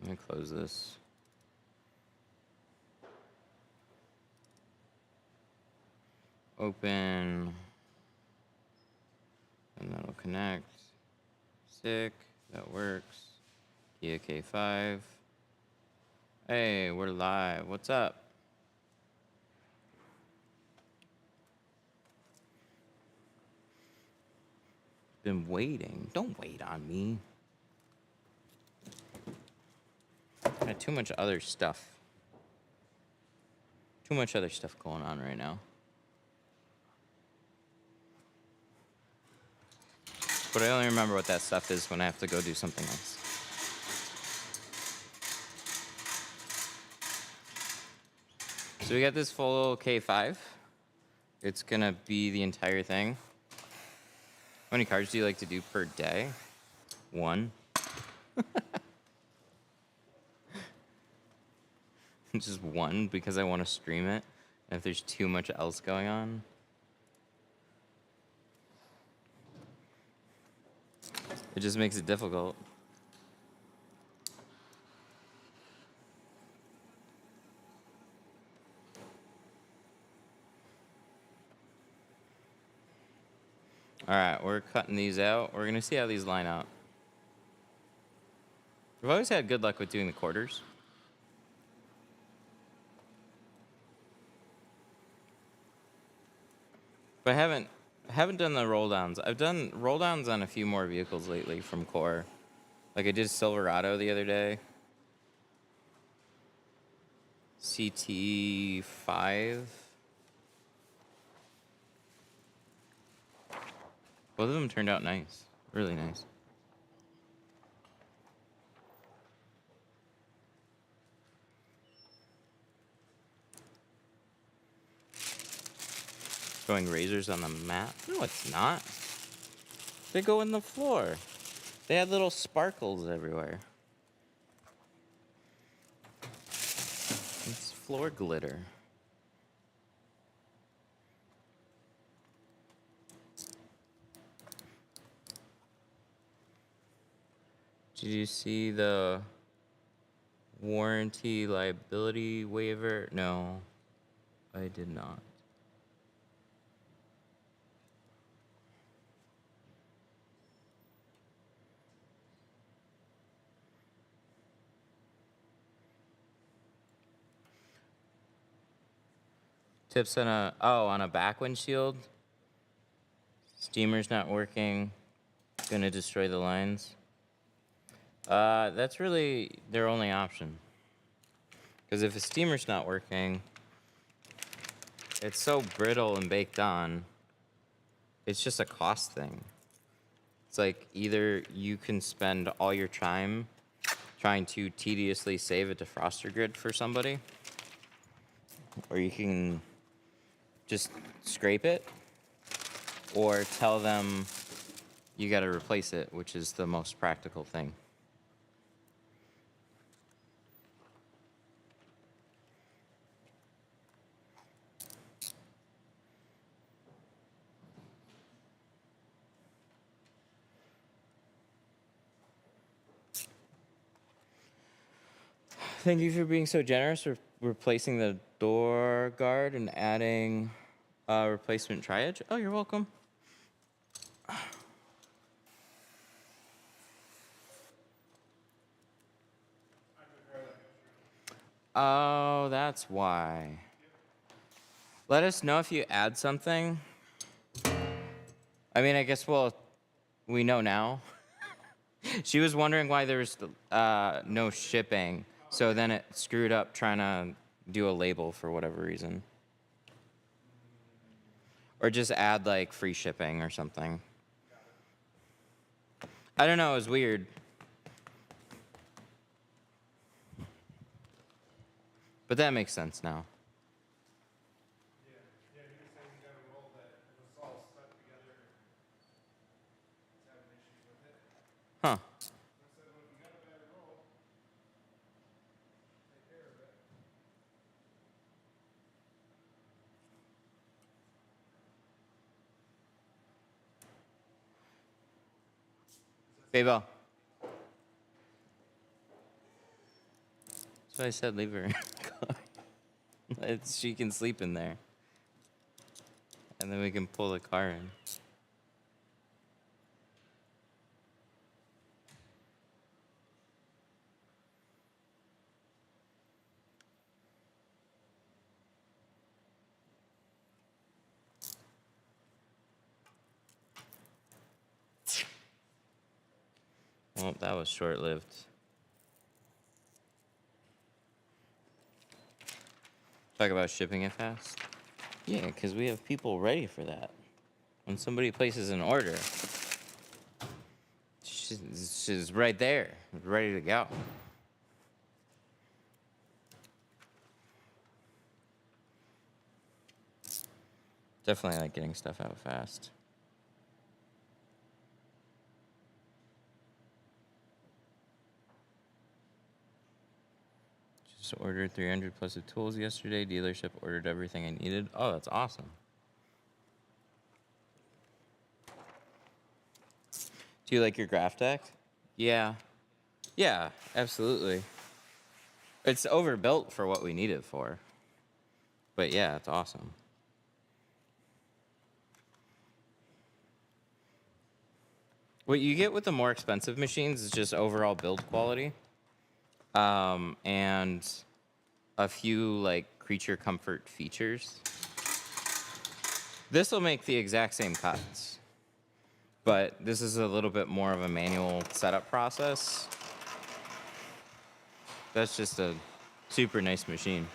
Let me close this. Open. And that'll connect. Sick. That works. Kia K5. Hey, we're live. What's up? Been waiting. Don't wait on me. Got too much other stuff. Too much other stuff going on right now. But I only remember what that stuff is when I have to go do something else. So we got this full K5. It's gonna be the entire thing. How many cars do you like to do per day? One. Just one because I want to stream it. And if there's too much else going on. It just makes it difficult. All right, we're cutting these out. We're gonna see how these line out. I've always had good luck with doing the quarters. But I haven't done the roll downs. I've done roll downs on a few more vehicles lately from Core. Like I did Silverado the other day. CT5. Both of them turned out nice. Really nice. Throwing razors on the mat? No, it's not. They go in the floor. They had little sparkles everywhere. It's floor glitter. Did you see the warranty liability waiver? No, I did not. Tips on a back windshield. Steamer's not working. Gonna destroy the lines. That's really their only option. Because if a steamer's not working, it's so brittle and baked on, it's just a cost thing. It's like either you can spend all your time trying to tediously save a defroster grid for somebody, or you can just scrape it, or tell them you gotta replace it, which is the most practical thing. Thank you for being so generous for replacing the door guard and adding a replacement tri-edge. Oh, you're welcome. Oh, that's why. Let us know if you add something. I mean, I guess, well, we know now. She was wondering why there was no shipping. So then it screwed up trying to do a label for whatever reason. Or just add like free shipping or something. I don't know, it was weird. But that makes sense now. Yeah, he was saying he got a roll that was all stuck together. He's having issues with it. Huh. I said, well, if you got a bad roll, take care of it. Babel. So I said leave her in the car. She can sleep in there. And then we can pull the car in. Well, that was short-lived. Talk about shipping it fast. Yeah, because we have people ready for that. When somebody places an order, she's right there, ready to go. Definitely like getting stuff out fast. Just ordered 300 plus of tools yesterday. Dealership ordered everything I needed. Oh, that's awesome. Do you like your graph deck? Yeah. Yeah, absolutely. It's overbuilt for what we need it for. But yeah, it's awesome. What you get with the more expensive machines is just overall build quality. And a few like creature comfort features. This will make the exact same cuts, but this is a little bit more of a manual setup process. That's just a super nice machine.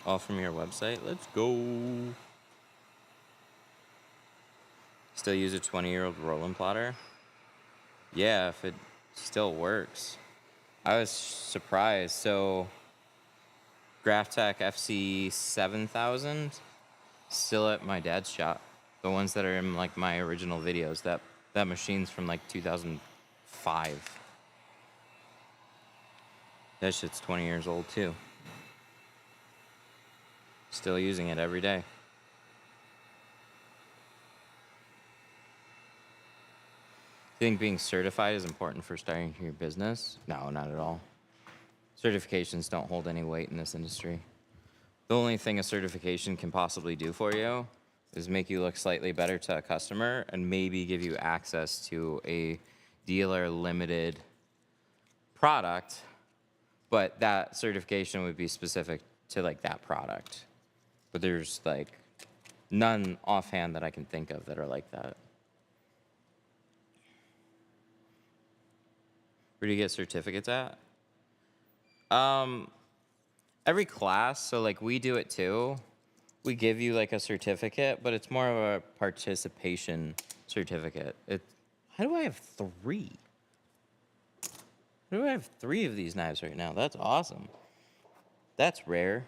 All from your website. Let's go. Still use a 20-year-old rolling plotter? Yeah, if it still works. I was surprised. So, GraphTech FC 7000 still at my dad's shop. The ones that are in like my original videos. That machine's from like 2005. That shit's 20 years old too. Still using it every day. Do you think being certified is important for starting your business? No, not at all. Certifications don't hold any weight in this industry. The only thing a certification can possibly do for you is make you look slightly better to a customer and maybe give you access to a dealer limited product, but that certification would be specific to like that product. But there's like none offhand that I can think of that are like that. Where do you get certificates at? Every class, so like we do it too. We give you like a certificate, but it's more of a participation certificate. How do I have 3? How do I have 3 of these knives right now? That's awesome. That's rare.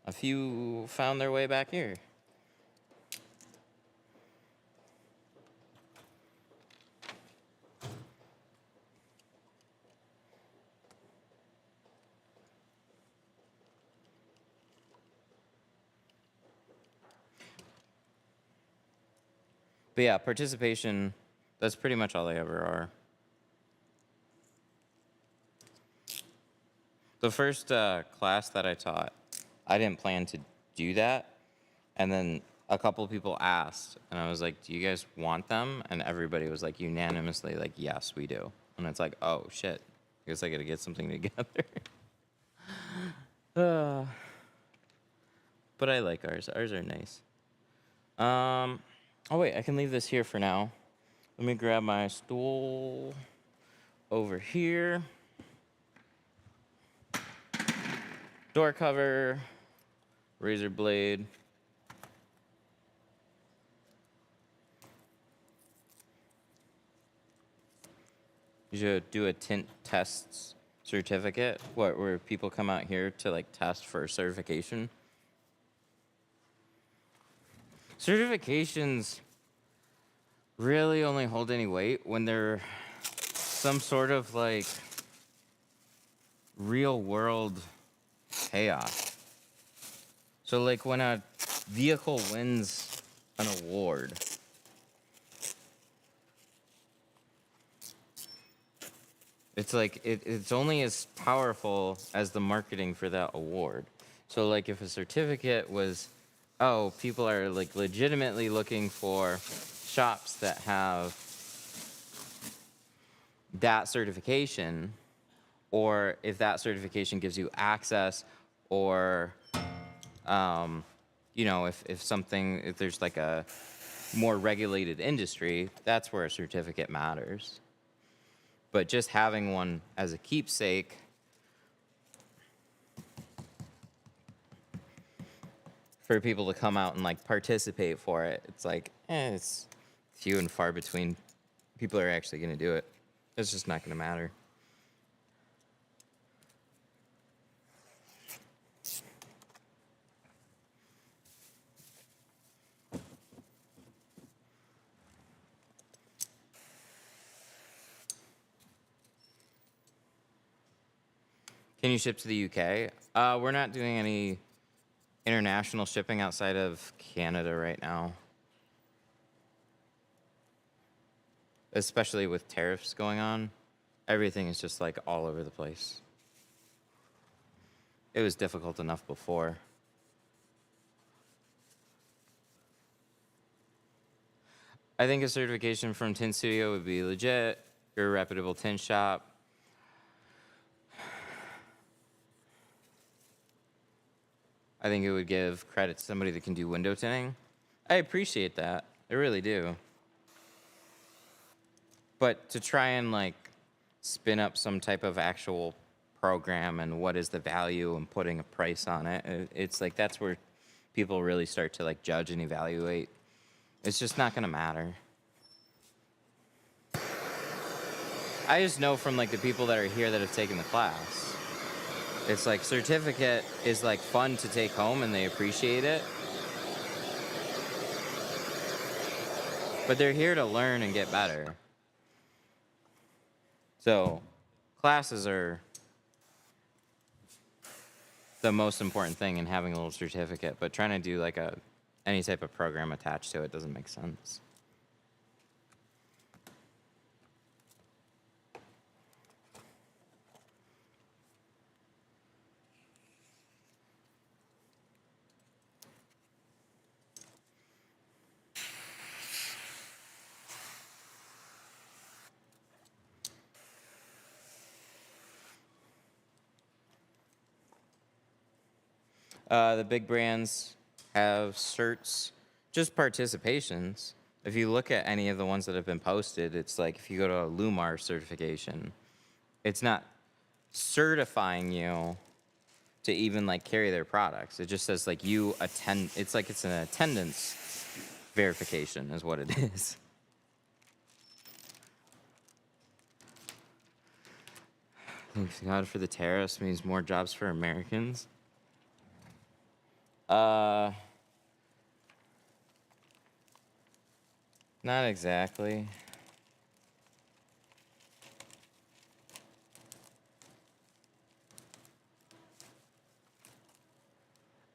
A few found their way back here. But yeah, participation, that's pretty much all they ever are. The first class that I taught, I didn't plan to do that. And then a couple of people asked, and I was like, do you guys want them? And everybody was like unanimously like, yes, we do. And it's like, oh, shit. I guess I got to get something together. But I like ours. Ours are nice. Oh, wait, I can leave this here for now. Let me grab my stool over here. Door cover, razor blade. You should do a tint tests certificate, where people come out here to like test for certification. Certifications really only hold any weight when they're some sort of like real world payoff. So like when a vehicle wins an award. It's like it's only as powerful as the marketing for that award. So like if a certificate was, oh, people are like legitimately looking for shops that have that certification, or if that certification gives you access, or you know, if there's like a more regulated industry, that's where a certificate matters. But just having one as a keepsake for people to come out and like participate for it, it's like, it's few and far between people are actually going to do it. It's just not going to matter. Can you ship to the UK? We're not doing any international shipping outside of Canada right now. Especially with tariffs going on. Everything is just like all over the place. It was difficult enough before. I think a certification from Tint Studio would be legit. You're a reputable tint shop. I think it would give credit to somebody that can do window tinting. I appreciate that. I really do. But to try and like spin up some type of actual program and what is the value and putting a price on it, it's like that's where people really start to like judge and evaluate. It's just not gonna matter. I just know from like the people that are here that have taken the class, it's like certificate is like fun to take home and they appreciate it. But they're here to learn and get better. So classes are the most important thing in having a little certificate, but trying to do like any type of program attached to it doesn't make sense. The big brands have certs, just participations. If you look at any of the ones that have been posted, it's like if you go to a Lumar certification, it's not certifying you to even like carry their products. It just says like you attend. It's like it's an attendance verification is what it is. Thanks God for the tariffs means more jobs for Americans. Not exactly.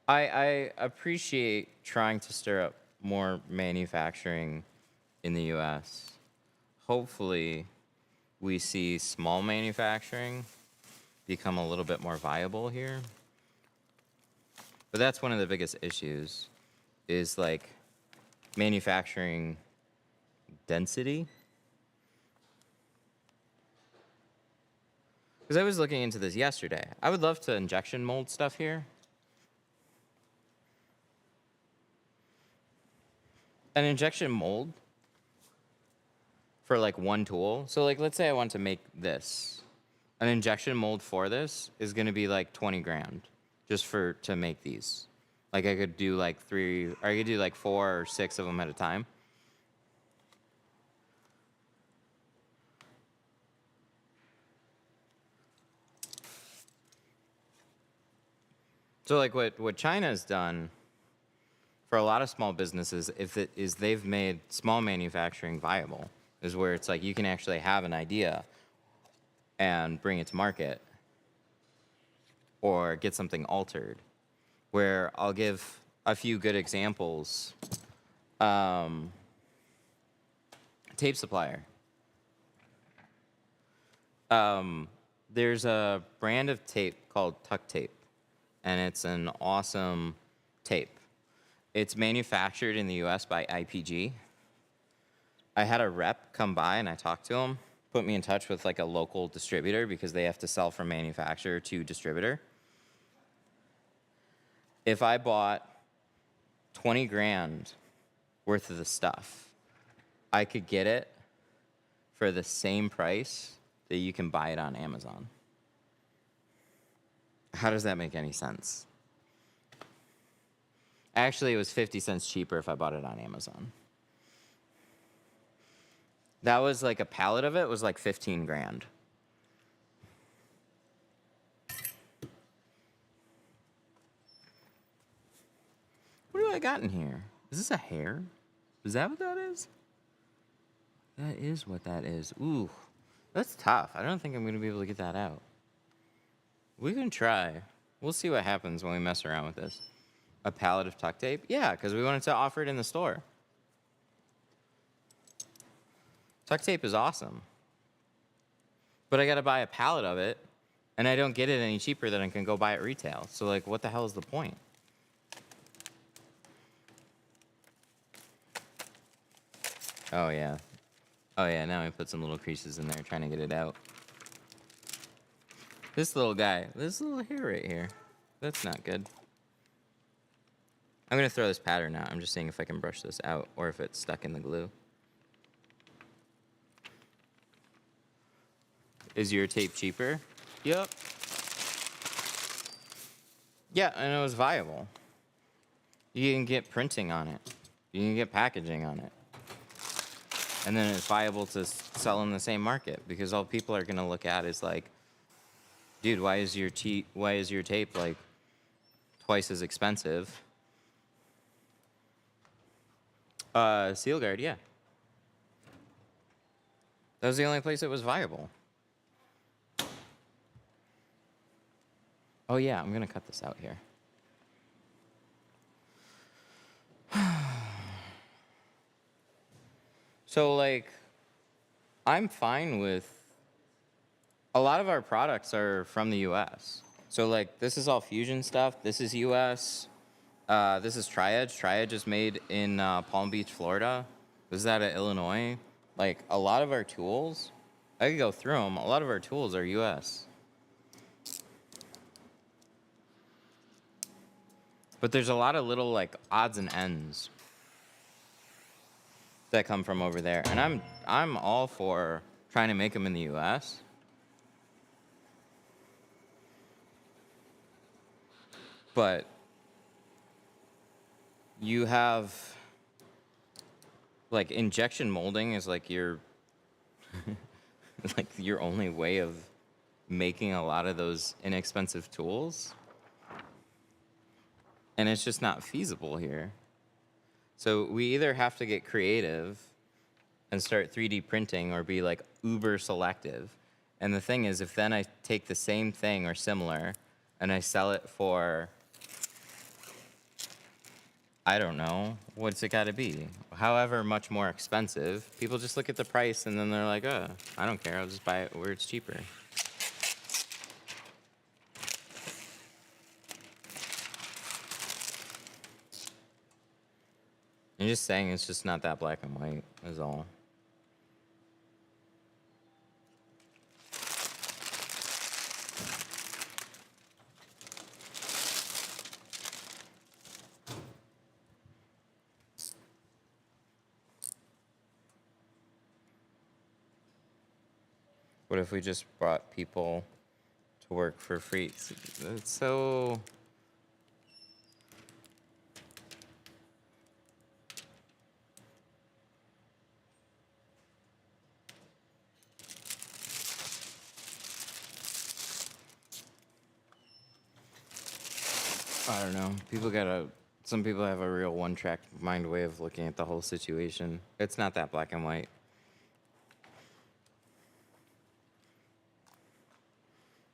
I appreciate trying to stir up more manufacturing in the US. Hopefully, we see small manufacturing become a little bit more viable here. But that's one of the biggest issues, is like manufacturing density. Because I was looking into this yesterday. I would love to injection mold stuff here. An injection mold for like one tool. So like let's say I want to make this. An injection mold for this is going to be like 20 grand just to make these. Like I could do like 3, or I could do like 4 or 6 of them at a time. So like what China's done for a lot of small businesses, is they've made small manufacturing viable, is where it's like you can actually have an idea and bring it to market or get something altered. Where I'll give a few good examples. Tape supplier. There's a brand of tape called Tuck Tape, and it's an awesome tape. It's manufactured in the US by IPG. I had a rep come by and I talked to him, put me in touch with like a local distributor because they have to sell from manufacturer to distributor. If I bought 20 grand worth of the stuff, I could get it for the same price that you can buy it on Amazon. How does that make any sense? Actually, it was 50 cents cheaper if I bought it on Amazon. That was like a pallet of it was like 15 grand. What do I got in here? Is this a hair? Is that what that is? That is what that is. Ooh, that's tough. I don't think I'm going to be able to get that out. We can try. We'll see what happens when we mess around with this. A pallet of tuck tape? Yeah, because we wanted to offer it in the store. Tuck tape is awesome. But I got to buy a pallet of it, and I don't get it any cheaper than I can go buy it retail. So, like, what the hell is the point? Oh, yeah. Oh, yeah, now we put some little creases in there trying to get it out. This little guy, this little hair right here, that's not good. I'm going to throw this pattern out. I'm just seeing if I can brush this out or if it's stuck in the glue. Is your tape cheaper? Yep. Yeah, and it was viable. You can get printing on it. You can get packaging on it. And then it's viable to sell in the same market because all people are going to look at is like, dude, why is your tape like twice as expensive? Seal guard, yeah. That was the only place it was viable. Oh yeah, I'm gonna cut this out here. So like, I'm fine with, a lot of our products are from the US. So like, this is all Fusion stuff. This is US. This is Tri-Edge. Tri-Edge is made in Palm Beach, Florida. This is out of Illinois. Like, a lot of our tools, I could go through them. A lot of our tools are US. But there's a lot of little, like, odds and ends that come from over there. And I'm all for trying to make them in the US. But you have, like, injection molding is like your like your only way of making a lot of those inexpensive tools. And it's just not feasible here. So we either have to get creative and start 3D printing or be like uber selective. And the thing is, if then I take the same thing or similar and I sell it for, I don't know, what's it got to be? However much more expensive, people just look at the price and then they're like, oh, I don't care, I'll just buy it where it's cheaper. I'm just saying it's just not that black and white, is all. What if we just brought people to work for free? It's so... I don't know. Some people have a real one-track mind way of looking at the whole situation. It's not that black and white.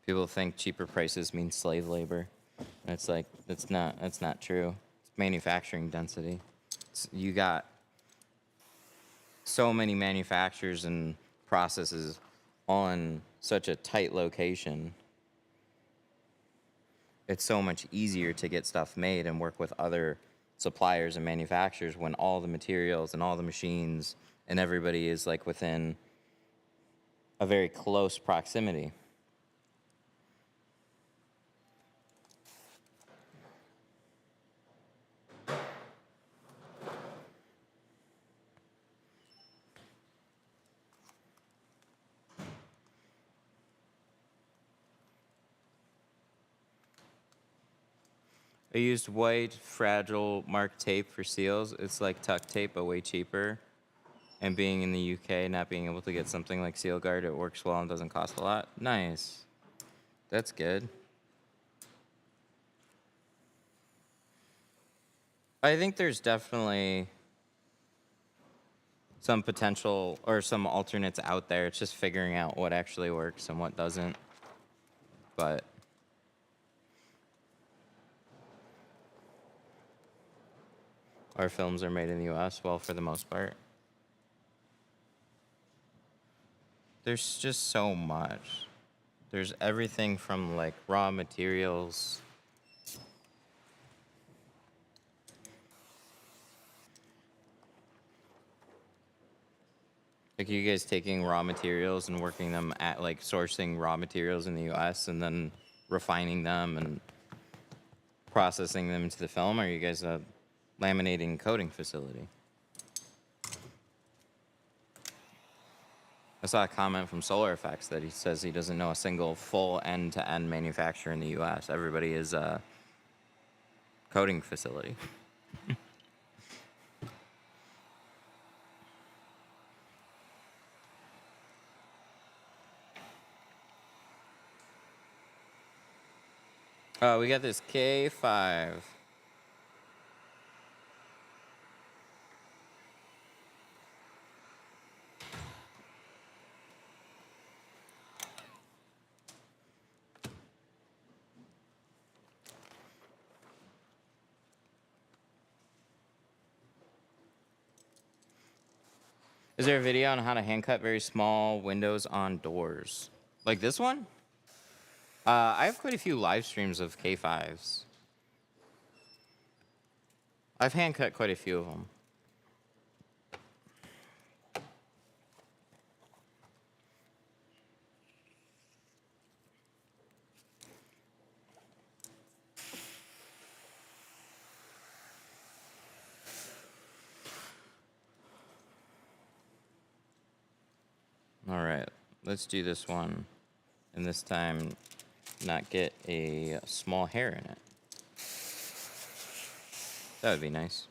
People think cheaper prices mean slave labor. And it's like, that's not true. It's manufacturing density. You got so many manufacturers and processes on such a tight location, it's so much easier to get stuff made and work with other suppliers and manufacturers when all the materials and all the machines and everybody is like within a very close proximity. I used white fragile mark tape for seals. It's like tuck tape, but way cheaper. And being in the UK, not being able to get something like Seal Guard, it works well and doesn't cost a lot. Nice. That's good. I think there's definitely some potential or some alternates out there. It's just figuring out what actually works and what doesn't. But our films are made in the US, well, for the most part. There's just so much. There's everything from like raw materials. Like you guys taking raw materials and working them at like sourcing raw materials in the US and then refining them and processing them into the film? Or are you guys a laminating coating facility? I saw a comment from Solar Effects that he says he doesn't know a single full end-to-end manufacturer in the US. Everybody is a coating facility. Oh, we got this K5. Is there a video on how to hand cut very small windows on doors? Like this one? I have quite a few live streams of K5s. I've hand cut quite a few of them. All right, let's do this one. And this time, not get a small hair in it. That would be nice.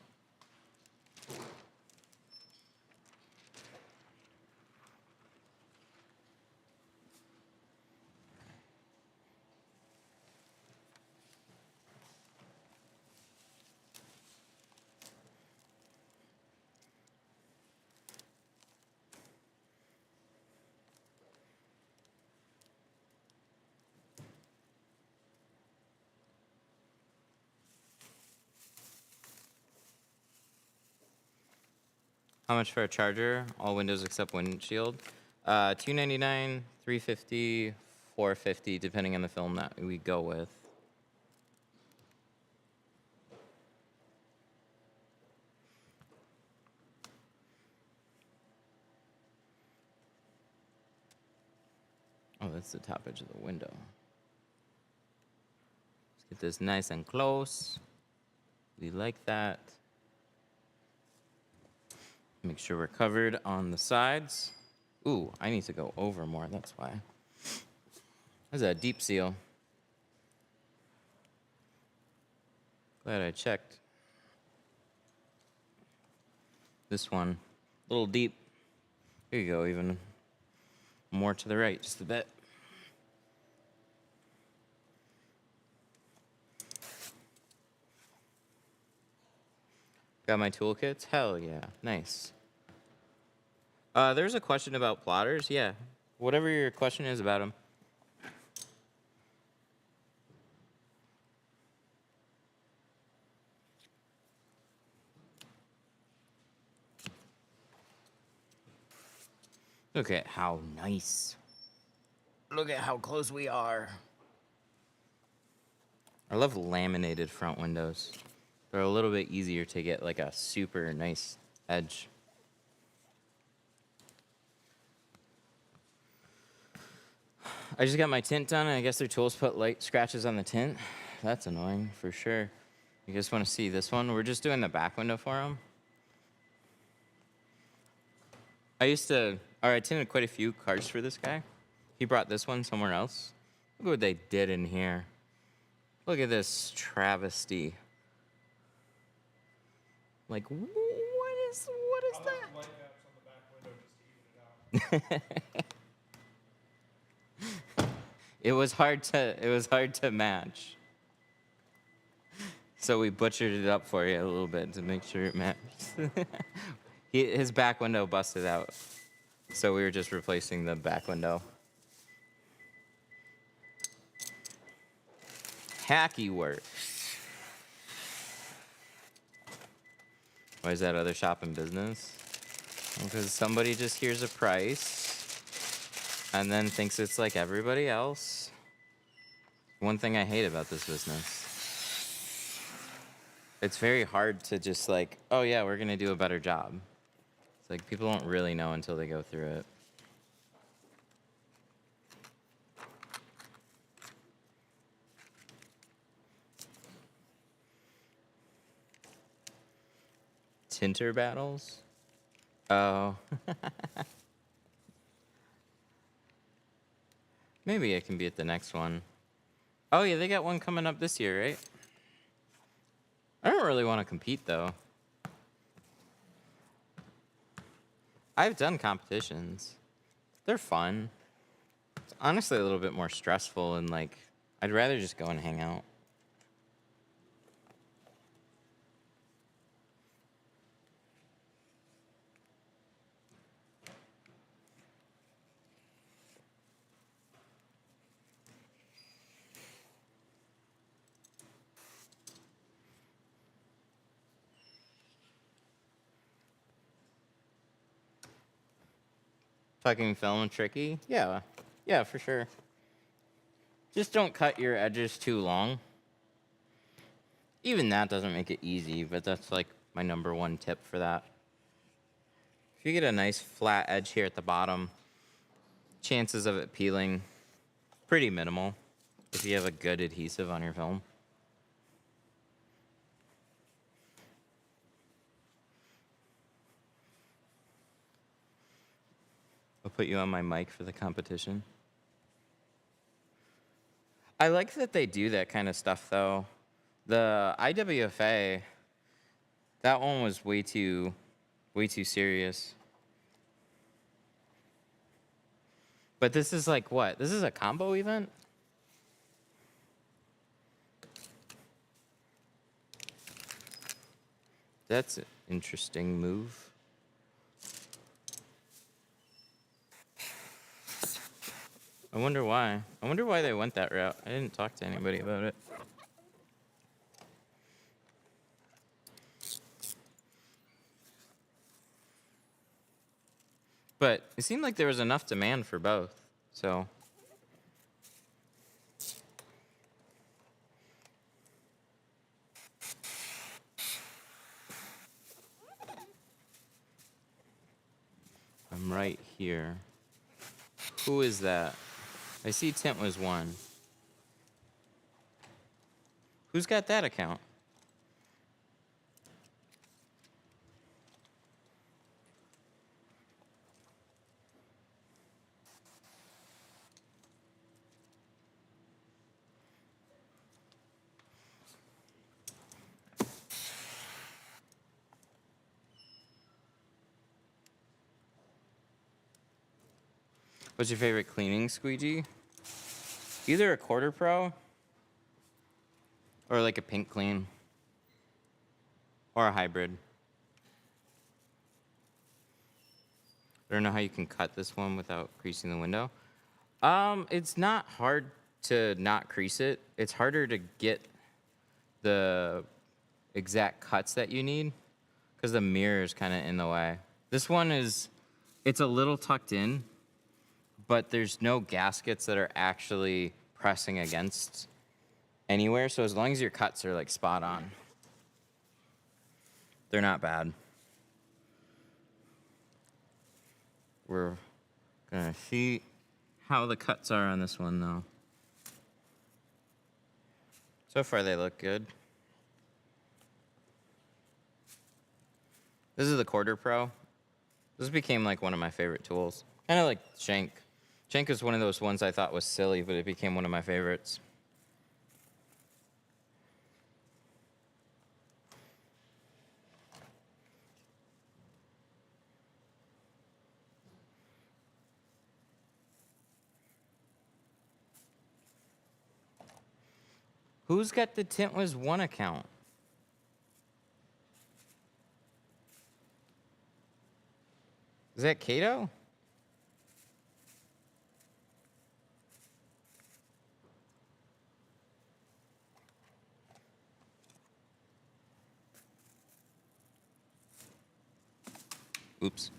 How much for a charger? All windows except windshield. $299, $350, $450, depending on the film that we go with. Oh, that's the top edge of the window. Let's get this nice and close. We like that. Make sure we're covered on the sides. Ooh, I need to go over more, that's why. That's a deep seal. Glad I checked. This one, a little deep. Here you go, even more to the right, just a bit. Got my toolkits? Hell yeah, nice. There's a question about plotters. Yeah, whatever your question is about them. Look at how nice. Look at how close we are. I love laminated front windows. They're a little bit easier to get like a super nice edge. I just got my tint done, and I guess their tools put light scratches on the tint. That's annoying for sure. You guys want to see this one? We're just doing the back window for them. I tinted quite a few cars for this guy. He brought this one somewhere else. Look what they did in here. Look at this travesty. Like, what is I'll that? have light gaps on the back window just to even it out. It was hard to match. So we butchered it up for you a little bit to make sure it matched. His back window busted out. So we were just replacing the back window. Hacky work. Why is that other shop in business? Because somebody just hears a price and then thinks it's like everybody else. One thing I hate about this business. It's very hard to just like, oh yeah, we're gonna do a better job. It's like people don't really know until they go through it. Tinter battles? Oh. Maybe I can be at the next one. Oh yeah, they got one coming up this year, right? I don't really want to compete though. I've done competitions. They're fun. It's honestly a little bit more stressful and like, I'd rather just go and hang out. Fucking film tricky? Yeah. Yeah, for sure. Just don't cut your edges too long. Even that doesn't make it easy, but that's like my #1 tip for that. If you get a nice flat edge here at the bottom, chances of it peeling pretty minimal if you have a good adhesive on your film. I'll put you on my mic for the competition. I like that they do that kind of stuff, though. The IWFA, that one was way too serious. But this is like what? This is a combo event? That's an interesting move. I wonder why. I wonder why they went that route. I didn't talk to anybody about it. But it seemed like there was enough demand for both, so. I'm right here. Who is that? I see Tint was 1. Who's got that account? What's your favorite cleaning squeegee? Either a quarter pro or like a pink clean or a hybrid. I don't know how you can cut this one without creasing the window. It's not hard to not crease it. It's harder to get the exact cuts that you need because the mirror is kind of in the way. This one is It's a little tucked in, but there's no gaskets that are actually pressing against anywhere. So as long as your cuts are like spot on, they're not bad. We're gonna see how the cuts are on this one though. So far they look good. This is the Quarter Pro. This became like one of my favorite tools. Kind of like Shank. Shank is one of those ones I thought was silly, but it became one of my favorites. Who's got the Tint Was One account? Is that Kato? Oops.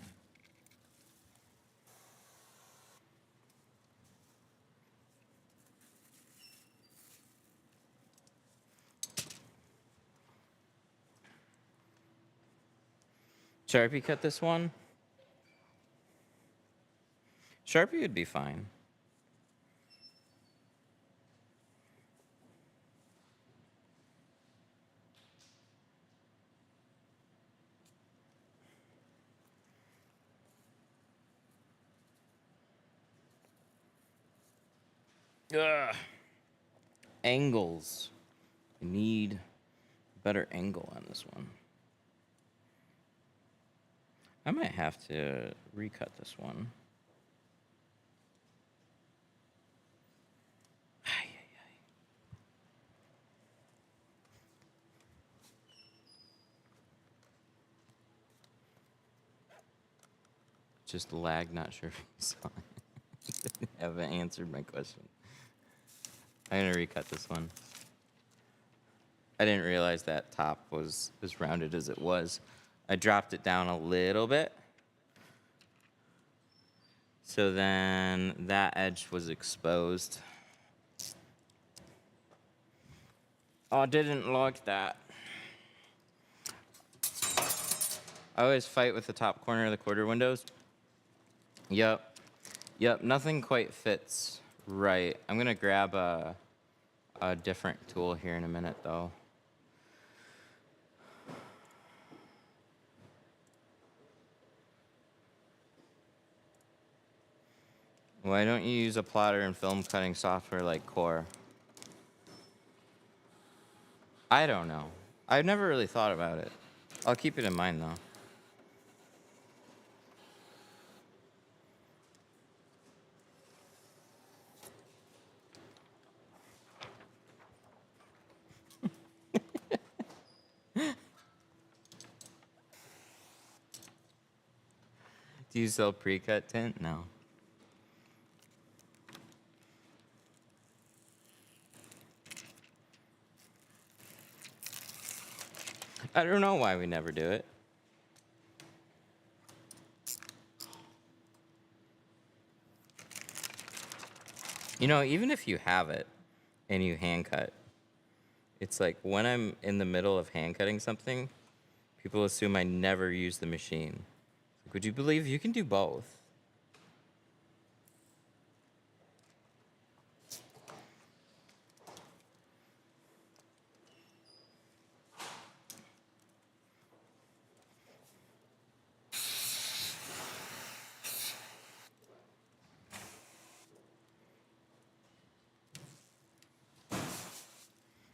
Sharpie cut this one? Sharpie would be fine. Ugh. Angles. I need a better angle on this one. I might have to recut this one. Just lag, not sure if you saw it. Haven't answered my question. I'm gonna recut this one. I didn't realize that top was as rounded as it was. I dropped it down a little bit. So then that edge was exposed. Oh, I didn't like that. I always fight with the top corner of the quarter windows. Yep, nothing quite fits right. I'm gonna grab a different tool here in a minute though. Why don't you use a plotter and film cutting software like Core? I don't know. I've never really thought about it. I'll keep it in mind though. Do you sell pre-cut tint? No. I don't know why we never do it. You know, even if you have it and you hand cut, it's like when I'm in the middle of hand cutting something, people assume I never use the machine. Would you believe you can do both?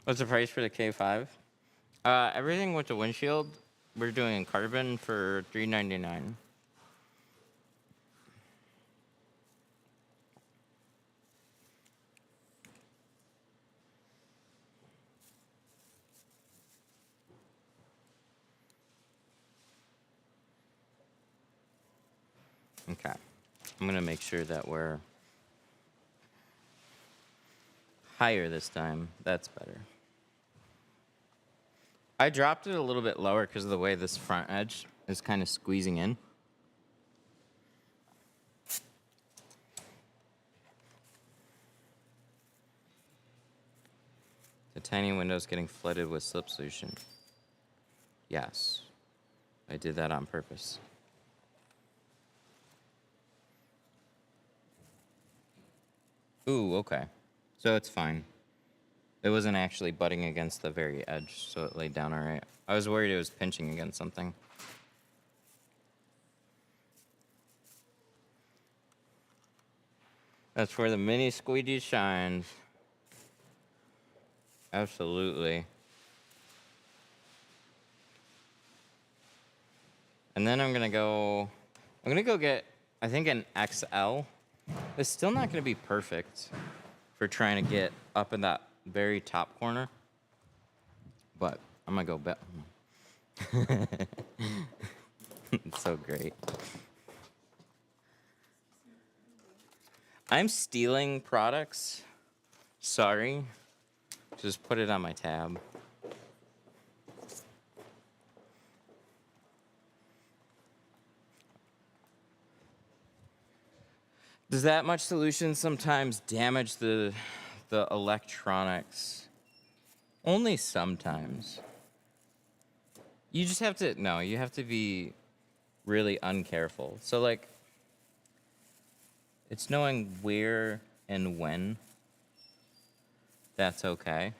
What's the price for the K5? Everything with the windshield, we're doing carbon for $3.99. Okay, I'm gonna make sure that we're higher this time. That's better. I dropped it a little bit lower because of the way this front edge is kind of squeezing in. tiny window's getting flooded with slip solution. Yes. I did that on purpose. Ooh, okay. So it's fine. It wasn't actually butting against the very edge, so it laid down all right. I was worried it was pinching against something. That's where the mini squeegee shines. Absolutely. And then I'm gonna go get, I think, an XL. It's still not gonna be perfect for trying to get up in that very top corner. But I'm gonna go bet. It's so great. I'm stealing products. Sorry. Just put it on my tab. Does that much solution sometimes damage the electronics? Only sometimes. You just have to, no, you have to be really uncareful. So, like, it's knowing where and when. That's okay.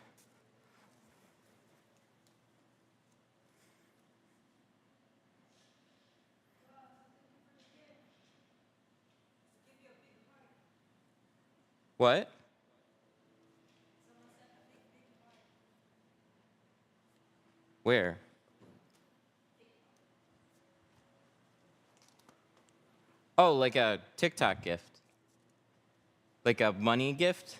What? Where? Oh, like a TikTok gift. Like a money gift?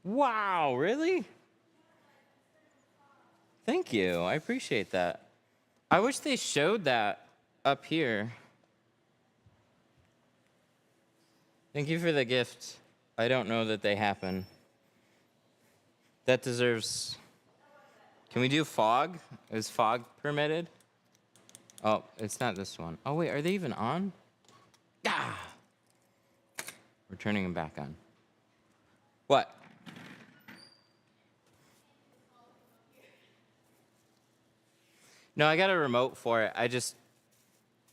Wow, really? Thank you. I appreciate that. I wish they showed that up here. Thank you for the gift. I don't know that they happen. That deserves... Can we do fog? Is fog permitted? Oh, it's not this one. Oh, wait, are they even on? Ah! We're turning them back on. What? No, I got a remote for it.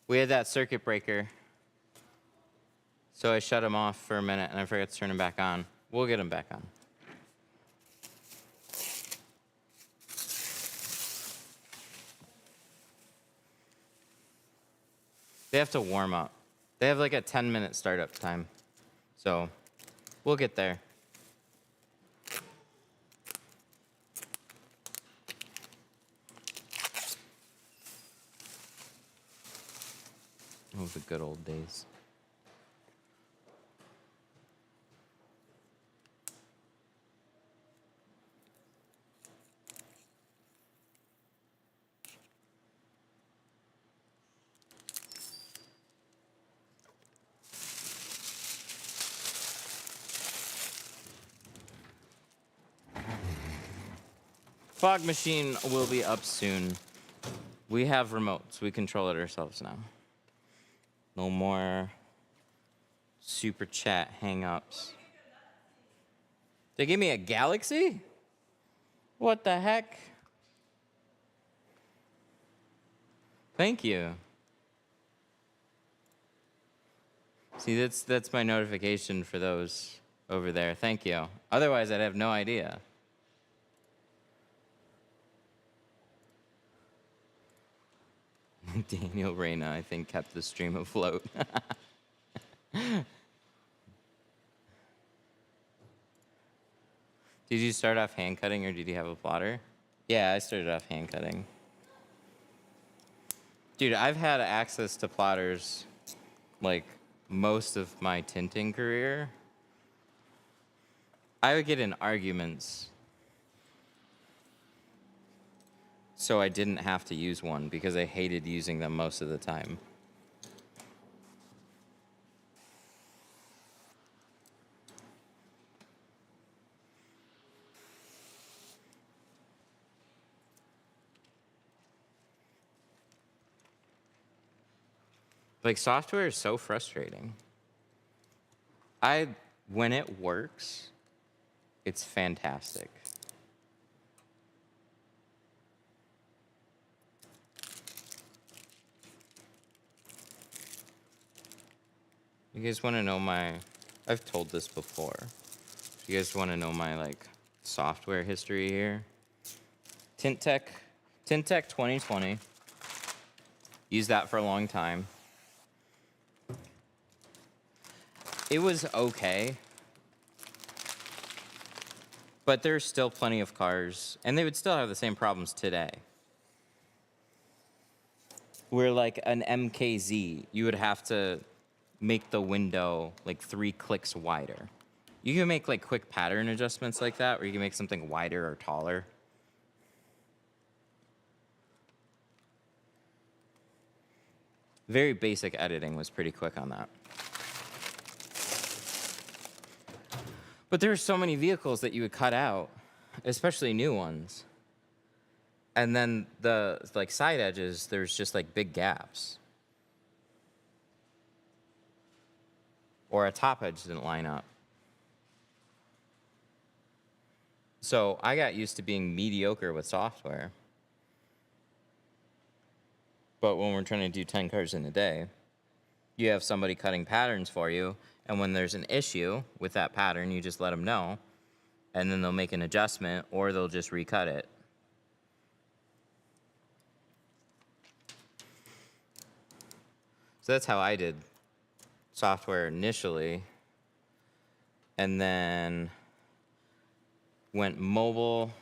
We had that circuit breaker. So I shut them off for a minute and I forgot to turn them back on. We'll get them back on. They have to warm up. They have like a 10-minute startup time. So we'll get there. Oh, the good old days. Fog machine will be up soon. We have remotes. We control it ourselves now. No more super chat hang-ups. They gave me a Galaxy? What the heck? Thank you. See, that's my notification for those over there. Thank you. Otherwise, I'd have no idea. Daniel Reyna, I think, kept the stream afloat. Did you start off hand cutting or did you have a plotter? Yeah, I started off hand cutting. Dude, I've had access to plotters like most of my tinting career. I would get in arguments so I didn't have to use one because I hated using them most of the time. Like, software is so frustrating. When it works, it's fantastic. You guys want to know I've told this before. You guys want to know my like software history here? Tint 2020. Used that for a long time. It was okay. But there's still plenty of cars, and they would still have the same problems today. Where like an MKZ, you would have to make the window like 3 clicks wider. You can make like quick pattern adjustments like that, where you can make something wider or taller. Very basic editing was pretty quick on that. But there are so many vehicles that you would cut out, especially new ones. And then the like side edges, there's just like big gaps. Or a top edge didn't line up. So I got used to being mediocre with software. But when we're trying to do 10 cars in a day, you have somebody cutting patterns for you, and when there's an issue with that pattern, you just let them know, and then they'll make an adjustment, or they'll just recut it. So that's how I did software initially, and then went mobile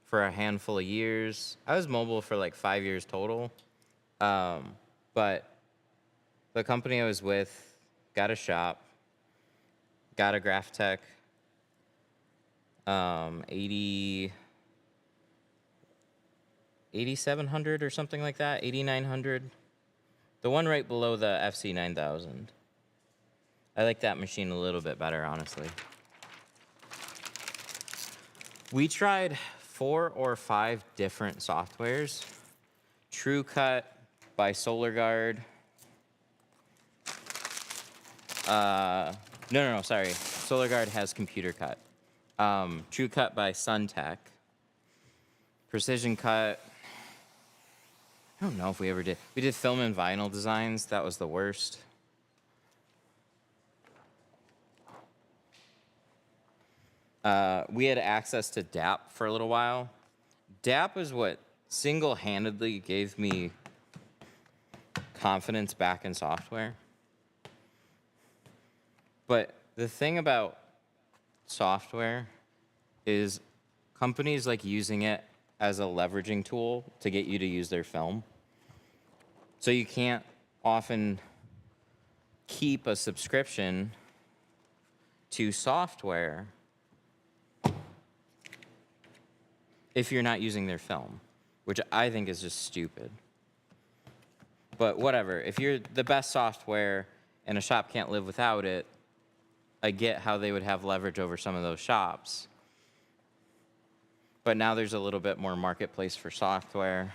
for a handful of years. I was mobile for like 5 years total. But the company I was with got a shop, got a Graph Tech 8700 or something like that, 8900. The one right below the FC 9000. I like that machine a little bit better, honestly. We tried 4 or 5 different softwares. TrueCut by SolarGuard. No, sorry. SolarGuard has Computer Cut. TrueCut by SunTech. Precision Cut. I don't know if we ever did. We did film and vinyl designs. That was the worst. We had access to DAP for a little while. DAP is what single-handedly gave me confidence back in software. But the thing about software is companies like using it as a leveraging tool to get you to use their film. So you can't often keep a subscription to software if you're not using their film, which I think is just stupid. But whatever, if you're the best software and a shop can't live without it, I get how they would have leverage over some of those shops. But now there's a little bit more marketplace for software.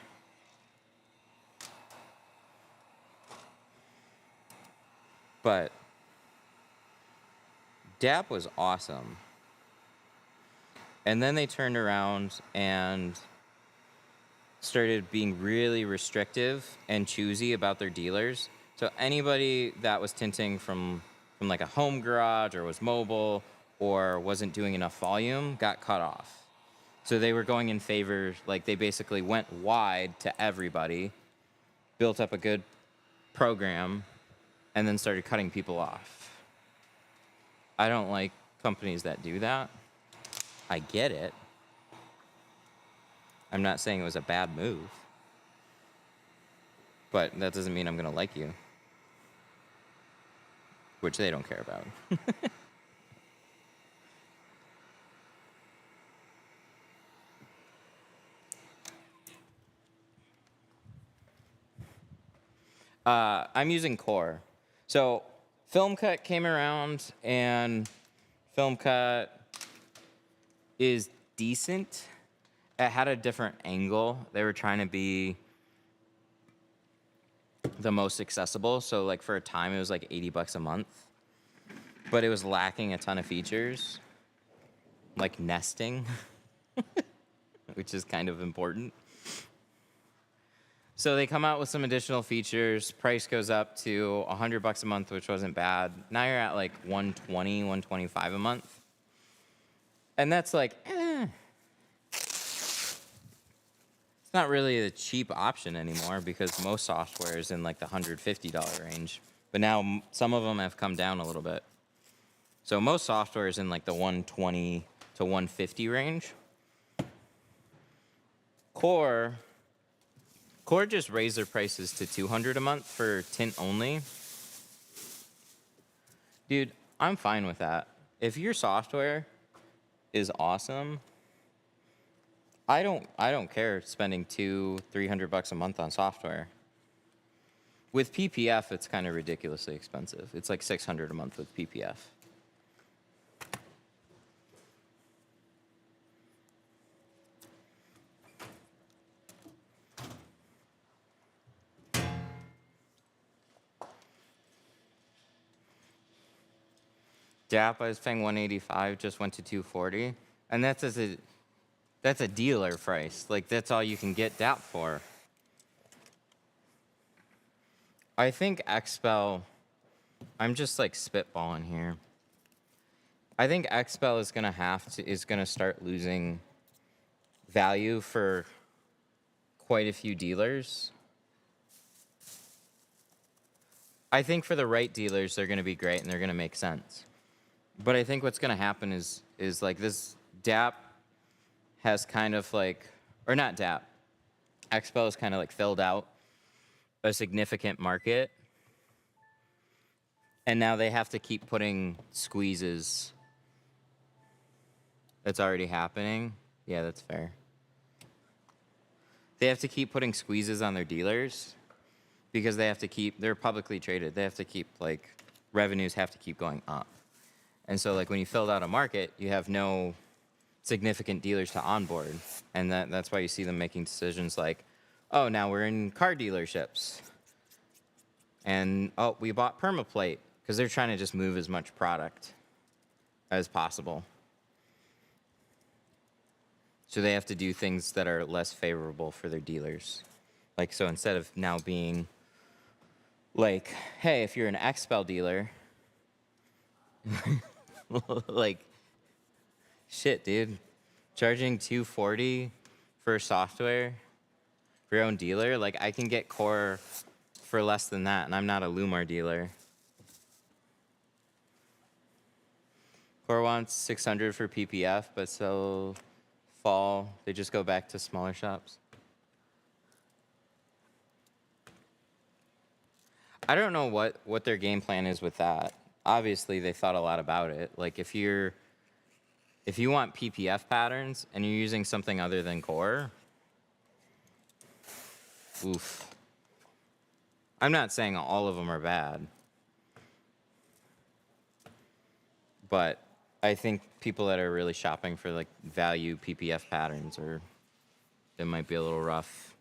But DAP was awesome. And then they turned around and started being really restrictive and choosy about their dealers. So anybody that was tinting from like a home garage or was mobile or wasn't doing enough volume got cut off. So they were going in favor, like they basically went wide to everybody, built up a good program, and then started cutting people off. I don't like companies that do that. I get it. I'm not saying it was a bad move. But that doesn't mean I'm going to like you. Which they don't care about. I'm using Core. So Film Cut came around, and Film Cut is decent. It had a different angle. They were trying to be the most accessible. So like for a time, it was like $80 a month. But it was lacking a ton of features, like nesting, which is kind of important. So they come out with some additional features. Price goes up to $100 a month, which wasn't bad. Now you're at like 120, 125 a month. And that's like, It's not really a cheap option anymore because most software is in like the $150 range. But now some of them have come down a little bit. So most software is in like the 120 to 150 range. Core just raised their prices to $200 a month for tint only. Dude, I'm fine with that. If your software is awesome, I don't care spending $200-300 a month on software. With PPF, it's kind of ridiculously expensive. It's like $600 a month with PPF. DAP, I was paying $185, just went to $240, and that's a dealer price. Like that's all you can get DAP for. I think XPEL, I'm just like spitballing here. I think XPEL is gonna start losing value for quite a few dealers. I think for the right dealers, they're gonna be great and they're gonna make sense. But I think what's gonna happen is like this DAP has kind of like, or not DAP, XPEL has kind of like filled out a significant market. And now they have to keep putting squeezes. That's already happening. Yeah, that's fair. They have to keep putting squeezes on their dealers because they have to keep, they're publicly traded. They have to keep like, revenues have to keep going up. And so like when you filled out a market, you have no significant dealers to onboard. And that's why you see them making decisions like, oh, now we're in car dealerships. And, oh, we bought permaplate because they're trying to just move as much product as possible. So they have to do things that are less favorable for their dealers. Like, so instead of now being like, hey, if you're an XPEL dealer, like, shit, dude, charging $240 for software for your own dealer, like I can get Core for less than that, and I'm not a Lumar dealer. Core wants $600 for PPF, but so fall they just go back to smaller shops. I don't know what their game plan is with that. Obviously, they thought a lot about it. Like if you want PPF patterns and you're using something other than Core, oof. I'm not saying all of them are bad, but I think people that are really shopping for like value PPF patterns it might be a little rough.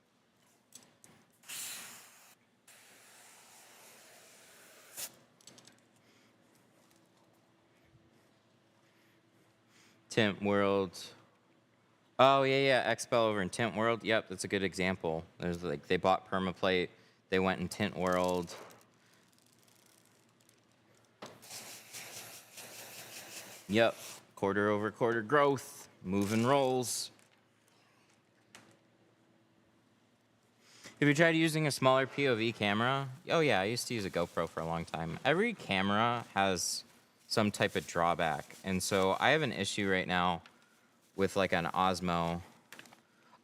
Tint World. Oh yeah, XPEL over in Tint World. Yep, that's a good example. There's like they bought permaplate, they went in Tint World. Yep, quarter over quarter growth, moving rolls. Have you tried using a smaller POV camera? Oh yeah, I used to use a GoPro for a long time. Every camera has some type of drawback, and so I have an issue right now with like an Osmo.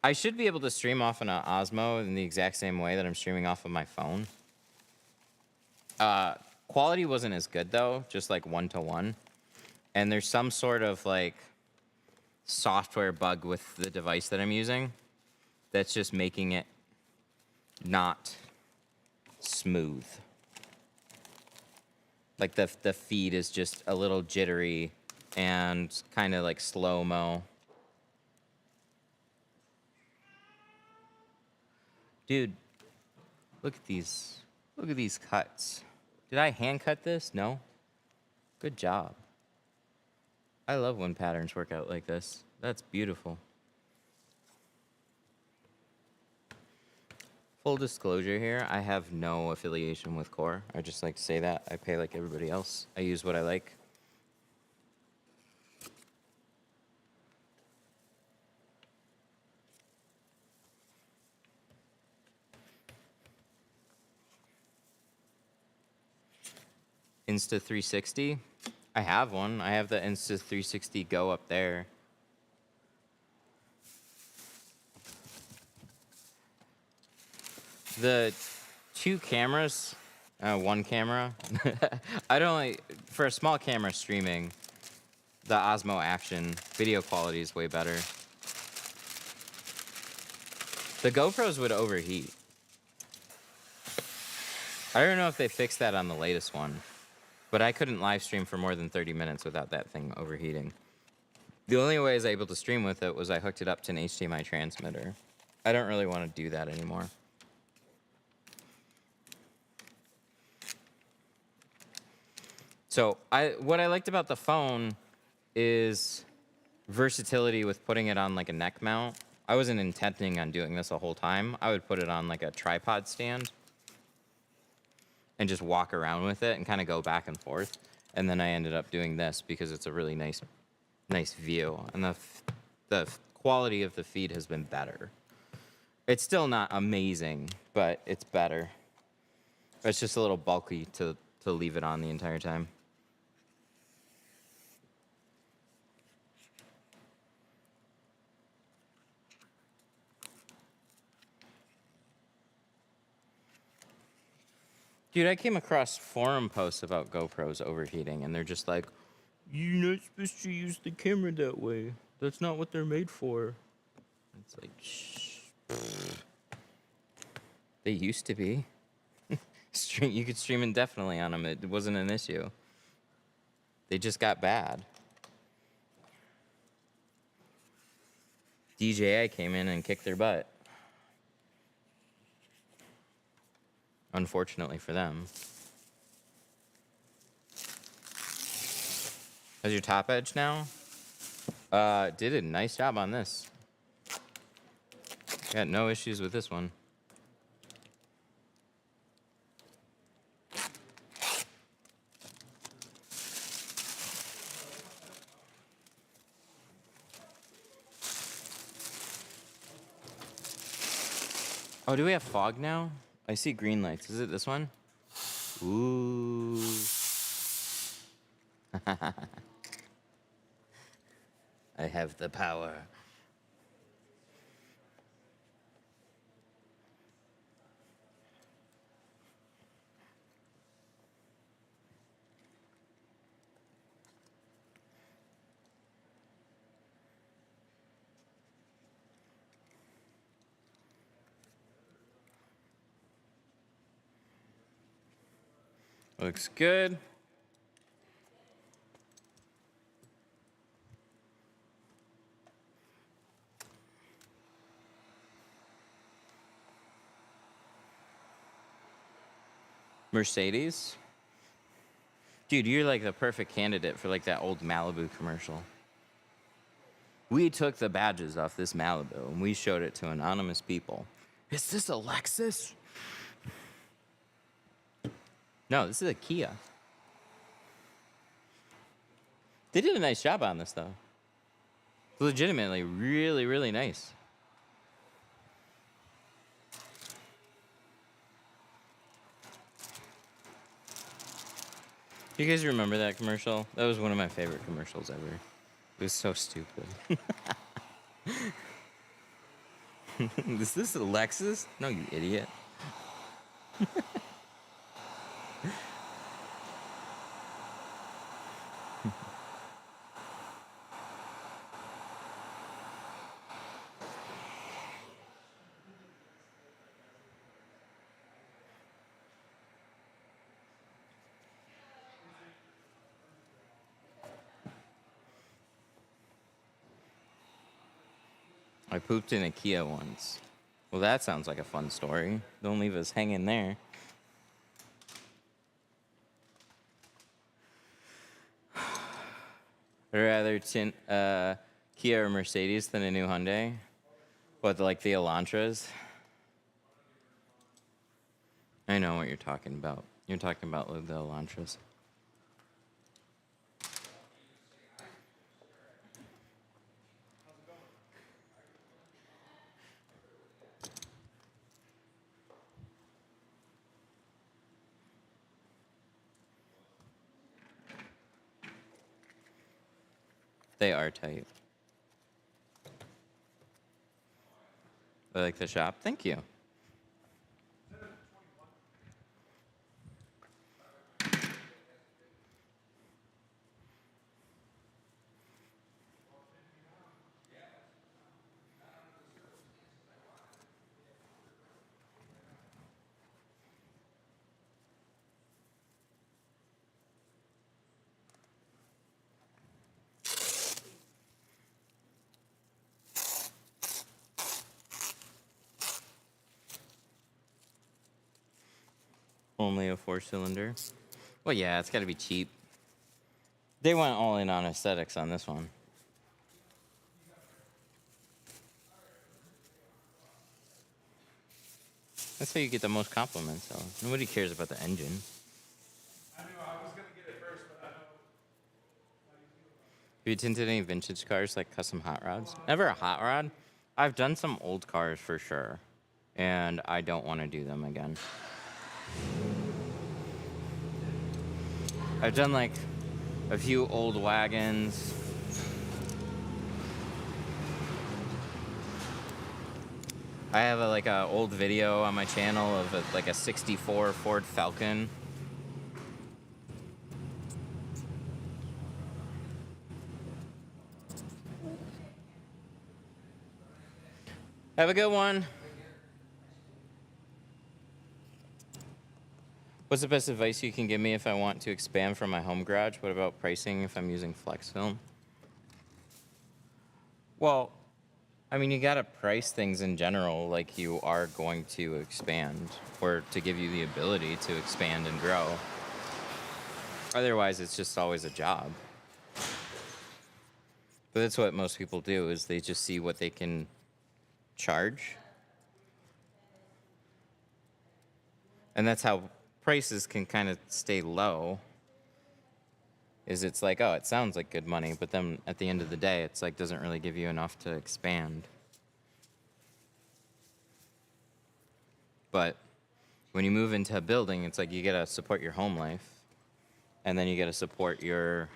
I should be able to stream off an Osmo in the exact same way that I'm streaming off of my phone. Quality wasn't as good though, just like 1-to-1. And there's some sort of like software bug with the device that I'm using that's just making it not smooth. Like the feed is just a little jittery and kind of like slow-mo. Dude, look at these. Look at these cuts. Did I hand cut this? No. Good job. I love when patterns work out like this. That's beautiful. Full disclosure here, I have no affiliation with Core. I just like to say that. I pay like everybody else. I use what I like. Insta360. I have one. I have the Insta360 Go up there. The two cameras, one camera. I don't like, for a small camera streaming, the Osmo Action video quality is way better. The GoPros would overheat. I don't know if they fixed that on the latest one, but I couldn't live stream for more than 30 minutes without that thing overheating. The only way I was able to stream with it was I hooked it up to an HDMI transmitter. I don't really want to do that anymore. So what I liked about the phone is versatility with putting it on like a neck mount. I wasn't intending on doing this the whole time. I would put it on like a tripod stand and just walk around with it and kind of go back and forth. And then I ended up doing this because it's a really nice view. And the quality of the feed has been better. It's still not amazing, but it's better. It's just a little bulky to leave it on the entire time. Dude, I came across forum posts about GoPros overheating, and they're just like, you're not supposed to use the camera that way. That's not what they're made for. It's like, shh. They used to be. You could stream indefinitely on them. It wasn't an issue. They just got bad. DJI came in and kicked their butt. Unfortunately for them. How's your top edge now? Did a nice job on this. Got no issues with this one. Oh, do we have fog now? I see green lights. Is it this one? Ooh. I have the power. Looks good. Mercedes? Dude, you're like the perfect candidate for like that old Malibu commercial. We took the badges off this Malibu and we showed it to anonymous people. Is this a Lexus? No, this is a Kia. They did a nice job on this, though. Legitimately, really, really nice. You guys remember that commercial? That was one of my favorite commercials ever. It was so stupid. Is this a Lexus? No, you idiot. I pooped in a Kia once. Well, that sounds like a fun story. Don't leave us hanging there. I'd rather tint Kia or Mercedes than a new Hyundai. But like the Elantras. I know what you're talking about. You're talking about the Elantras. They are tight. I like the shop. Thank you. Only a 4-cylinder. Well, yeah, it's got to be cheap. They went all in on aesthetics on this one. That's how you get the most compliments, though. Nobody cares about the engine. I knew I was gonna get it first, but I know. Have you tinted any vintage cars, like custom hot rods? Never a hot rod. I've done some old cars for sure, and I don't want to do them again. I've done like a few old wagons. I have like a old video on my channel of like a '64 Ford Falcon. Have a good one. What's the best advice you can give me if I want to expand from my home garage? What about pricing if I'm using flex film? Well, I mean, you gotta price things in general like you are going to expand, or to give you the ability to expand and grow. Otherwise, it's just always a job. But that's what most people do, is they just see what they can charge. And that's how prices can kind of stay low. Is it's like, oh, it sounds like good money, but then at the end of the day, it's like doesn't really give you enough to expand. But when you move into a building, it's like you gotta support your home life, and then you gotta support your.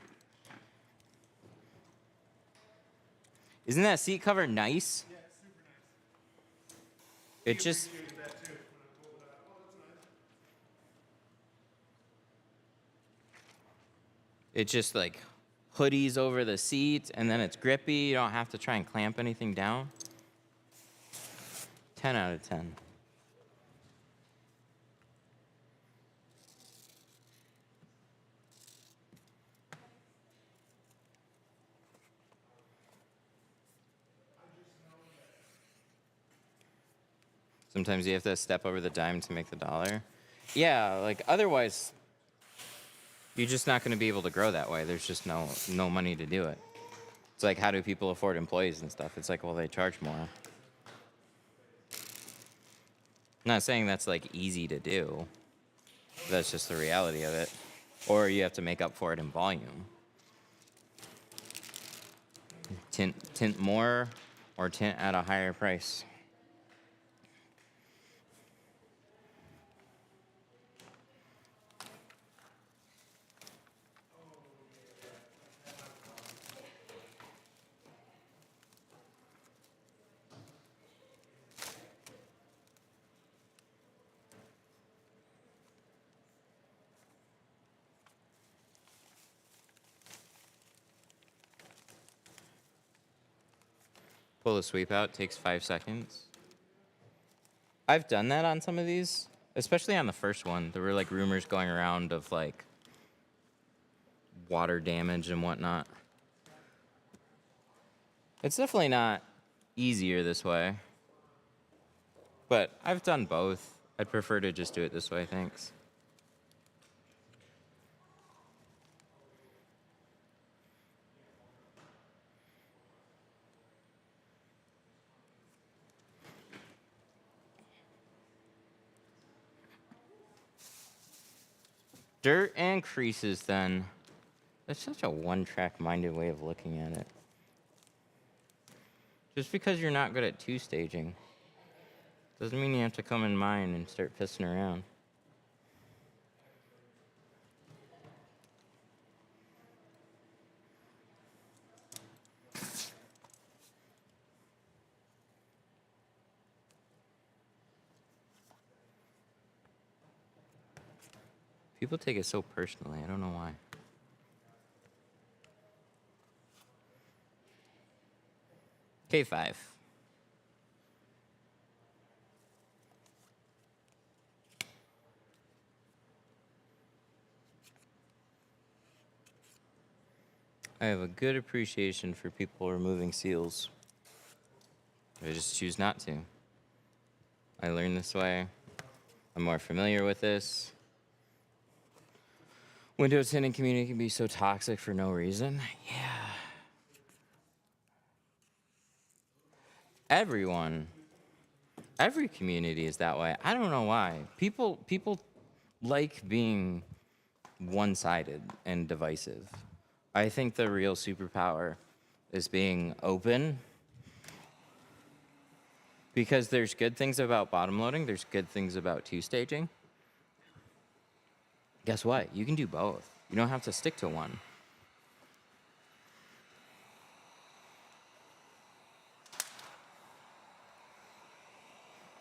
Isn't that seat cover nice? Yeah, it's super nice. It just. Appreciated that too when I pulled it out. Oh, that's nice. It just like hoodies over the seat, and then it's grippy. You don't have to try and clamp anything down. 10 out of 10. Sometimes you have to step over the dime to make the dollar. Yeah, like otherwise, you're just not going to be able to grow that way. There's just no money to do it. It's like, how do people afford employees and stuff? It's like, well, they charge more. I'm not saying that's like easy to do. That's just the reality of it. Or you have to make up for it in volume. Tint more or tint at a higher price. Pull the sweep out, takes 5 seconds. I've done that on some of these, especially on the first one. There were like rumors going around of like water damage and whatnot. It's definitely not easier this way, but I've done both. I'd prefer to just do it this way, thanks. Dirt and creases, then. That's such a one-track-minded way of looking at it. Just because you're not good at two-staging doesn't mean you have to come in mine and start pissing around. People take it so personally. I don't know why. K5. I have a good appreciation for people removing seals. I just choose not to. I learned this way. I'm more familiar with this. Window tinting community can be so toxic for no reason. Yeah. Every community is that way. I don't know why. People like being one-sided and divisive. I think the real superpower is being open, because there's good things about bottom loading, there's good things about two-staging. Guess what? You can do both. You don't have to stick to one.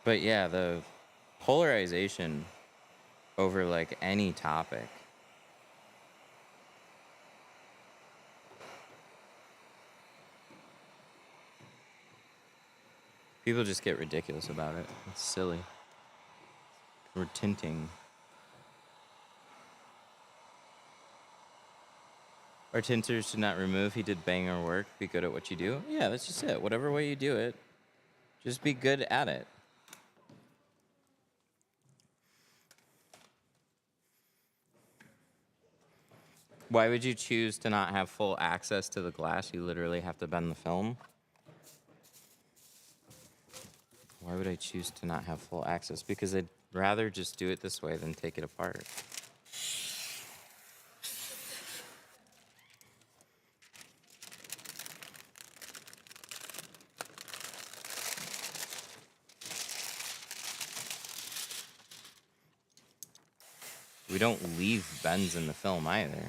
But yeah, the polarization over like any topic. People just get ridiculous about it. It's silly. We're tinting. Our tinters should not remove. He did banger work. Be good at what you do. Yeah, that's just it. Whatever way you do it, just be good at it. Why would you choose to not have full access to the glass? You literally have to bend the film. Why would I choose to not have full access? Because I'd rather just do it this way than take it apart. We don't leave bends in the film either.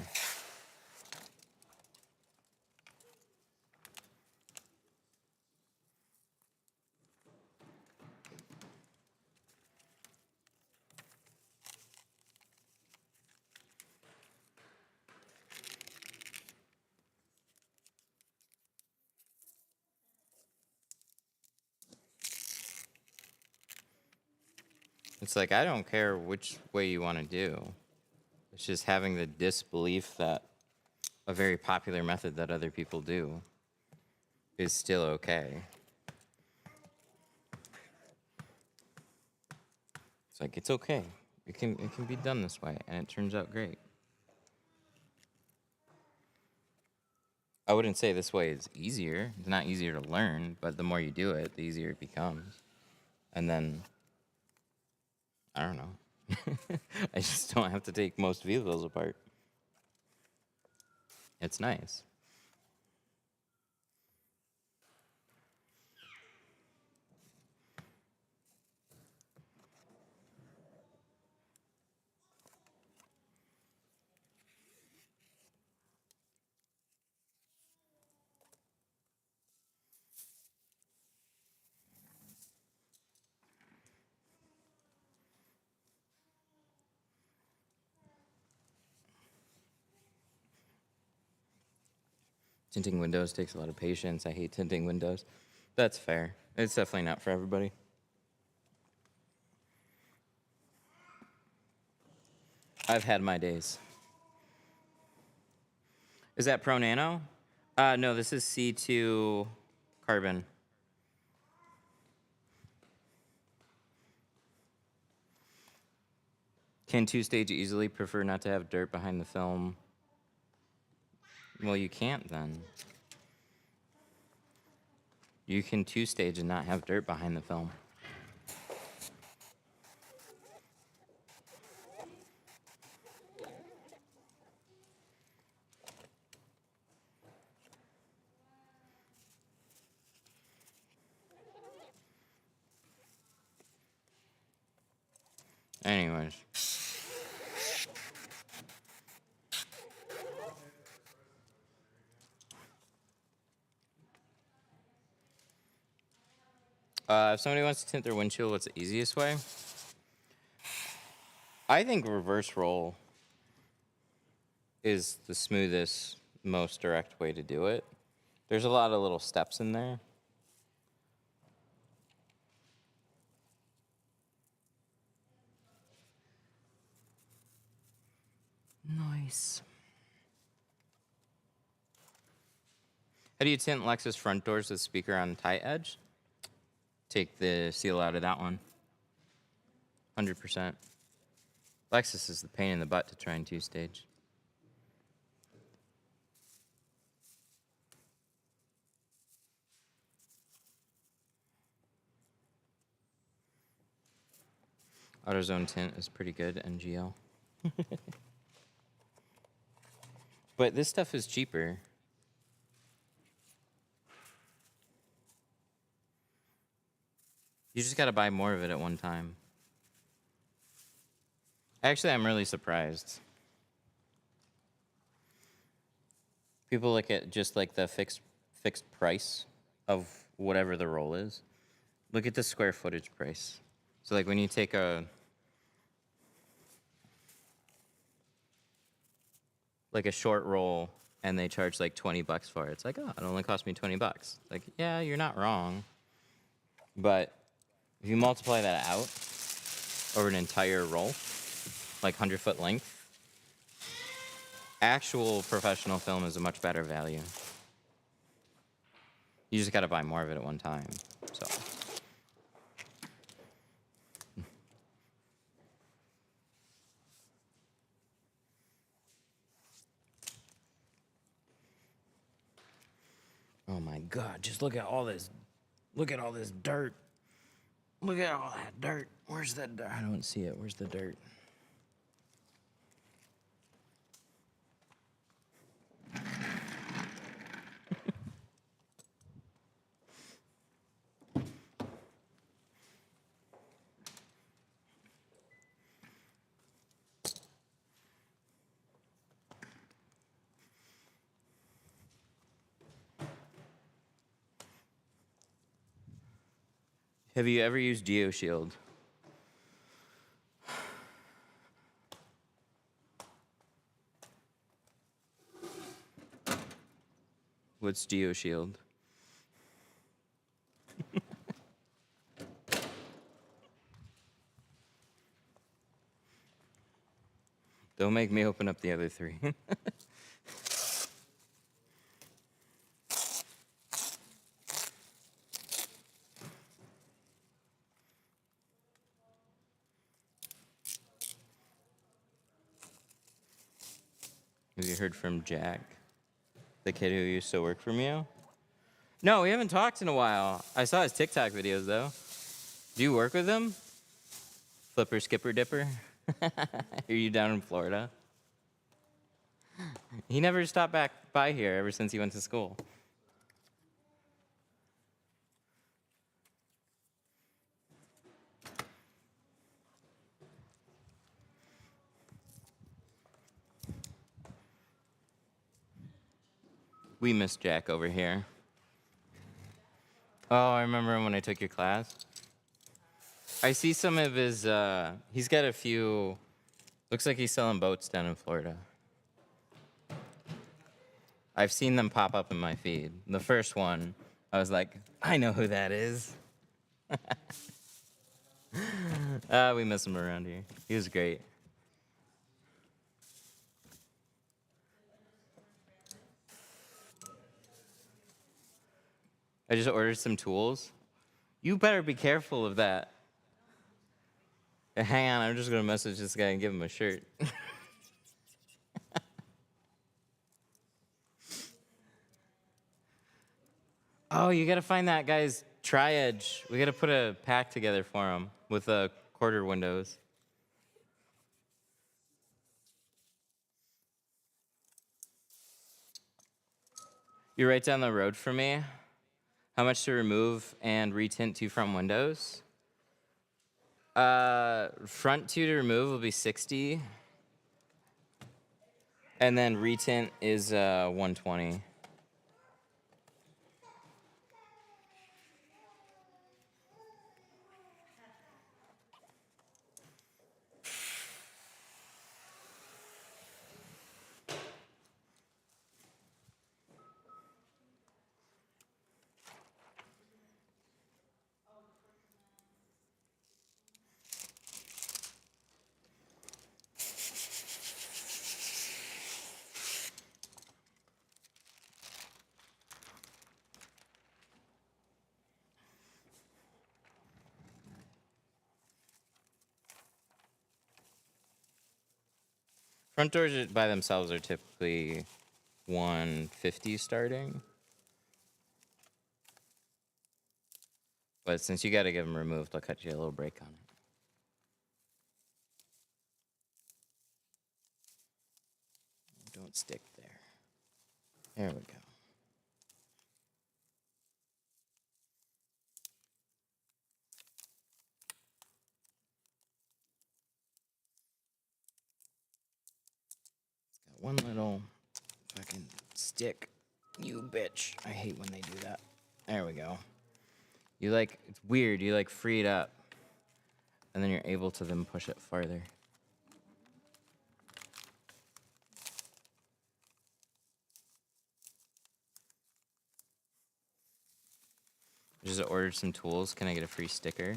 It's like, I don't care which way you want to do. It's just having the disbelief that a very popular method that other people do is still okay. It's like, it's okay. It can be done this way, and it turns out great. I wouldn't say this way is easier. It's not easier to learn, but the more you do it, the easier it becomes. And then, I don't know. I just don't have to take most vehicles apart. It's nice. Tinting windows takes a lot of patience. I hate tinting windows. That's fair. It's definitely not for everybody. I've had my days. Is that Pro Nano? No, this is C2 Carbon. Can two-stage easily? Prefer not to have dirt behind the film. Well, you can't then. You can two-stage and not have dirt behind the film. Anyways. If somebody wants to tint their windshield, what's the easiest way? I think reverse roll is the smoothest, most direct way to do it. There's a lot of little steps in there. Nice. How do you tint Lexus front doors with speaker on tight edge? Take the seal out of that one. 100%. Lexus is the pain in the butt to try and two-stage. AutoZone tint is pretty good, NGL. But this stuff is cheaper. You just gotta buy more of it at one time. Actually, I'm really surprised. People look at just like the fixed price of whatever the roll is. Look at the square footage price. So like when you take a short roll and they charge like 20 bucks for it, it's like, oh, it only cost me 20 bucks. Like, yeah, you're not wrong. But if you multiply that out over an entire roll, like 100-foot length, actual professional film is a much better value. You just gotta buy more of it at one time, so. Oh my God, just look at all this. Look at all this dirt. Look at all that dirt. Where's that dirt? I don't see it. Where's the dirt? Have you ever used GeoShield? What's GeoShield? Don't make me open up the other three. Have you heard from Jack, the kid who used to work for me? No, we haven't talked in a while. I saw his TikTok videos, though. Do you work with him? Flipper, skipper, dipper? Are you down in Florida? He never stopped back by here ever since he went to school. We miss Jack over here. Oh, I remember him when I took your class. I see some of his, he's got a few, looks like he's selling boats down in Florida. I've seen them pop up in my feed. The first one, I was like, I know who that is. We miss him around here. He was great. I just ordered some tools. You better be careful of that. Hang on, I'm just gonna message this guy and give him a shirt. Oh, you gotta find that guy's tri-edge. We gotta put a pack together for him with quarter windows. You're right down the road from me. How much to remove and retint two front windows? Front two to remove will be 60. And then retint is 120. Front doors by themselves are typically 150 starting. But since you got to get them removed, I'll cut you a little break on it. Don't stick there. There we go. Got one little fucking stick. You bitch. I hate when they do that. There we go. You like, it's weird. You like free it up. And then you're able to then push it farther. Just ordered some tools. Can I get a free sticker?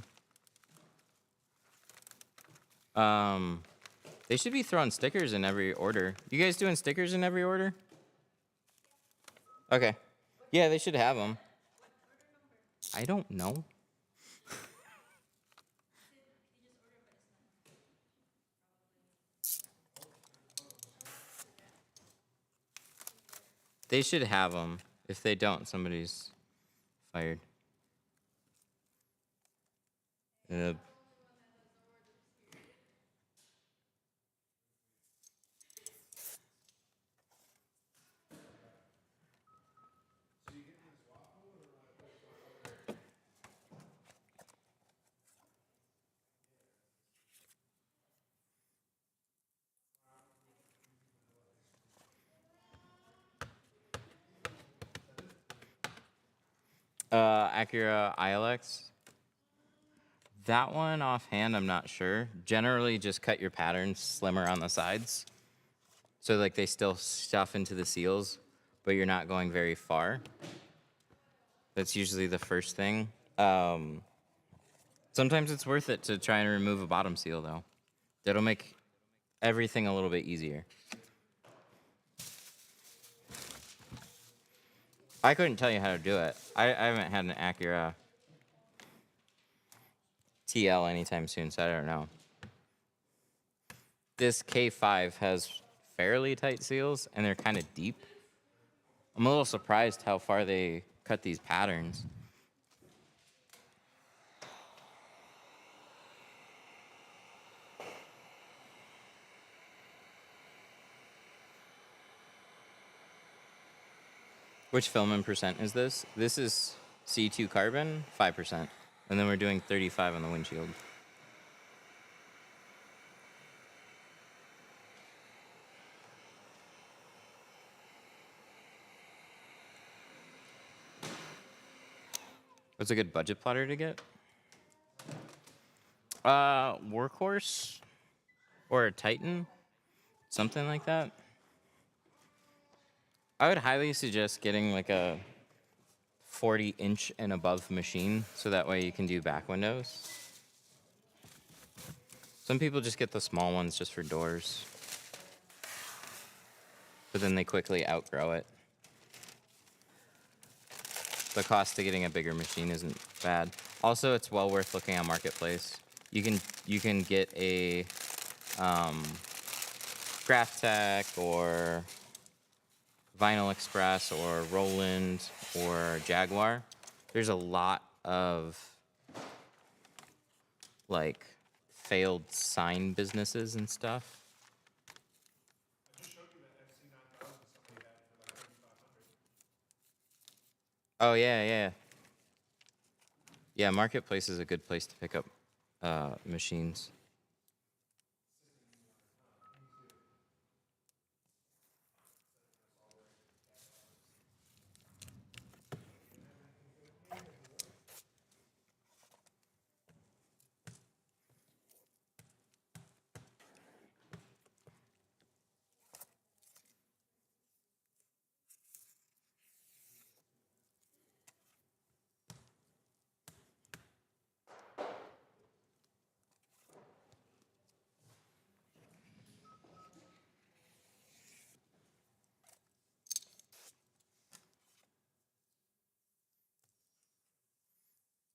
They should be throwing stickers in every order. You guys doing stickers in every order? Okay. Yeah, they should have them. I don't know. They should have them. If they don't, somebody's fired. Acura ILX. That one offhand, I'm not sure. Generally, just cut your patterns slimmer on the sides. So like they still stuff into the seals, but you're not going very far. That's usually the first thing. Sometimes it's worth it to try and remove a bottom seal though. That'll make everything a little bit easier. I couldn't tell you how to do it. I haven't had an Acura TL anytime soon, so I don't know. This K5 has fairly tight seals, and they're kind of deep. I'm a little surprised how far they cut these patterns. Which film and percent is this? This is C2 carbon, 5%. And then we're doing 35 on the windshield. What's a good budget plotter to get? Workhorse or a Titan, something like that. I would highly suggest getting like a 40-inch and above machine, so that way you can do back windows. Some people just get the small ones just for doors, but then they quickly outgrow it. The cost of getting a bigger machine isn't bad. Also, it's well worth looking on Marketplace. You can get a Graphtec or Vinyl Express or Roland or Jaguar. There's a lot of like failed sign businesses and stuff. I just showed you that FC9000 somebody had for like 3,500. Oh yeah. Yeah, Marketplace is a good place to pick up machines.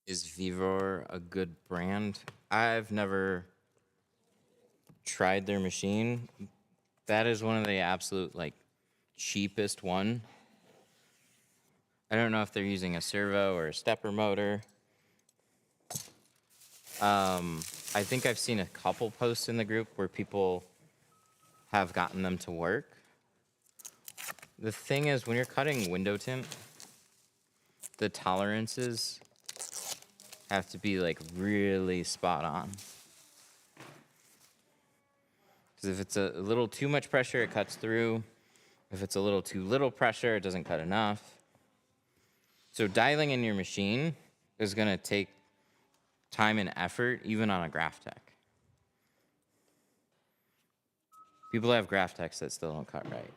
Is Vivor a good brand? I've never tried their machine. That is one of the absolute like cheapest one. I don't know if they're using a servo or a stepper motor. I think I've seen a couple posts in the group where people have gotten them to work. The thing is, when you're cutting window tint, the tolerances have to be like really spot on. Because if it's a little too much pressure, it cuts through. If it's a little too little pressure, it doesn't cut enough. So dialing in your machine is going to take time and effort, even on a Graphtec. People have Graphtecs that still don't cut right.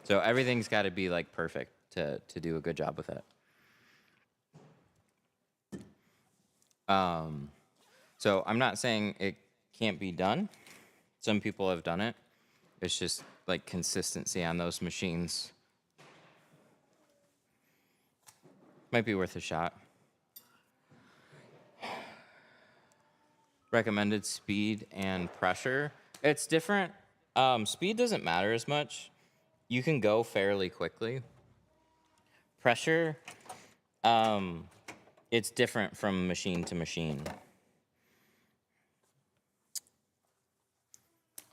So everything's got to be like perfect to do a good job with it. So I'm not saying it can't be done. Some people have done it. It's just like consistency on those machines. Might be worth a shot. Recommended speed and pressure. It's different. Speed doesn't matter as much. You can go fairly quickly. Pressure, it's different from machine to machine.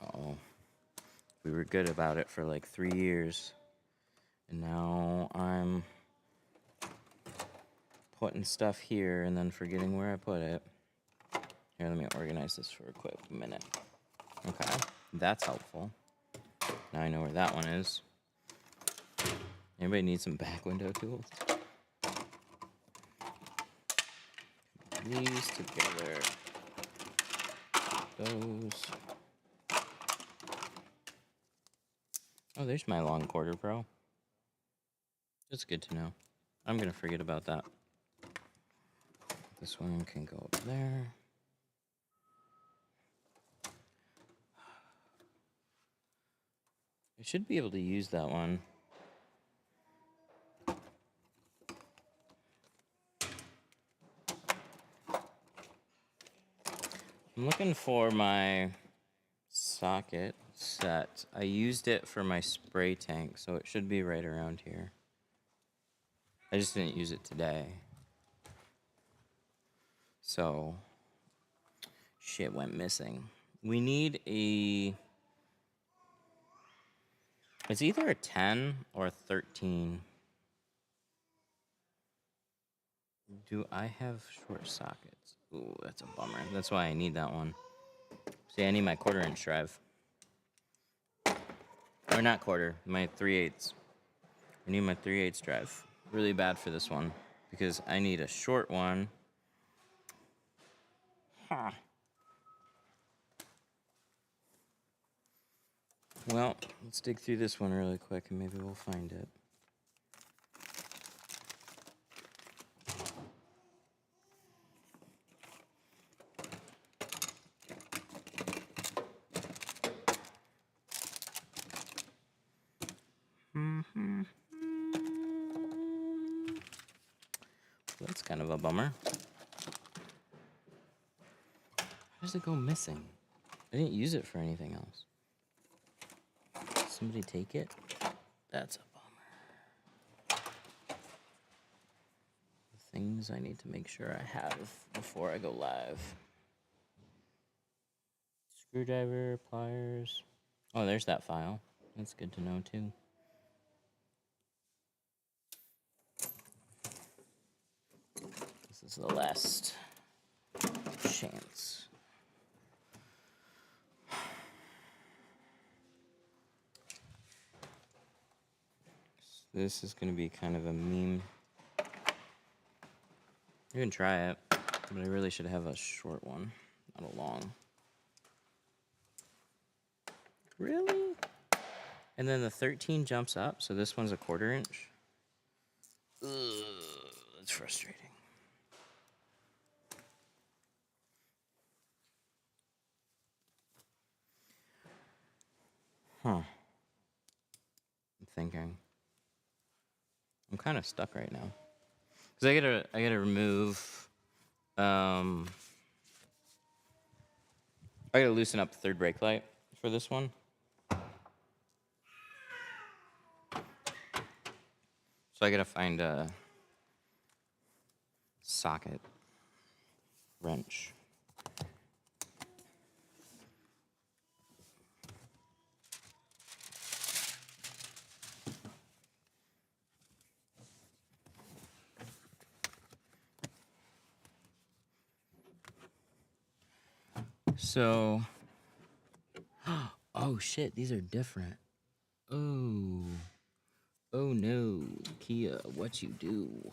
Oh, we were good about it for like 3 years. And now I'm putting stuff here and then forgetting where I put it. Here, let me organize this for a quick minute. Okay, that's helpful. Now I know where that one is. Anybody need some back window tools? These together. Those. Oh, there's my long quarter pro. That's good to know. I'm gonna forget about that. This one can go up there. I should be able to use that one. I'm looking for my socket set. I used it for my spray tank, so it should be right around here. I just didn't use it today. So, shit went missing. We need a... It's either a 10 or a 13. Do I have short sockets? Ooh, that's a bummer. That's why I need that one. See, I need my 1/4 inch drive. Or not quarter, my 3/8. I need my 3/8 drive. Really bad for this one because I need a short one. Huh. Well, let's dig through this one really quick and maybe we'll find it. That's kind of a bummer. How does it go missing? I didn't use it for anything else. Somebody take it? That's a bummer. The things I need to make sure I have before I go live. Screwdriver, pliers. Oh, there's that file. That's good to know too. is the last chance. This is going to be kind of a meme. You can try it, but I really should have a short one, not a long. Really? And then the 13 jumps up, so this one's a 1/4 inch. Ugh, that's frustrating. Huh. I'm thinking. I'm kind of stuck right now. Cause I gotta remove, I gotta loosen up the third brake light for this one. So I gotta find a socket wrench. So, oh shit, these are different. Oh, oh no, Kia, what you do?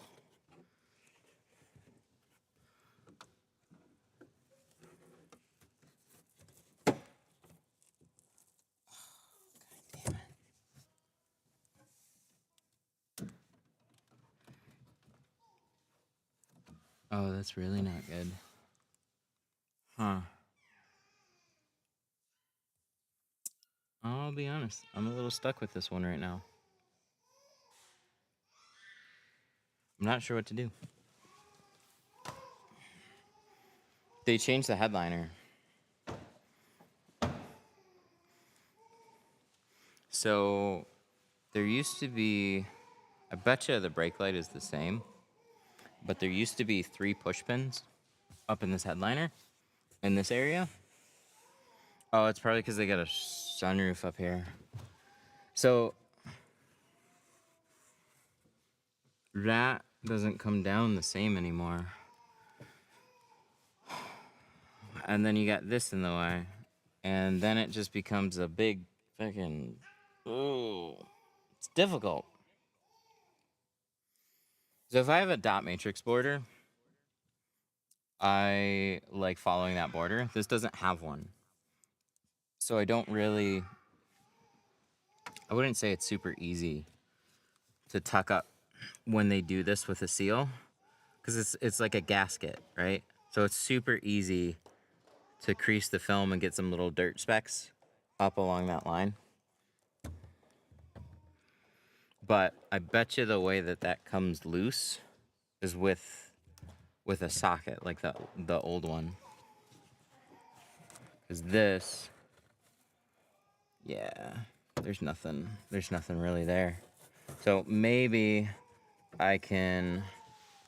Damn it. Oh, that's really not good. Huh. I'll be honest, I'm a little stuck with this one right now. I'm not sure what to do. They changed the headliner. So there used to be, I bet you the brake light is the same, but there used to be 3 push pins up in this headliner in this area. Oh, it's probably because they got a sunroof up here. So that doesn't come down the same anymore. And then you got this in the way. And then it just becomes a big fucking, ooh, it's difficult. So if I have a dot matrix border, I like following that border. This doesn't have one. So I don't really, I wouldn't say it's super easy to tuck up when they do this with a seal, because it's like a gasket, right? So it's super easy to crease the film and get some little dirt specks up along that line. But I bet you the way that that comes loose is with a socket like the old one. Because this, yeah, there's nothing really there. So maybe I can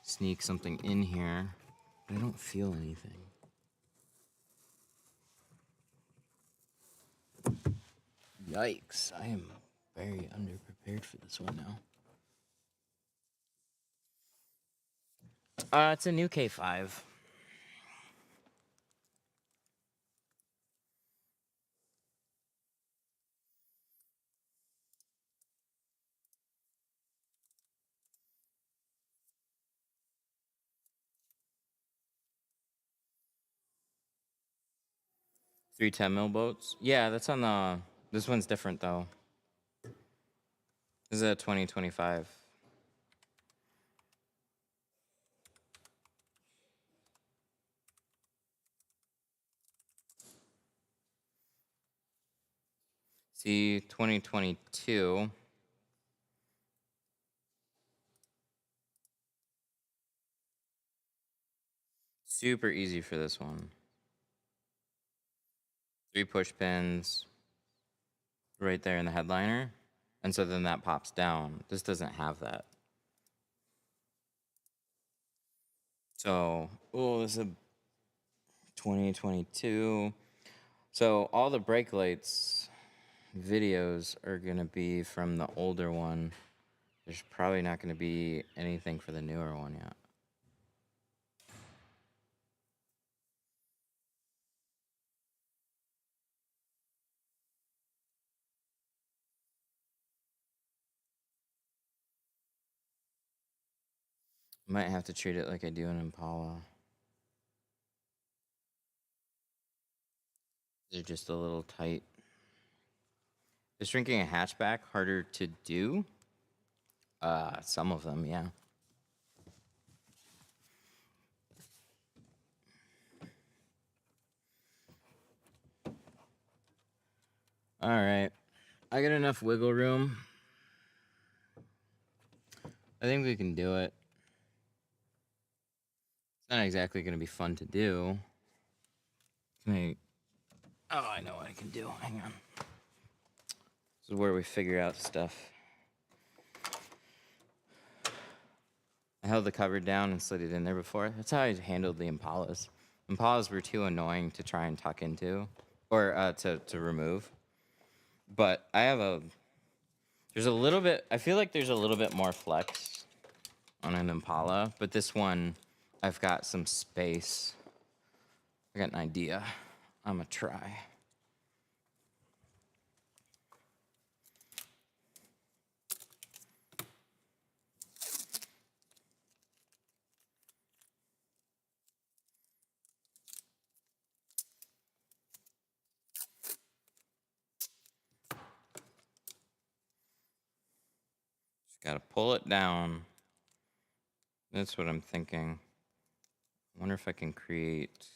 sneak something in here, but I don't feel anything. Yikes, I am very underprepared for this one now. It's a new K5. Three 10 mil boats. Yeah, that's on the. This one's different though. This is a 2025. See, 2022. Super easy for this one. 3 push pins right there in the headliner. And so then that pops down. This doesn't have that. So, oh, this is a 2022. So all the brake lights videos are going to be from the older one. There's probably not going to be anything for the newer one yet. Might have to treat it like I do an Impala. They're just a little tight. Is shrinking a hatchback harder to do? Some of them, yeah. All right. I got enough wiggle room. I think we can do it. It's not exactly going to be fun to do. Oh, I know what I can do. Hang on. This is where we figure out stuff. I held the cover down and slid it in there before. That's how I handled the Impalas. Impalas were too annoying to try and tuck into or to remove. But I have there's a little bit, I feel like there's a little bit more flex on an Impala, but this one, I've got some space. I got an idea. I'm gonna try. Just gotta pull it down. That's what I'm thinking. I wonder if I can create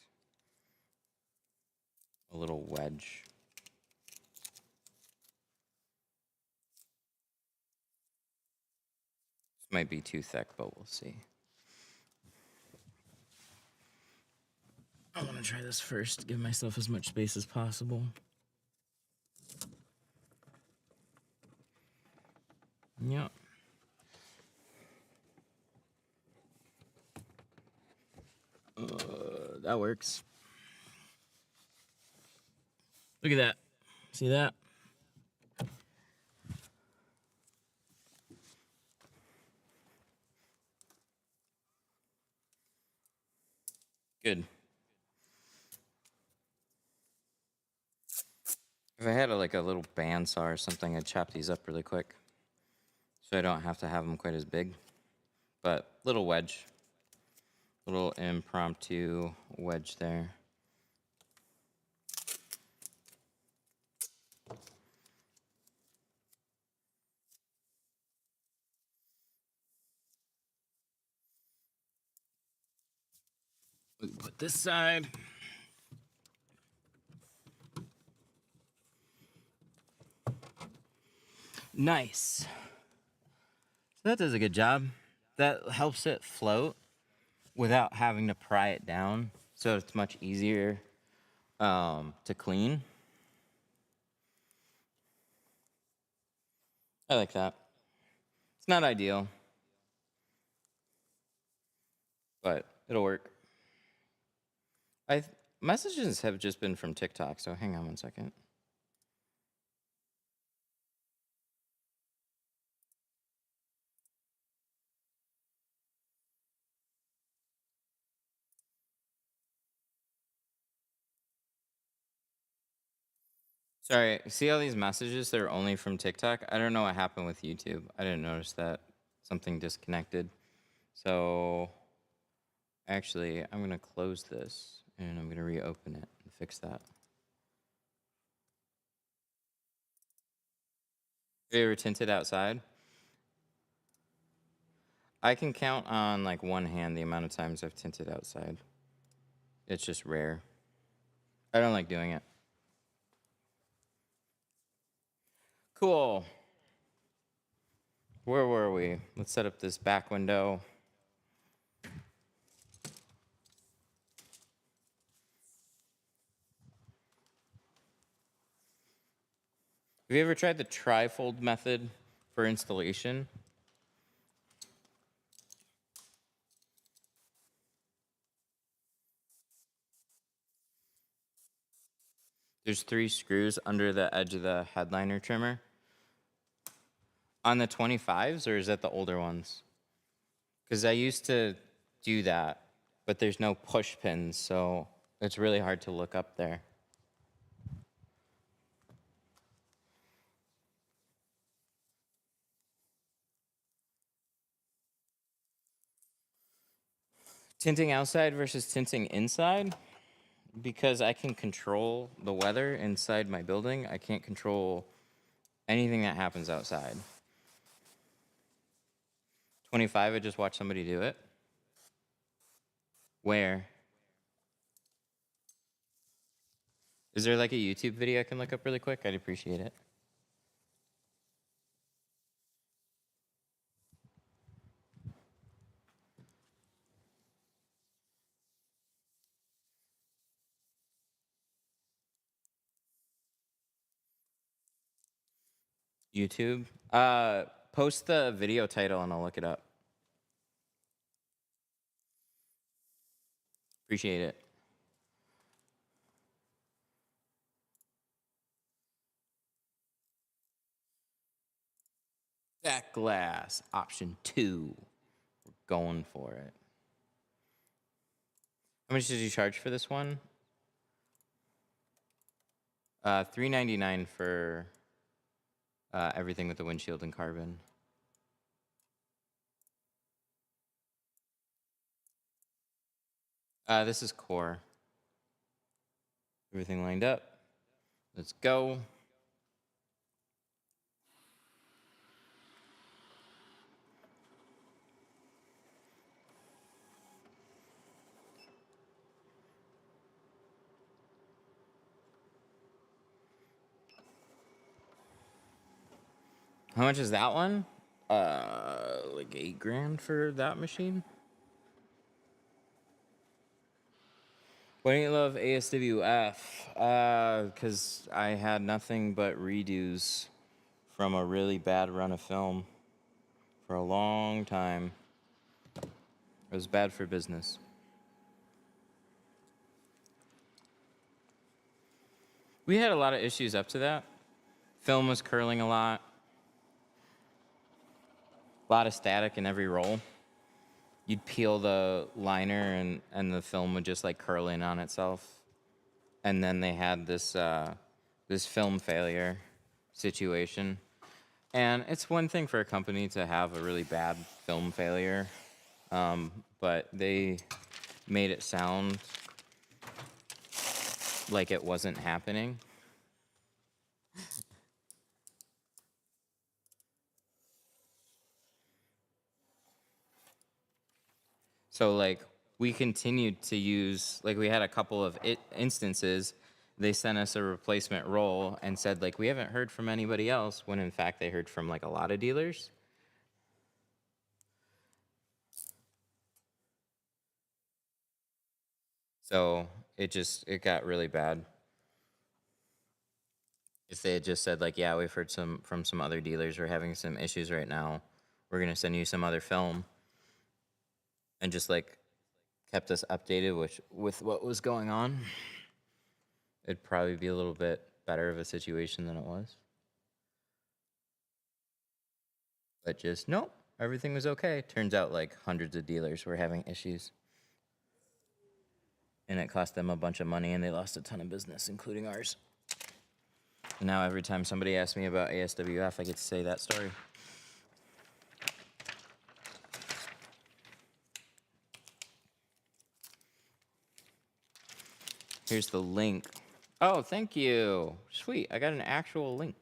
a little wedge. This might be too thick, but we'll see. I want to try this first, give myself as much space as possible. Yep. That works. Look at that. See that? Good. If I had a little bandsaw or something, I'd chop these up really quick, so I don't have to have them quite as big. But little wedge, little impromptu wedge there. We put this side. Nice. So that does a good job. That helps it float without having to pry it down, so it's much easier to clean. I like that. It's not ideal, but it'll work. Messages have just been from TikTok, so hang on one second. Sorry, see all these messages? They're only from TikTok. I don't know what happened with YouTube. I didn't notice that. Something disconnected. So, actually, I'm going to close this, and I'm going to reopen it and fix that. Have you ever tinted outside? I can count on one hand the amount of times I've tinted outside. It's just rare. I don't like doing it. Cool. Where were we? Let's set up this back window. Have you ever tried the trifold method for installation? There's 3 screws under the edge of the headliner trimmer. On the 25s, or is that the older ones? Because I used to do that, but there's no push pins, so it's really hard to look up there. Tinting outside versus tinting inside, because I can control the weather inside my building. I can't control anything that happens outside. 25, I just watched somebody do it. Where? Is there like a YouTube video I can look up really quick? I'd appreciate it. YouTube. Post the video title and I'll look it up. Appreciate it. Back glass, option 2. We're going for it. How much did you charge for this one? $3.99 for everything with the windshield and carbon. This is core. Everything lined up. Let's go. How much is that one? Like $8,000 for that machine. Why don't you love ASWF? Because I had nothing but redos from a really bad run of film for a long time. It was bad for business. We had a lot of issues up to that. Film was curling a lot of static in every roll. You'd peel the liner and the film would just like curl in on itself. And then they had this this film failure situation. And it's one thing for a company to have a really bad film failure, but they made it sound like it wasn't happening. So, like, we continued to use, like, we had a couple of instances. They sent us a replacement roll and said, like, we haven't heard from anybody else, when in fact they heard from, like, a lot of dealers. So, it got really bad. If they had just said, like, yeah, we've heard from some other dealers, we're having some issues right now, we're going to send you some other film, and just, like, kept us updated with what was going on, it'd probably be a little bit better of a situation than it was. But just, nope, everything was okay. Turns out, like, hundreds of dealers were having issues. And it cost them a bunch of money, and they lost a ton of business, including ours. And now every time somebody asks me about ASWF, I get to say that story. Here's the link. Oh, thank you. Sweet, I got an actual link.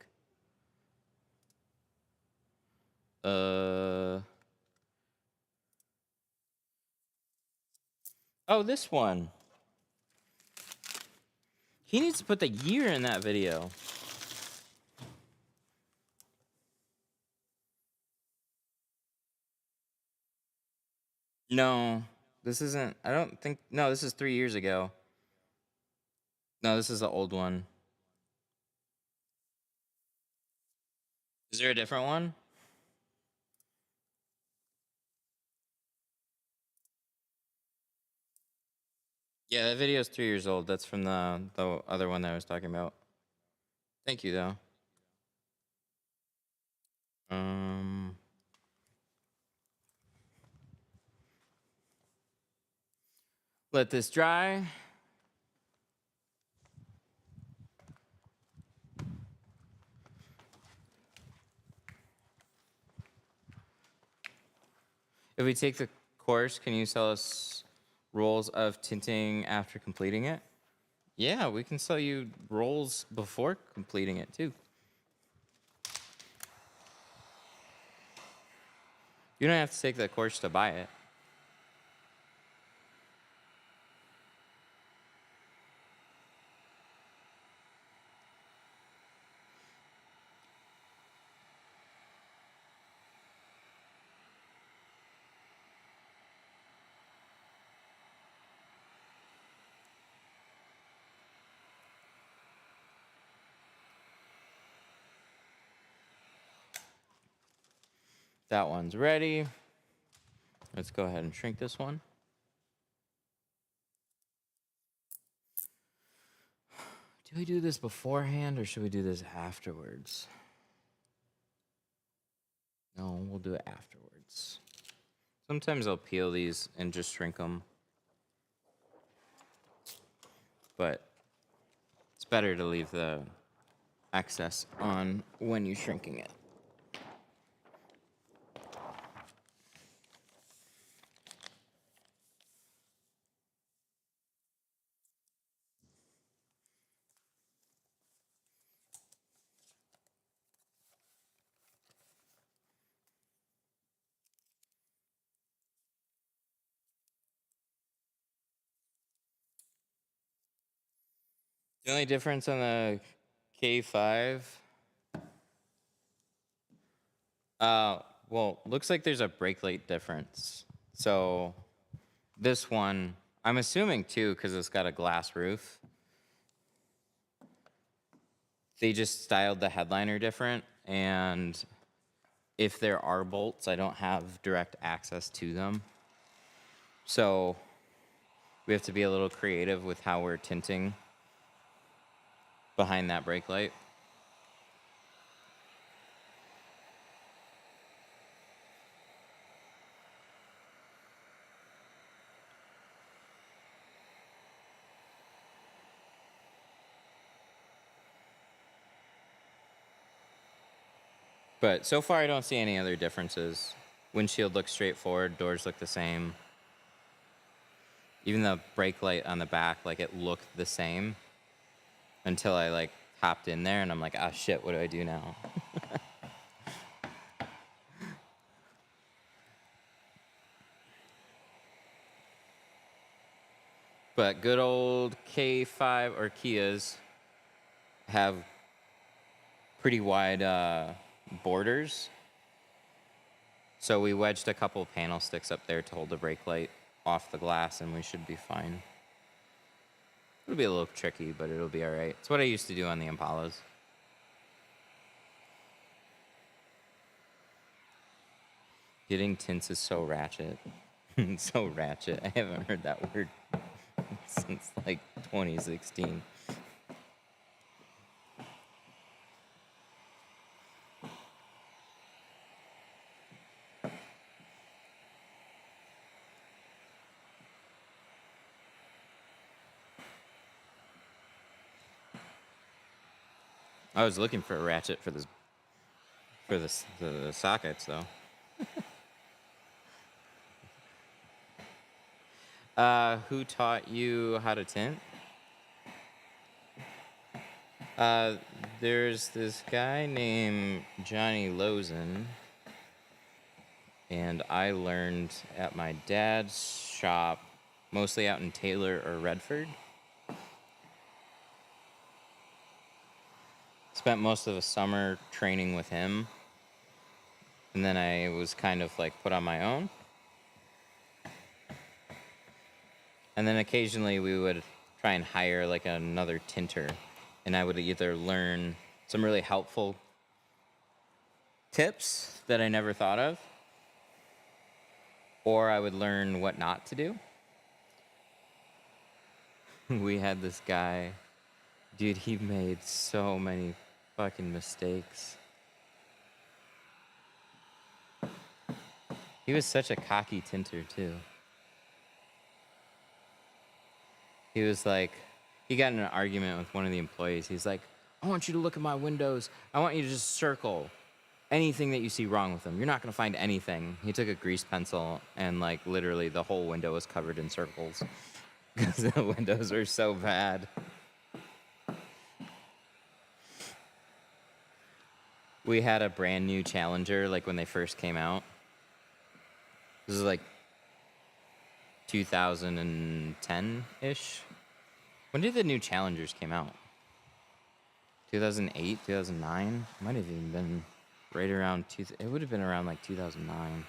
Oh, this one. He needs to put the year in that video. No, this isn't. I don't think. No, this is 3 years ago. No, this is the old one. Is there a different one? Yeah, that video is 3 years old. That's from the other one that I was talking about. Thank you, though. Let this dry. If we take the course, can you sell us rolls of tinting after completing it? Yeah, we can sell you rolls before completing it too. You don't have to take the course to buy it. That one's ready. Let's go ahead and shrink this one. Do we do this beforehand or should we do this afterwards? No, we'll do it afterwards. Sometimes I'll peel these and just shrink them. But it's better to leave the excess on when you're shrinking it. The only difference on the K5, well, looks like there's a brake light difference. So this one, I'm assuming too, because it's got a glass roof, they just styled the headliner different. And if there are bolts, I don't have direct access to them. So we have to be a little creative with how we're tinting behind that brake light. But so far I don't see any other differences. Windshield looks straightforward, doors look the same. Even the brake light on the back, like it looked the same until I like hopped in there and I'm like, ah, shit, what do I do now? But good old K5 or Kias have pretty wide borders. So we wedged a couple panel sticks up there to hold the brake light off the glass and we should be fine. It'll be a little tricky, but it'll be all right. It's what I used to do on the Impalas. Getting tints is so ratchet. It's so ratchet. I haven't heard that word since like 2016. I was looking for a ratchet for this, the sockets though. Who taught you how to tint? There's this guy named Johnny Lozen, and I learned at my dad's shop, mostly out in Taylor or Redford. Spent most of the summer training with him, and then I was kind of like put on my own. And then occasionally we would try and hire like another tinter, and I would either learn some really helpful tips that I never thought of, or I would learn what not to do. We had this guy, dude, he made so many fucking mistakes. He was such a cocky tinter too. He was like, he got in an argument with one of the employees. He's like, I want you to look at my windows. I want you to just circle. anything that you see wrong with them. You're not going to find anything. He took a grease pencil and like literally the whole window was covered in circles because the windows are so bad. We had a brand new Challenger like when they first came out. This is like 2010-ish. When did the new Challengers came out? 2008, 2009? Might have even been right around it would have been around like 2009.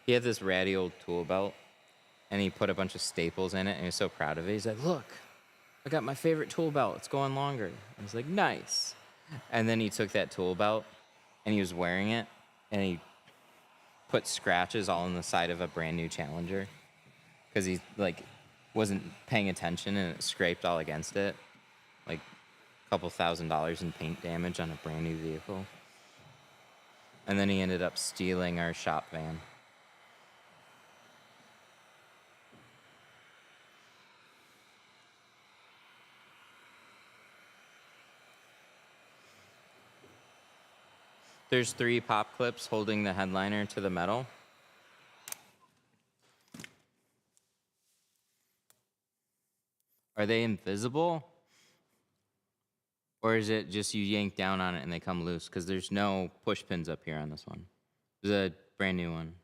He had this ratty old tool belt and he put a bunch of staples in it and he was so proud of it. He's like, look, I got my favorite tool belt. It's going longer. I was like, nice. And then he took that tool belt and he was wearing it and he put scratches all on the side of a brand new Challenger because he like wasn't paying attention and it scraped all against it. Like a couple $1,000s in paint damage on a brand new vehicle. And then he ended up stealing our shop van. There's 3 pop clips holding the headliner to the metal. Are they invisible? Or is it just you yank down on it and they come loose? Because there's no push pins up here on this one. There's a brand new one.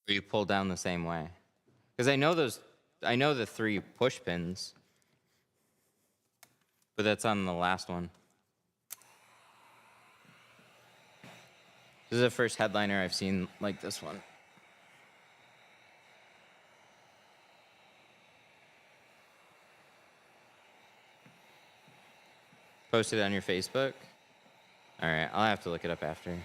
Or you pull down the same way. Because I know the 3 push pins. But that's on the last one. This is the first headliner I've seen like this one. Post it on your Facebook? All right, I'll have to look it up after.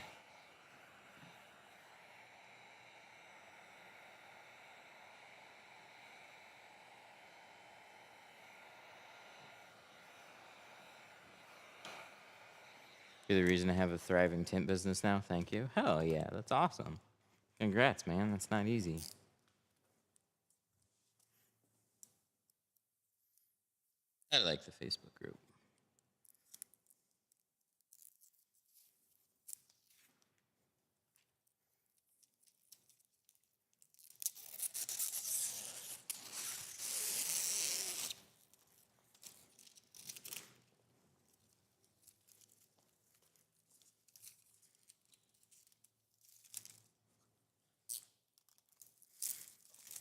You're the reason I have a thriving tint business now. Thank you. Hell yeah, that's awesome. Congrats, man. That's not easy. I like the Facebook group.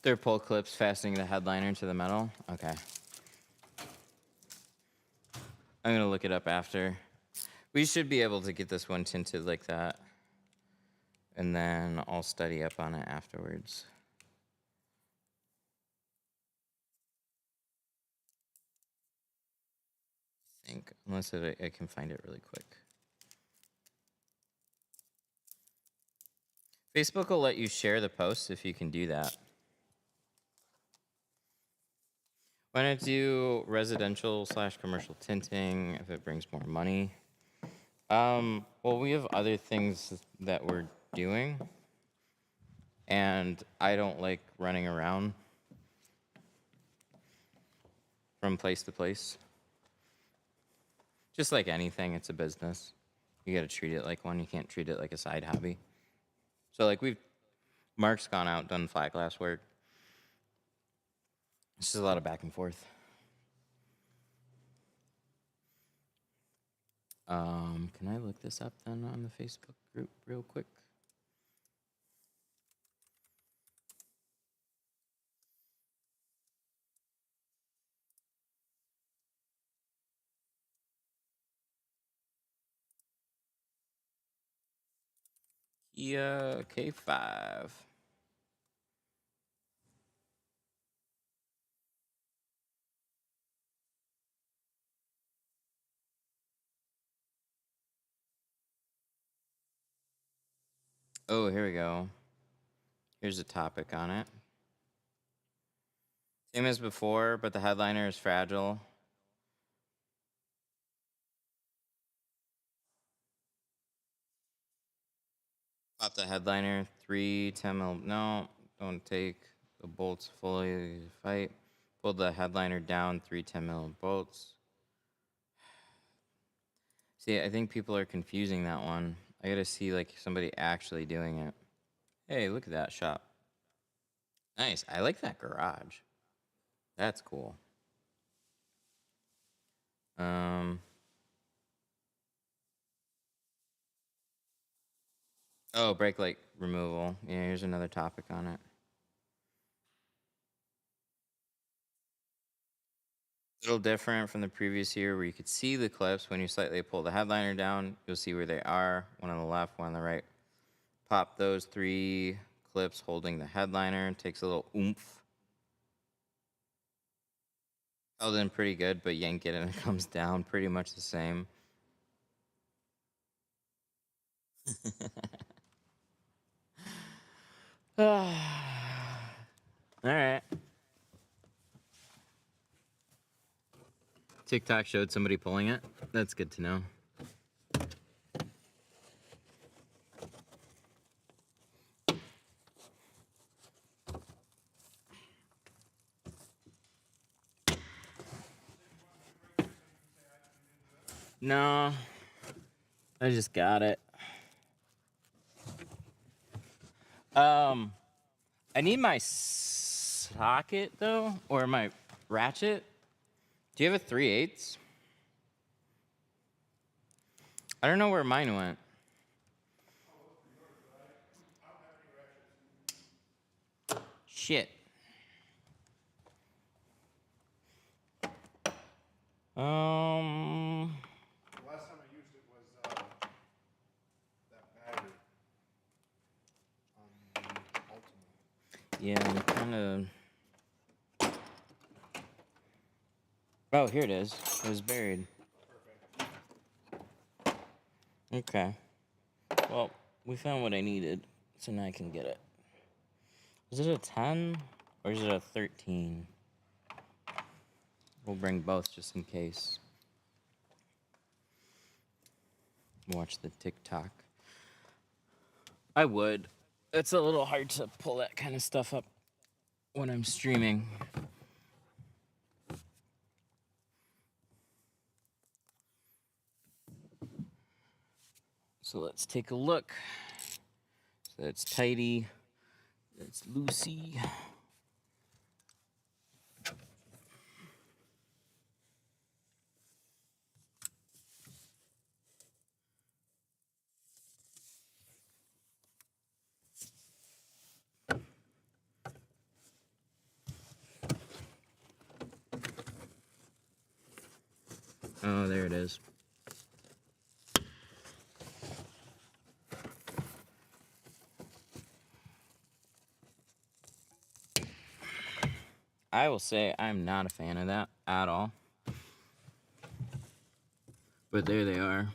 They're pull clips fastening the headliner to the metal. Okay. I'm going to look it up after. We should be able to get this one tinted like that. And then I'll study up on it afterwards. I think, unless I can find it really quick. Facebook will let you share the post if you can do that. Why not do residential/commercial tinting if it brings more money? Well, we have other things that we're doing, and I don't like running around from place to place. Just like anything, it's a business. You got to treat it like one. You can't treat it like a side hobby. So, like, Mark's gone out, done flat glass work. It's just a lot of back and forth. Can I look this up then on the Facebook group real quick? Yeah, K5. Oh, here we go. Here's a topic on it. Same as before, but the headliner is fragile. Pop the headliner, 3 10 mil. No, don't take. The bolts fully fight. Pull the headliner down 3 10mm bolts. See, I think people are confusing that one. I gotta see like somebody actually doing it. Hey, look at that shop. Nice. I like that garage. That's cool. Oh, brake light removal. Yeah, here's another topic on it. A little different from the previous year where you could see the clips. When you slightly pull the headliner down, you'll see where they are. One on the left, one on the right. Pop those 3 clips holding the headliner. Takes a little oomph. Held in pretty good, but yank it and it comes down pretty much the same. All right. TikTok showed somebody pulling it. That's good to know. No, I just got it. I need my socket though, or my ratchet. Do you have a 3/8? I don't know where mine went. Shit. The last time I used it was that battery on the Ultima. Yeah, I'm kind of. Oh, here it is. It was buried. Perfect. Okay. Well, we found what I needed, so now I can get it. Is it a 10 or is it a 13? We'll bring both just in case. Watch the TikTok. I would. It's a little hard to pull that kind of stuff up when I'm streaming. So let's take a look. So that's tidy. That's loosey. Oh, there it is. I will say I'm not a fan of that at all. But there they are.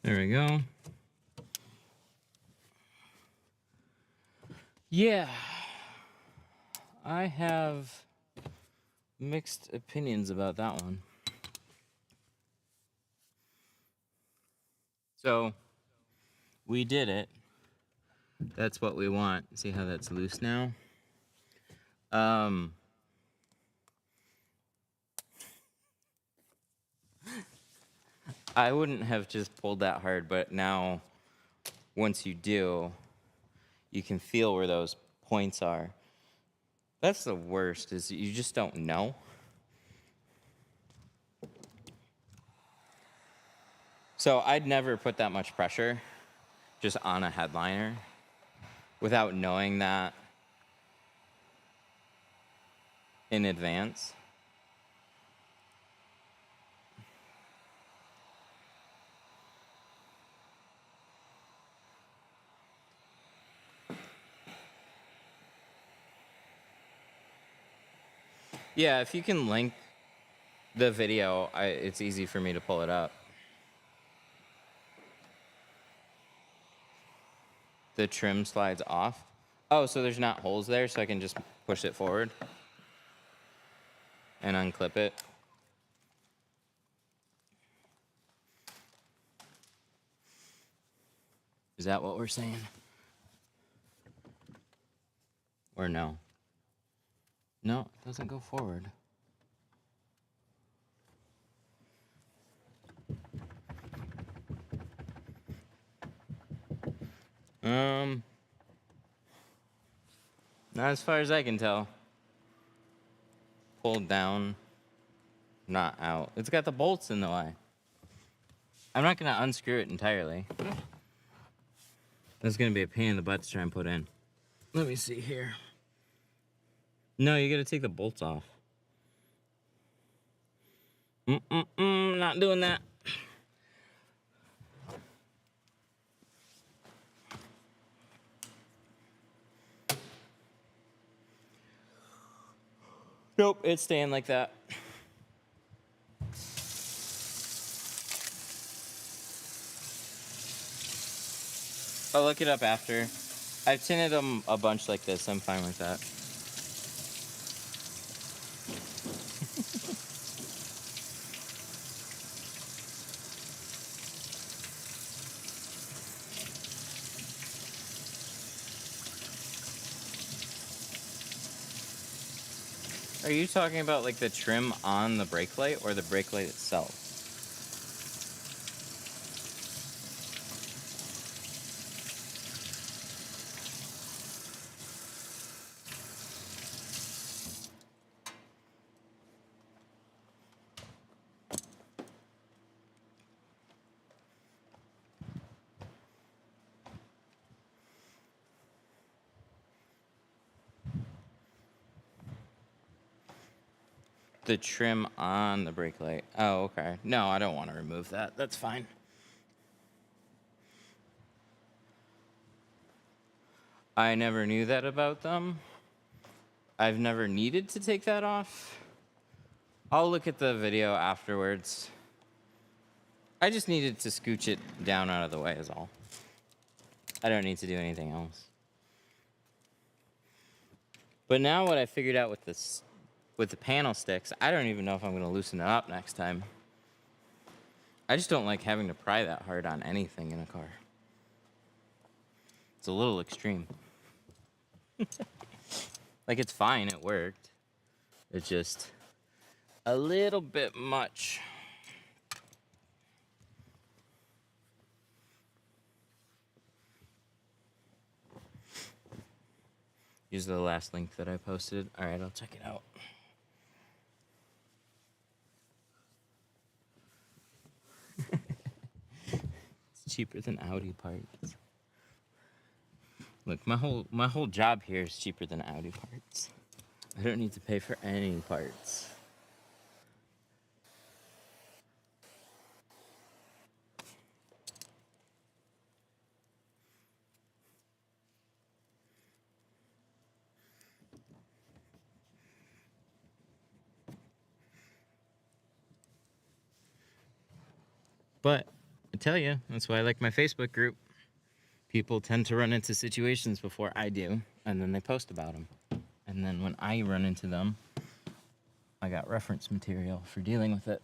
There we go. Yeah. I have mixed opinions about that one. So, we did it. That's what we want. See how that's loose now? I wouldn't have just pulled that hard, but now, once you do, you can feel where those points are. That's the worst, is you just don't know. So I'd never put that much pressure just on a headliner without knowing that in advance. Yeah, if you can link the video, it's easy for me to pull it up. The trim slides off. Oh, so there's not holes there, so I can just push it forward and unclip it. Is that what we're saying? Or no? No, it doesn't go forward. Not as far as I can tell. Pulled down, not out. It's got the bolts in the way. I'm not gonna unscrew it entirely. That's gonna be a pain in the butt to try and put in. Let me see here. No, you gotta take the bolts off. Not doing that. Nope, it's staying like that. I'll look it up after. I've tinted them a bunch like this. I'm fine with that. Are you talking about like the trim on the brake light or the brake light itself? The trim on the brake light. Oh, okay. No, I don't want to remove that. That's fine. I never knew that about them. I've never needed to take that off. I'll look at the video afterwards. I just needed to scooch it down out of the way is all. I don't need to do anything else. But now what I figured out with this, with the panel sticks, I don't even know if I'm going to loosen it up next time. I just don't like having to pry that hard on anything in a car. It's a little extreme. Like, it's fine, it worked. It's just a little bit much. Use the last link that I posted. All right, I'll check it out. It's cheaper than Audi parts. Look, my whole job here is cheaper than Audi parts. I don't need to pay for any parts. But I tell you, that's why I like my Facebook group. People tend to run into situations before I do, and then they post about them. And then when I run into them, I got reference material for dealing with it.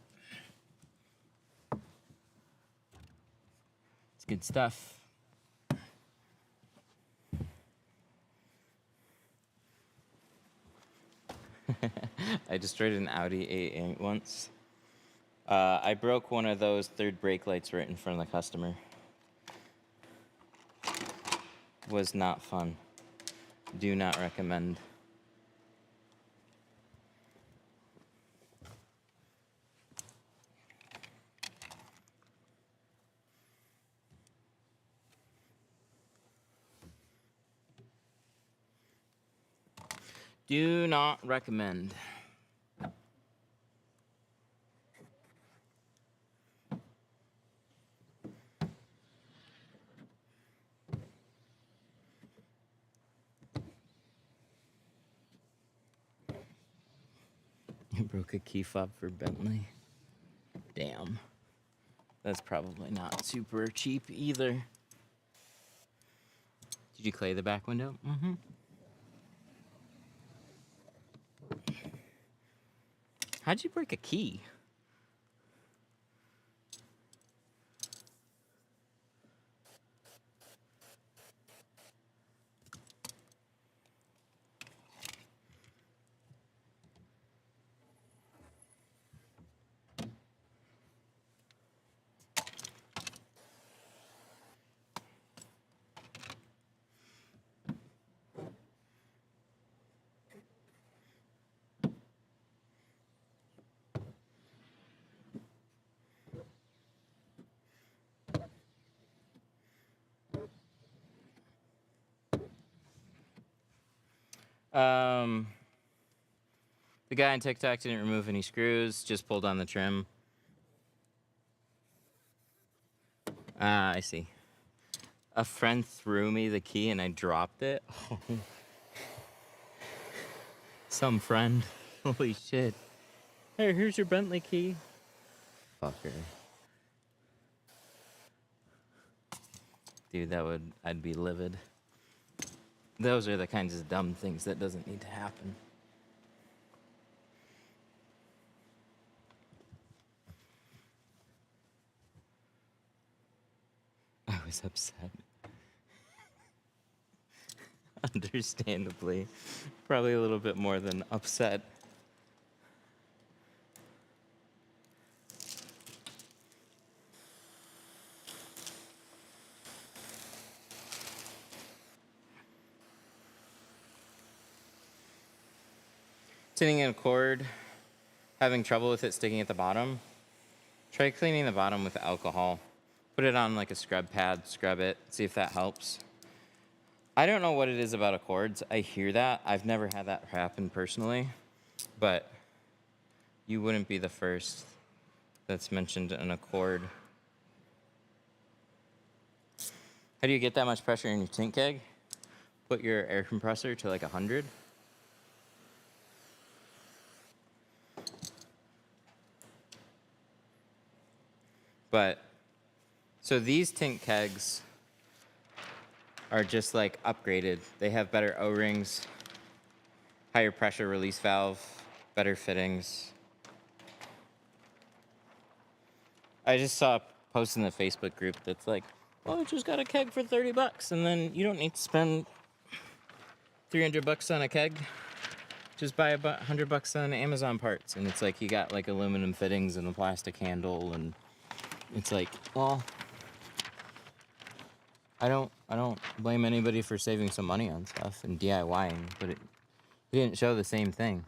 It's good stuff. I destroyed an Audi A8 once. I broke one of those third brake lights right in front of the customer. Was not fun. Do not recommend. Do not recommend. Broke a key fob for Bentley. Damn. That's probably not super cheap either. Did you clay the back window? Mm-hmm. How'd you break a key? The guy on TikTok didn't remove any screws, just pulled on the trim. Ah, I see. A friend threw me the key and I dropped it. Some friend. Holy shit. Hey, here's your Bentley key. Fucker. Dude, I'd be livid. Those are the kinds of dumb things that doesn't need to happen. I was upset. Understandably. Probably a little bit more than upset. Tinting in a cord, having trouble with it sticking at the bottom. Try cleaning the bottom with alcohol. Put it on like a scrub pad, scrub it, see if that helps. I don't know what it is about Accords. I hear that. I've never had that happen personally, but you wouldn't be the first that's mentioned an Accord. How do you get that much pressure in your tint keg? Put your air compressor to like 100. But, so these tint kegs are just like upgraded. They have better O-rings, higher pressure release valve, better fittings. I just saw a post in the Facebook group that's like, well, I just got a keg for 30 bucks and then you don't need to spend 300 bucks on a keg. Just buy about 100 bucks on Amazon parts. And it's like, you got like aluminum fittings and a plastic handle, and it's like, well, I don't blame anybody for saving some money on stuff and DIYing, but it didn't show the same thing.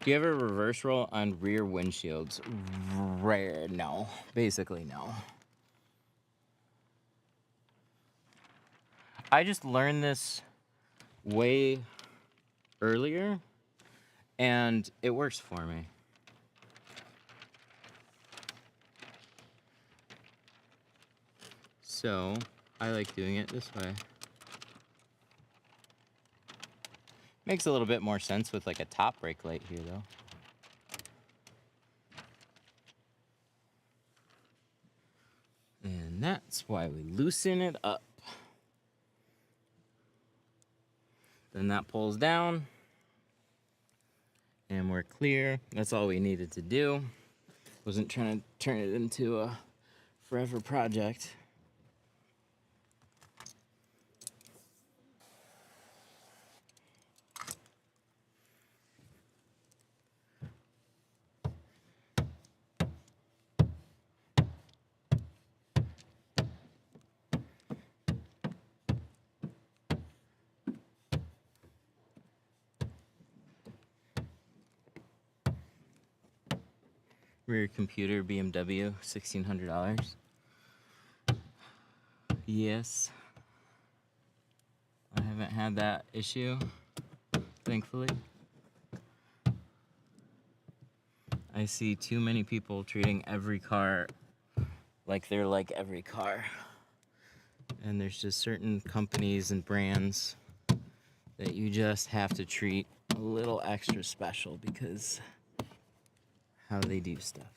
Do you ever reverse roll on rear windshields? Rare, no. Basically, no. I just learned this way earlier, and it works for me. So, I like doing it this way. Makes a little bit more sense with like a top brake light here, though. And that's why we loosen it up. Then that pulls down. And we're clear. That's all we needed to do. Wasn't trying to turn it into a forever project. Rear computer BMW, $1,600. Yes. I haven't had that issue, thankfully. I see too many people treating every car like they're like every car. And there's just certain companies and brands that you just have to treat a little extra special because how they do stuff.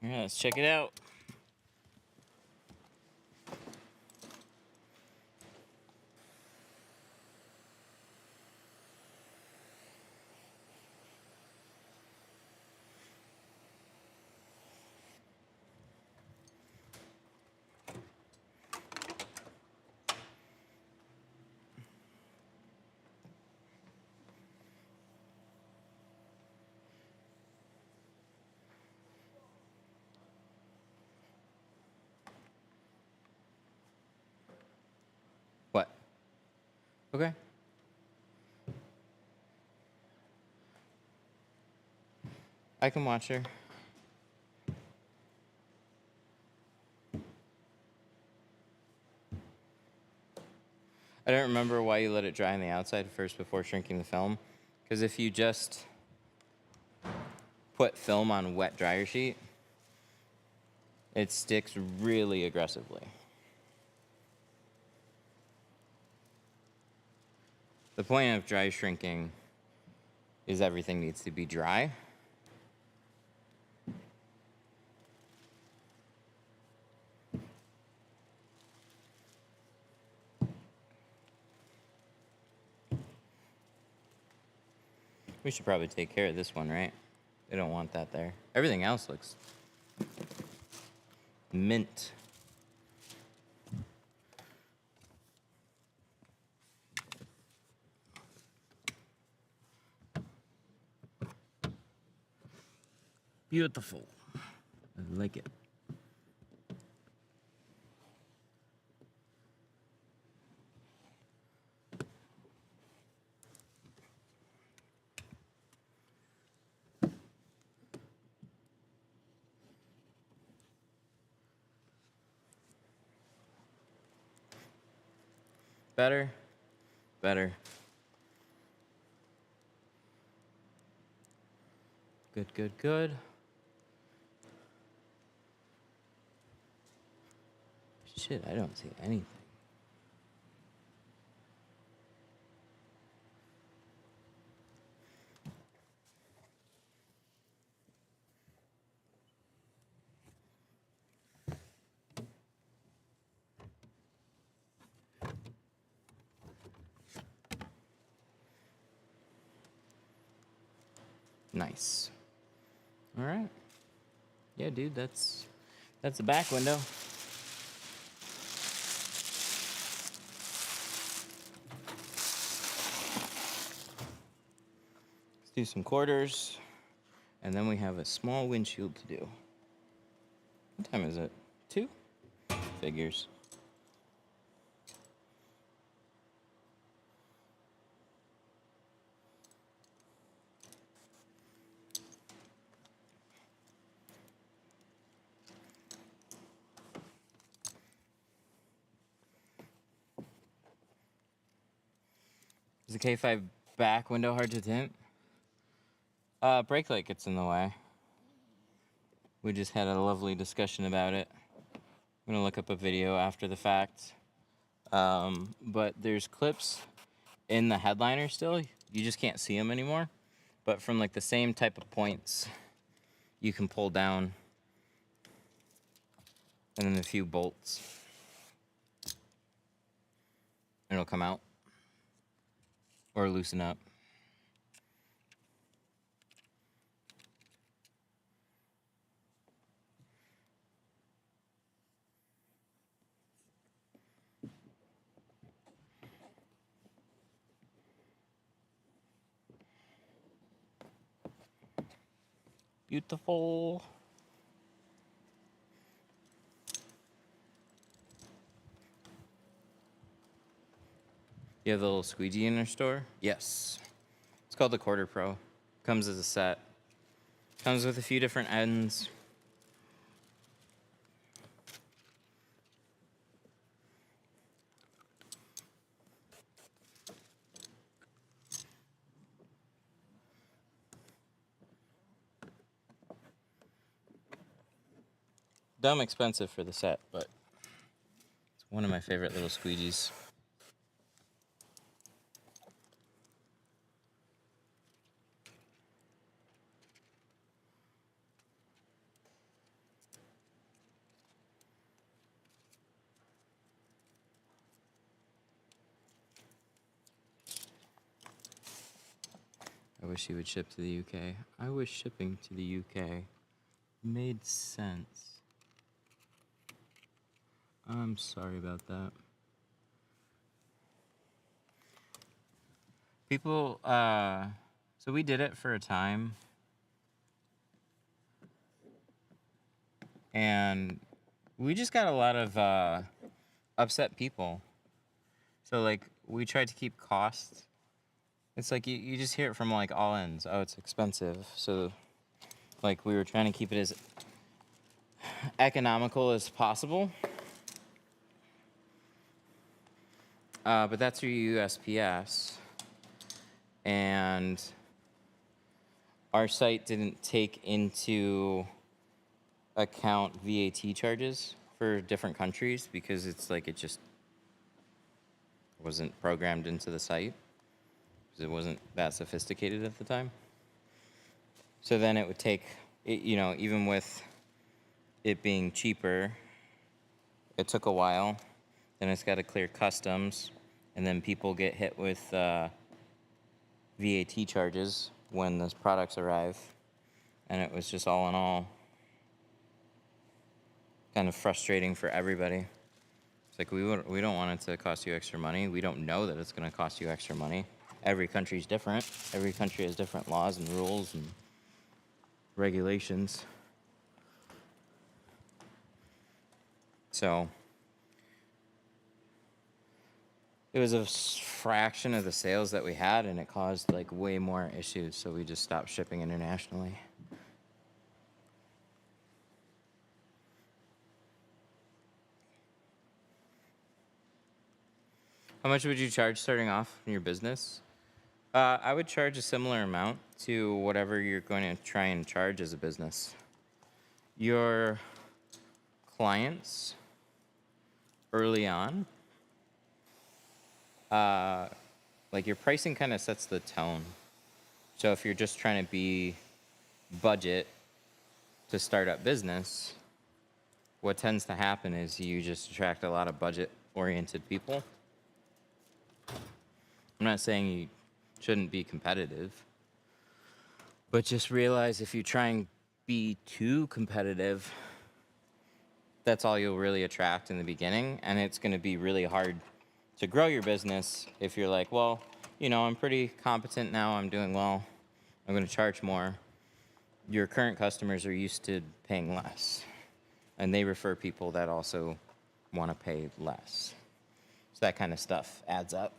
All right, let's check it out. What? Okay. I can watch her. I don't remember why you let it dry on the outside first before shrinking the film. Because if you just put film on wet dryer sheet, it sticks really aggressively. The point of dry shrinking is everything needs to be dry. We should probably take care of this one, right? They don't want that there. Everything else looks mint. Beautiful. I like it. Better? Better. Good, good, good. Shit, I don't see anything. Nice. All right. Yeah, dude, that's the back window. Let's do some quarters, and then we have a small windshield to do. What time is it? 2? Figures. Is the K5 back window hard to tint? Brake light gets in the way. We just had a lovely discussion about it. I'm gonna look up a video after the fact. But there's clips in the headliner still. You just can't see them anymore. But from like the same type of points, you can pull down, and then a few bolts, and it'll come out or loosen up. Beautiful. You have the little squeegee in your store? Yes. It's called the Quarter Pro. Comes as a set. Comes with a few different ends. Dumb expensive for the set, but it's one of my favorite little squeegees. I wish he would ship to the UK. I wish shipping to the UK made sense. I'm sorry about that. People, so we did it for a time. And we just got a lot of upset people. So, like, we tried to keep costs. It's like you just hear it from, like, all ends. Oh, it's expensive. So, like, we were trying to keep it as economical as possible. But that's through USPS. And our site didn't take into account VAT charges for different countries because it's like it just wasn't programmed into the site because it wasn't that sophisticated at the time. So then it would take, you know, even with it being cheaper, it took a while. Then it's got to clear customs, and then people get hit with VAT charges when those products arrive. And it was just all in all kind of frustrating for everybody. It's like we don't want it to cost you extra money. We don't know that it's going to cost you extra money. Every country's different. Every country has different laws and rules and regulations. So it was a fraction of the sales that we had, and it caused like way more issues. So we just stopped shipping internationally. How much would you charge starting off in your business? I would charge a similar amount to whatever you're going to try and charge as a business. Your clients early on, like your pricing kind of sets the tone. So if you're just trying to be budget to start up business, what tends to happen is you just attract a lot of budget-oriented people. I'm not saying you shouldn't be competitive, but just realize if you try and be too competitive, that's all you'll really attract in the beginning, and it's going to be really hard to grow your business if you're like, well, you know, I'm pretty competent now, I'm doing well, I'm going to charge more. Your current customers are used to paying less, and they refer people that also want to pay less. So that kind of stuff adds up.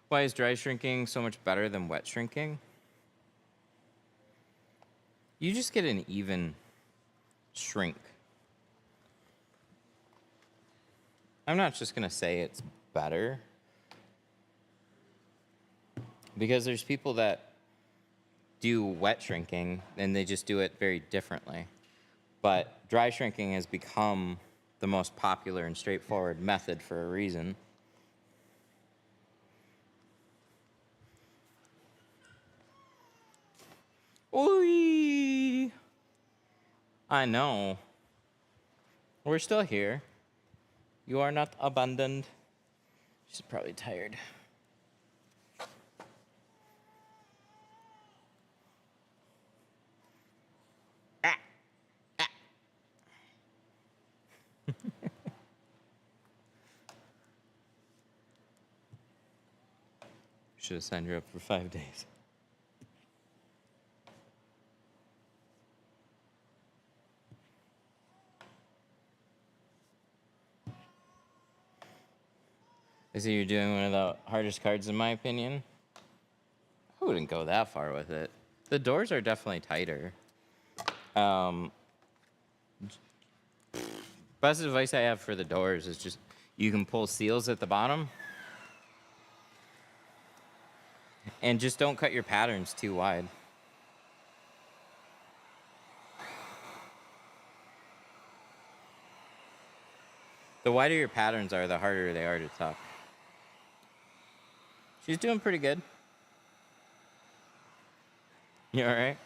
Why is dry shrinking so much better than wet shrinking? You just get an even shrink. I'm not just going to say it's better, because there's people that do wet shrinking, and they just do it very differently. But dry shrinking has become the most popular and straightforward method for a reason. Ooh, I know. We're still here. You are not abandoned. She's probably tired. Should have signed her up for 5 days. I see you're doing one of the hardest cards in my opinion. I wouldn't go that far with it. The doors are definitely tighter. Best advice I have for the doors is just you can pull seals at the bottom. And just don't cut your patterns too wide. The wider your patterns are, the harder they are to tuck. She's doing pretty good. You all right?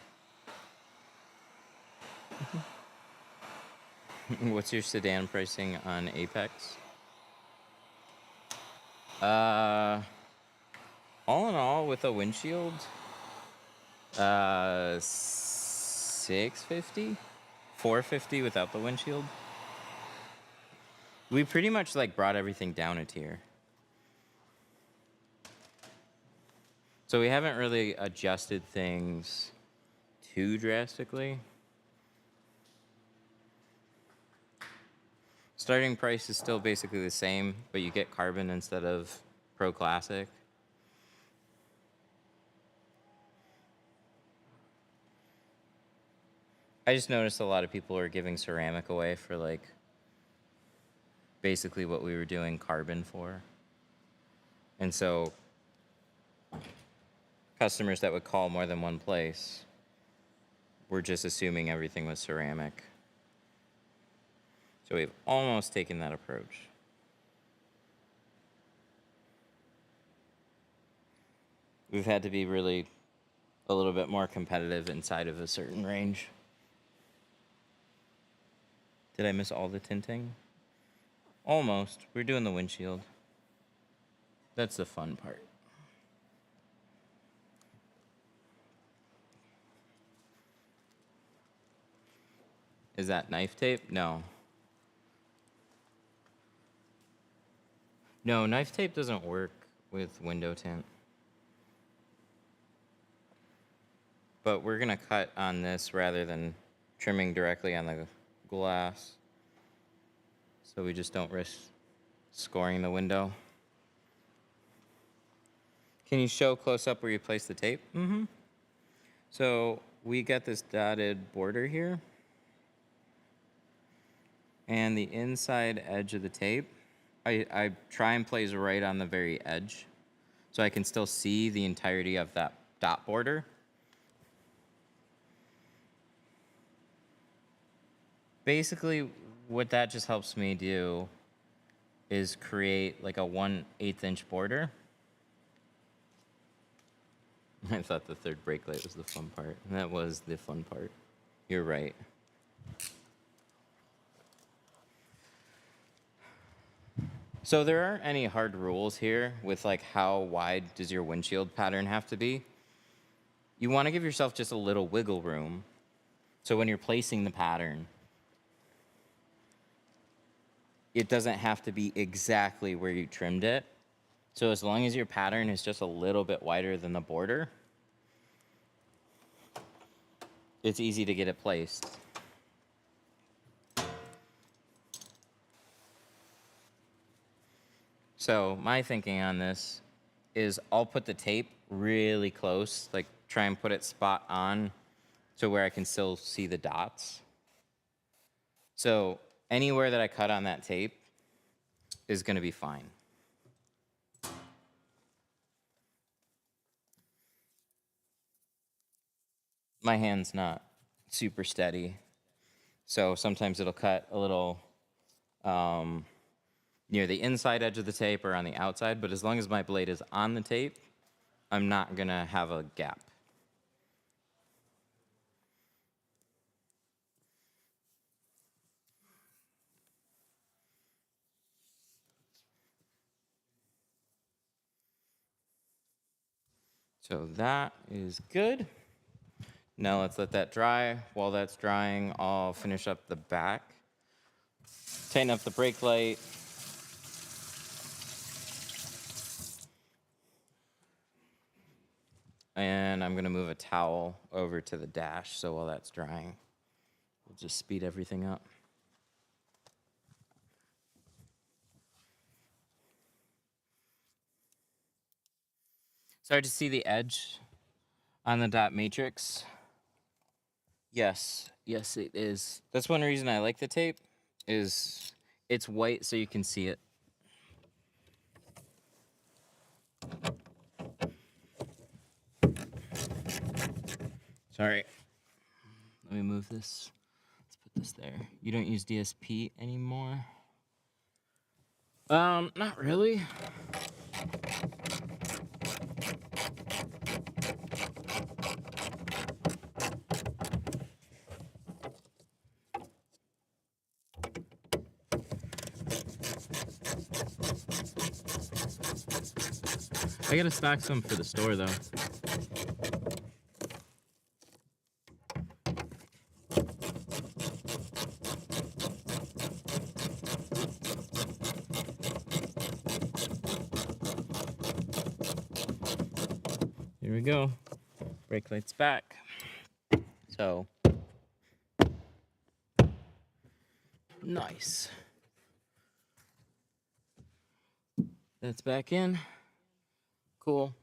What's your sedan pricing on Apex? All in all, with a windshield, 650, 450 without the windshield. We pretty much like brought everything down a tier. So we haven't really adjusted things too drastically. Starting price is still basically the same, but you get carbon instead of Pro Classic. I just noticed a lot of people are giving ceramic away for like basically what we were doing carbon for. And so customers that would call more than one place were just assuming everything was ceramic. So we've almost taken that approach. We've had to be really a little bit more competitive inside of a certain range. Did I miss all the tinting? Almost. We're doing the windshield. That's the fun part. Is that knife tape? No. No, knife tape doesn't work with window tint. But we're gonna cut on this rather than trimming directly on the glass. So we just don't risk scoring the window. Can you show close up where you place the tape? Mm-hmm. So we got this dotted border here. And the inside edge of the tape, I try and place right on the very edge so I can still see the entirety of that dot border. Basically, what that just helps me do is create like a 1/8 inch border. I thought the third brake light was the fun part. That was the fun part. You're right. So there aren't any hard rules here with like how wide does your windshield pattern have to be. You want to give yourself just a little wiggle room. So when you're placing the pattern, it doesn't have to be exactly where you trimmed it. So as long as your pattern is just a little bit wider than the border, it's easy to get it placed. So my thinking on this is I'll put the tape really close, like try and put it spot on to where I can still see the dots. So anywhere that I cut on that tape is gonna be fine. my hand's not super steady. So sometimes it'll cut a little near the inside edge of the tape or on the outside, but as long as my blade is on the tape, I'm not gonna have a gap. So that is good. Now let's let that dry. While that's drying, I'll finish up the back. Tighten up the brake light. And I'm gonna move a towel over to the dash, so while that's drying, we'll just speed everything up. Start to see the edge on the dot matrix. Yes, yes it is. That's one reason I like the tape, is it's white so you can see it. Sorry. Let me move this. Let's put this there. You don't use DSP anymore? Not really. I gotta stock some for the store though. Here we go. Brake light's back. So, nice. That's back in. Cool.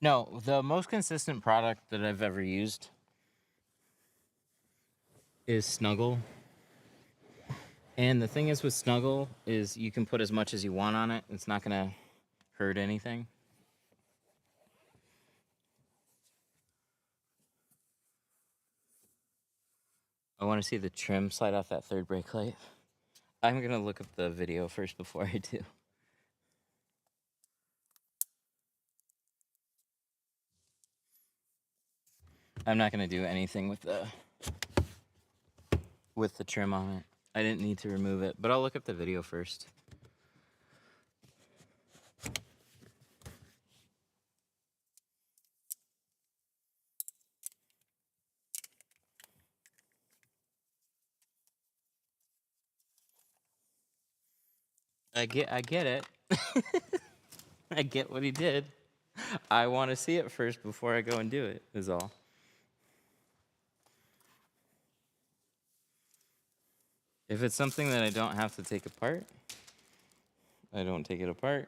No, the most consistent product that I've ever used is Snuggle. And the thing is with Snuggle is you can put as much as you want on it. It's not gonna hurt anything. I want to see the trim slide off that third brake light. I'm gonna look up the video first before I do. I'm not gonna do anything with the trim on it. I didn't need to remove it, but I'll look up the video first. I get it. I get what he did. I want to see it first before I go and do it, is all. If it's something that I don't have to take apart, I don't take it apart.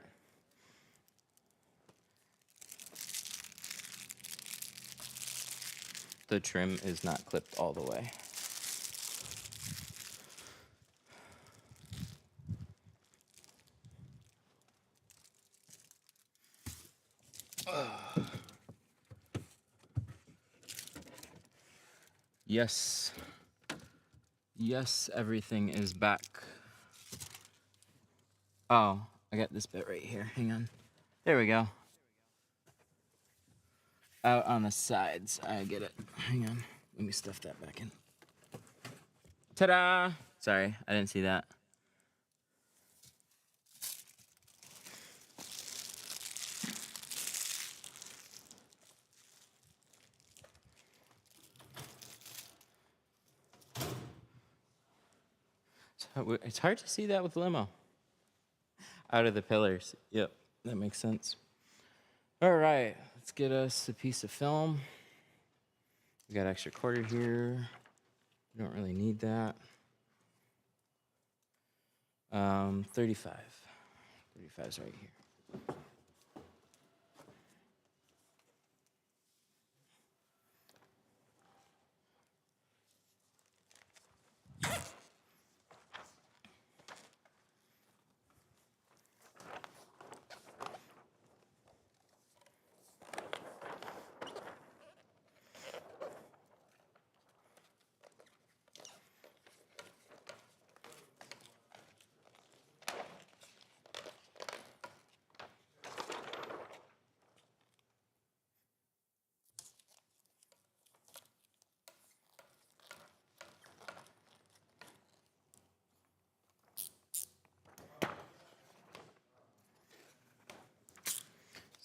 The trim is not clipped all the way. Yes. Yes, everything is back. Oh, I got this bit right here. Hang on. There we go. Out on the sides. I get it. Hang on. Let me stuff that back in. Ta-da! Sorry, I didn't see that. So it's hard to see that with limo. Out of the pillars. Yep, that makes sense. All right, let's get us a piece of film. We got extra quarter here. We don't really need that. 35. 35's right here.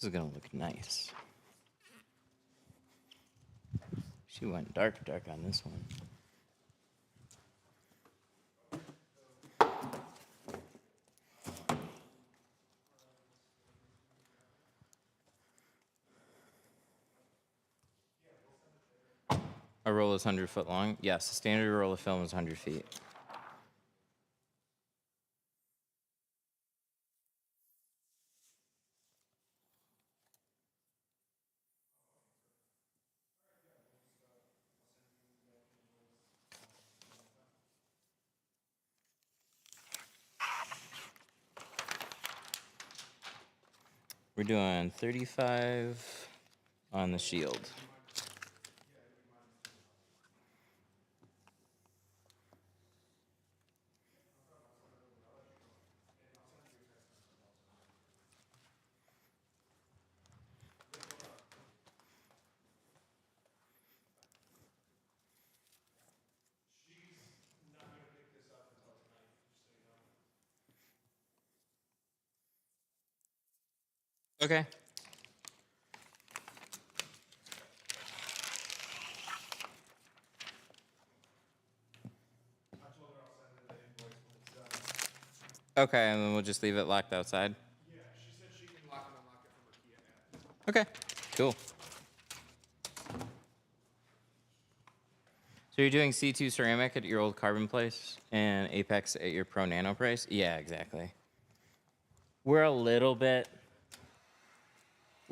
This is gonna look nice. She went dark on this one. A roll is 100 foot long? Yes, the standard roll of film is 100 feet. We're doing 35 on the shield. Okay. Okay, and then we'll just leave it locked outside. Yeah, she said she can lock and unlock it from her key app. Okay, cool. So you're doing C2 ceramic at your old carbon place and Apex at your Pro Nano price? Yeah, exactly. We're a little bit...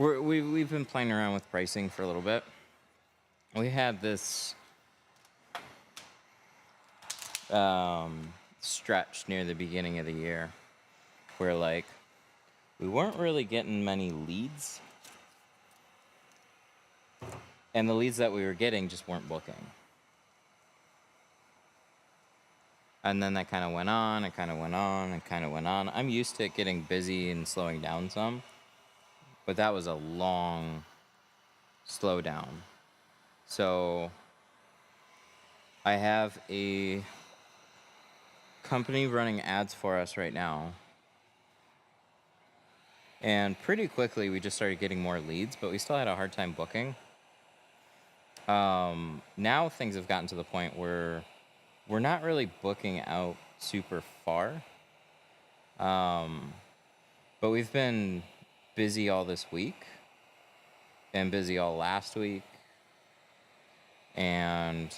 We've been playing around with pricing for a little bit. We had this stretch near the beginning of the year where, like, we weren't really getting many leads. And the leads that we were getting just weren't booking. And then that kind of went on, it kind of went on, it kind of went on. I'm used to it getting busy and slowing down some. But that was a long slowdown. So I have a company running ads for us right now. And pretty quickly we just started getting more leads, but we still had a hard time booking. Now things have gotten to the point where we're not really booking out super far. But we've been busy all this week and busy all last week. And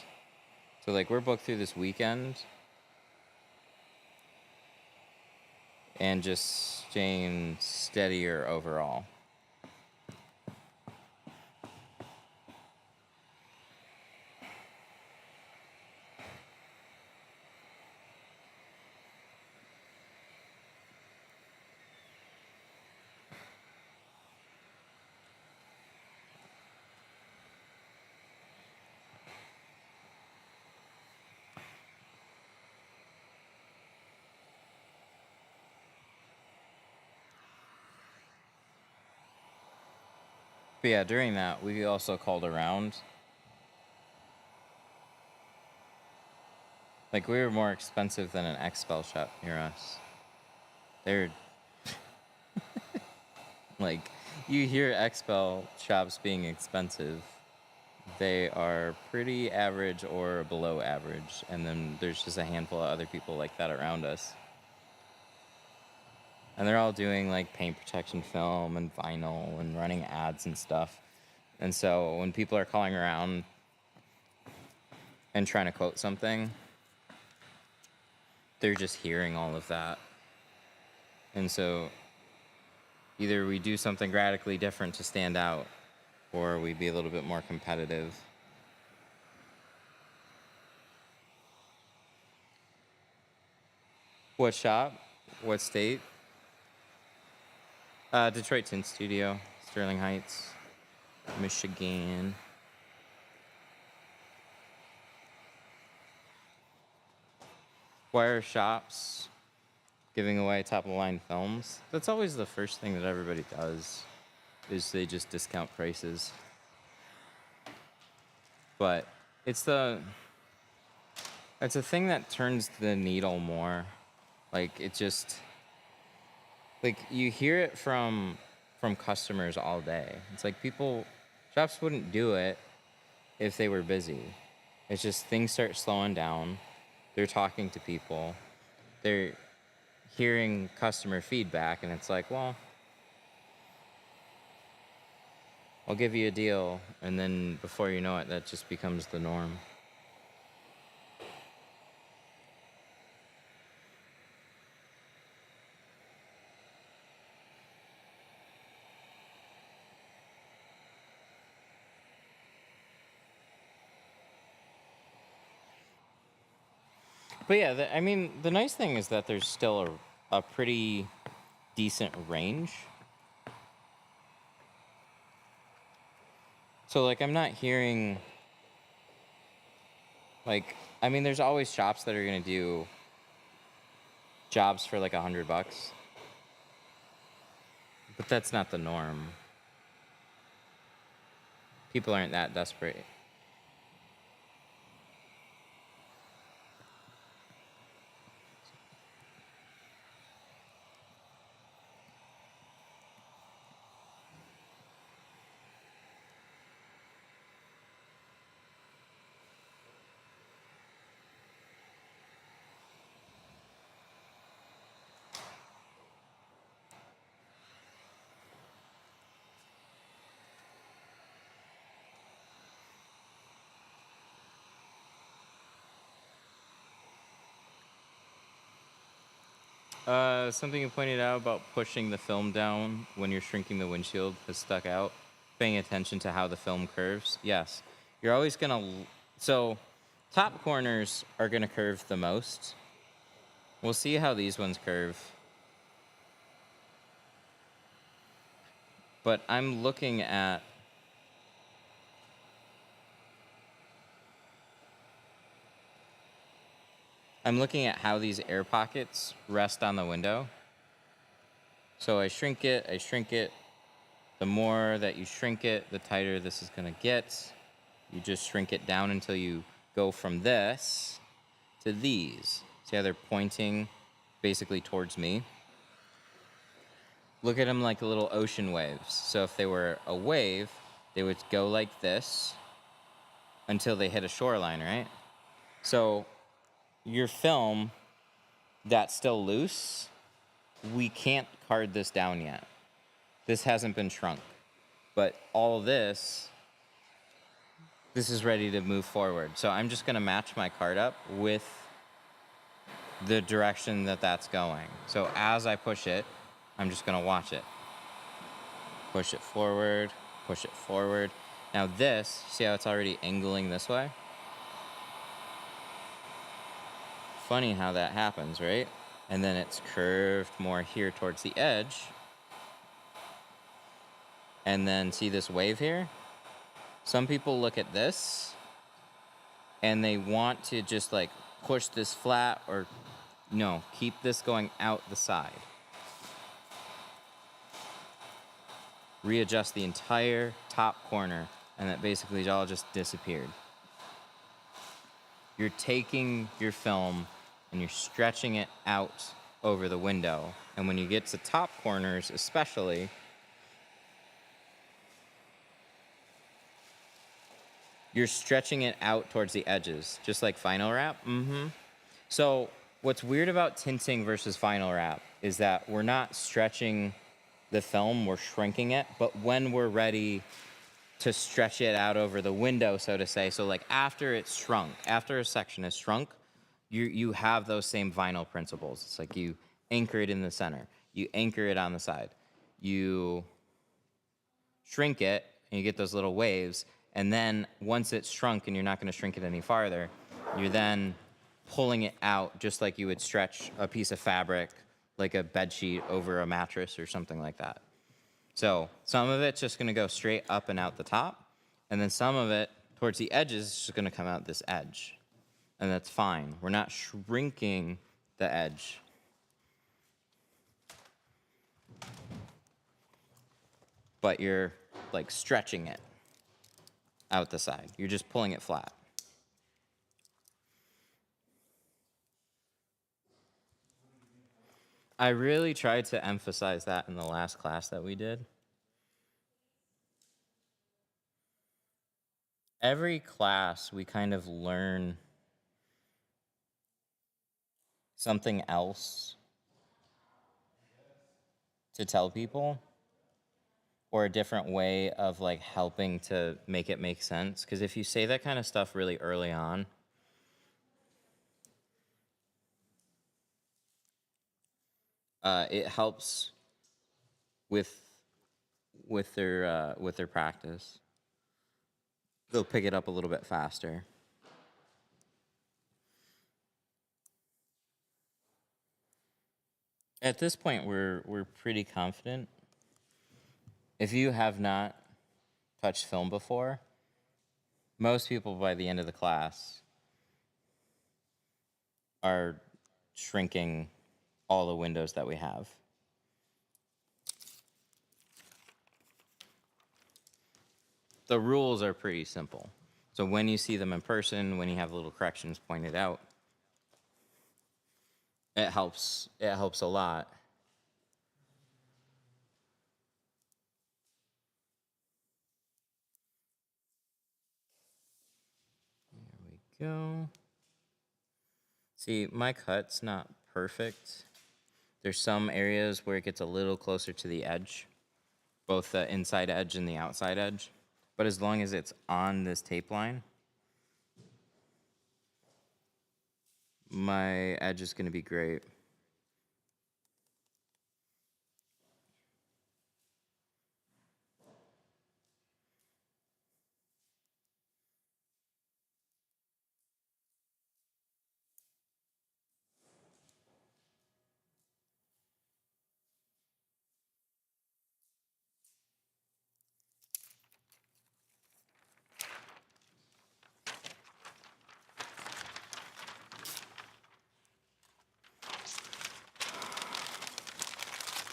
so, like, we're booked through this weekend and just staying steadier overall. But yeah, during that, we also called around. Like, we were more expensive than an X-Spell shop near us. They're... like, you hear X-Spell shops being expensive. They are pretty average or below average. And then there's just a handful of other people like that around us. And they're all doing, like, paint protection film and vinyl and running ads and stuff. And so when people are calling around and trying to quote something, they're just hearing all of that. And so either we do something radically different to stand out, or we be a little bit more competitive. What shop? What state? Detroit Tint Studio, Sterling Heights, Michigan. Why are shops giving away top-of-the-line films? That's always the first thing that everybody does, is they just discount prices. But it's a thing that turns the needle more. Like, it just... like, you hear it from from customers all day. It's like shops wouldn't do it if they were busy. It's just things start slowing down. They're talking to people. They're hearing customer feedback, and it's like, well, I'll give you a deal, and then before you know it, that just becomes the norm. But yeah, I mean, the nice thing is that there's still a pretty decent range. So, like, I'm not hearing, like, I mean, there's always shops that are going to do jobs for like $100, but that's not the norm. People aren't that desperate. Something you pointed out about pushing the film down when you're shrinking the windshield has stuck out. Paying attention to how the film curves. Yes. You're always going to... So, top corners are going to curve the most. We'll see how these ones curve. But I'm looking at... how these air pockets rest on the window. So I shrink it. The more that you shrink it, the tighter this is going to get. You just shrink it down until you go from this to these. See how they're pointing basically towards me? Look at them like little ocean waves. So if they were a wave, they would go like this until they hit a shoreline, right? So your film that's still loose, we can't card this down yet. This hasn't been shrunk. But all of this is ready to move forward. So I'm just going to match my card up with the direction that that's going. So as I push it, I'm just going to watch it. Push it forward, push it forward. Now this, see how it's already angling this way? Funny how that happens, right? And then it's curved more here towards the edge. And then see this wave here? Some people look at this and they want to just like push this flat, or no, keep this going out the side. Readjust the entire top corner, and that basically all just disappeared. You're taking your film and you're stretching it out over the window. And when you get to top corners especially, you're stretching it out towards the edges, just like vinyl wrap. So what's weird about tinting versus vinyl wrap is that we're not stretching the film, we're shrinking it. But when we're ready to stretch it out over the window, so to say, so like after it's shrunk, after a section is shrunk, you have those same vinyl principles. It's like you anchor it in the center, you anchor it on the side, you shrink it, and you get those little waves. And then once it's shrunk and you're not going to shrink it any farther, you're then pulling it out just like you would stretch a piece of fabric, like a bed sheet over a mattress or something like that. So some of it's just going to go straight up and out the top, and then some of it towards the edges is just going to come out this edge. And that's fine. We're not shrinking the edge. But you're like stretching it out the side. You're just pulling it flat. I really tried to emphasize that in the last class that we did. every class we kind of learn something else to tell people, or a different way of like helping to make it make sense. Because if you say that kind of stuff really early on, it helps with their practice. They'll pick it up a little bit faster. At this point, we're pretty confident. If you have not touched film before, most people by the end of the class are shrinking all the windows that we have. The rules are pretty simple. So when you see them in person, when you have little corrections pointed out, it helps a lot. There we go. See, my cut's not perfect. There's some areas where it gets a little closer to the edge, both the inside edge and the outside edge. But as long as it's on this tape line, my edge is going to be great.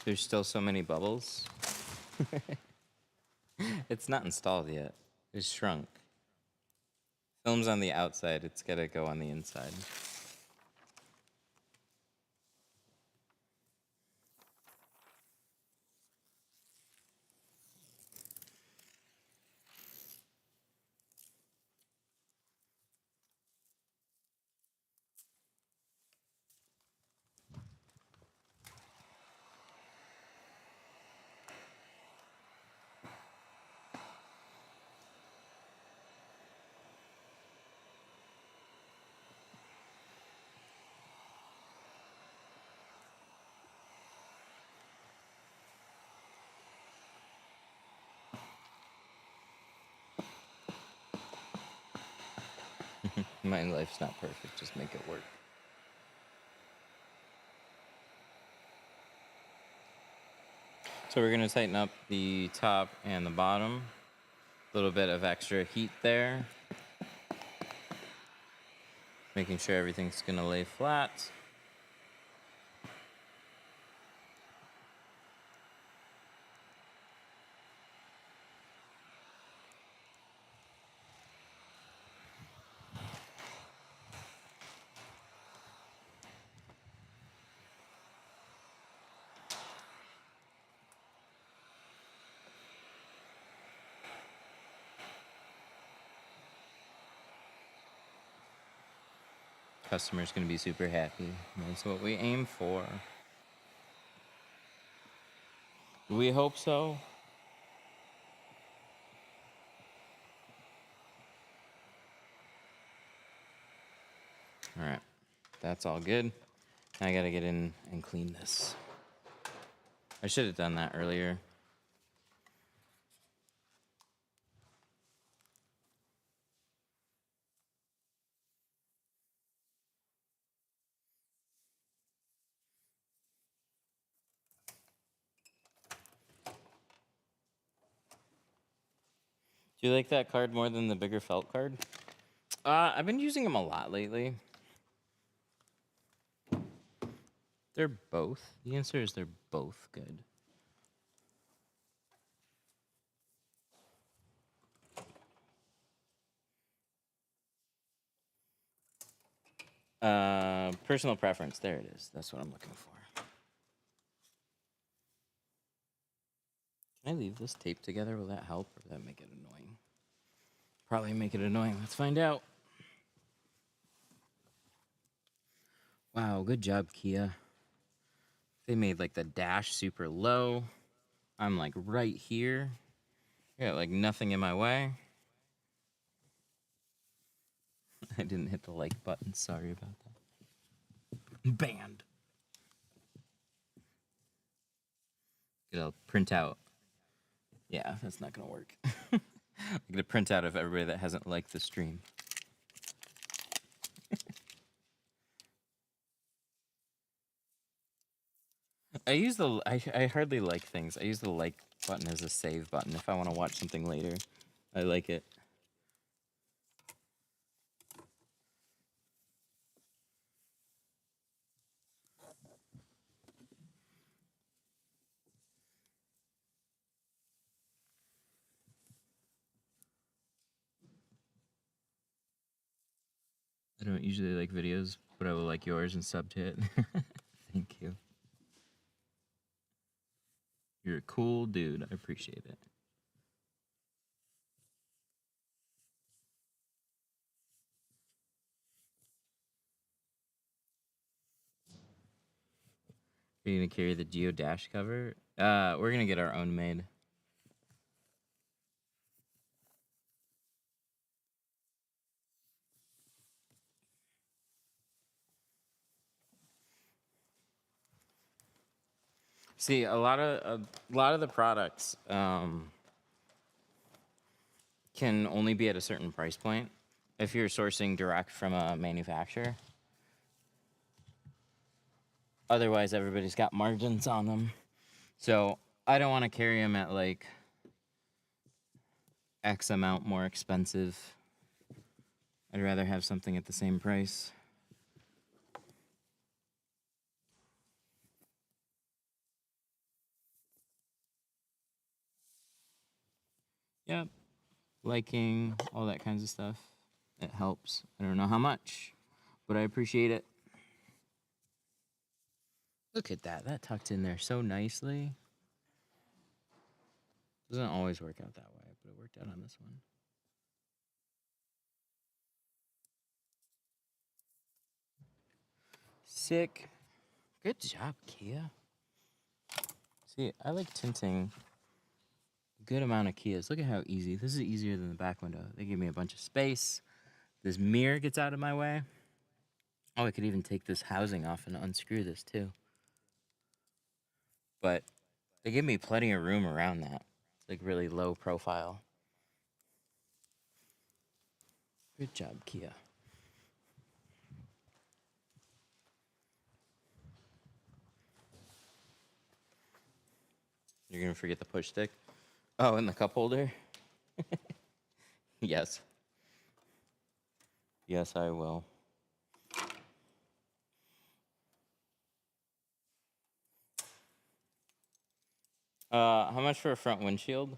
There's still so many bubbles. It's not installed yet. It's shrunk. Film's on the outside. It's got to go on the inside. My life's not perfect. Just make it work. So we're going to tighten up the top and the bottom. A little bit of extra heat there. Making sure everything's going to lay flat. Customer's going to be super happy. That's what we aim for. We hope so. All right, that's all good. I got to get in and clean this. I should have done that earlier. Do you like that card more than the bigger felt card? I've been using them a lot lately. They're both. The answer is they're both good. Personal preference. There it is. That's what I'm looking for. Can I leave this tape together? Will that help or will that make it annoying? Probably make it annoying. Let's find out. Wow, good job, Kia. They made like the dash super low. I'm like right here. I got like nothing in my way. I didn't hit the like button. Sorry about that. Banned. Get a printout. Yeah, that's not gonna work. I'm gonna print out of everybody that hasn't liked the stream. I hardly like things. I use the like button as a save button if I want to watch something later. I like it. I don't usually like videos, but I will like yours and sub to it. Thank you. You're a cool dude. I appreciate it. Are you gonna carry the Geo dash cover? We're gonna get our own made. See, a lot of the products can only be at a certain price point if you're sourcing direct from a manufacturer. Otherwise, everybody's got margins on them. So I don't want to carry them at like X amount more expensive. I'd rather have something at the same price. Yep. Liking, all that kinds of stuff. It helps. I don't know how much, but I appreciate it. Look at that. That tucked in there so nicely. Doesn't always work out that way, but it worked out on this one. Sick. Good job, Kia. See, I like tinting a good amount of Kias. Look at how easy. This is easier than the back window. They give me a bunch of space. This mirror gets out of my way. Oh, I could even take this housing off and unscrew this too. But they give me plenty of room around that. Like really low profile. Good job, Kia. You're gonna forget the push stick? Oh, and the cup holder? Yes. Yes, I will. How much for a front windshield?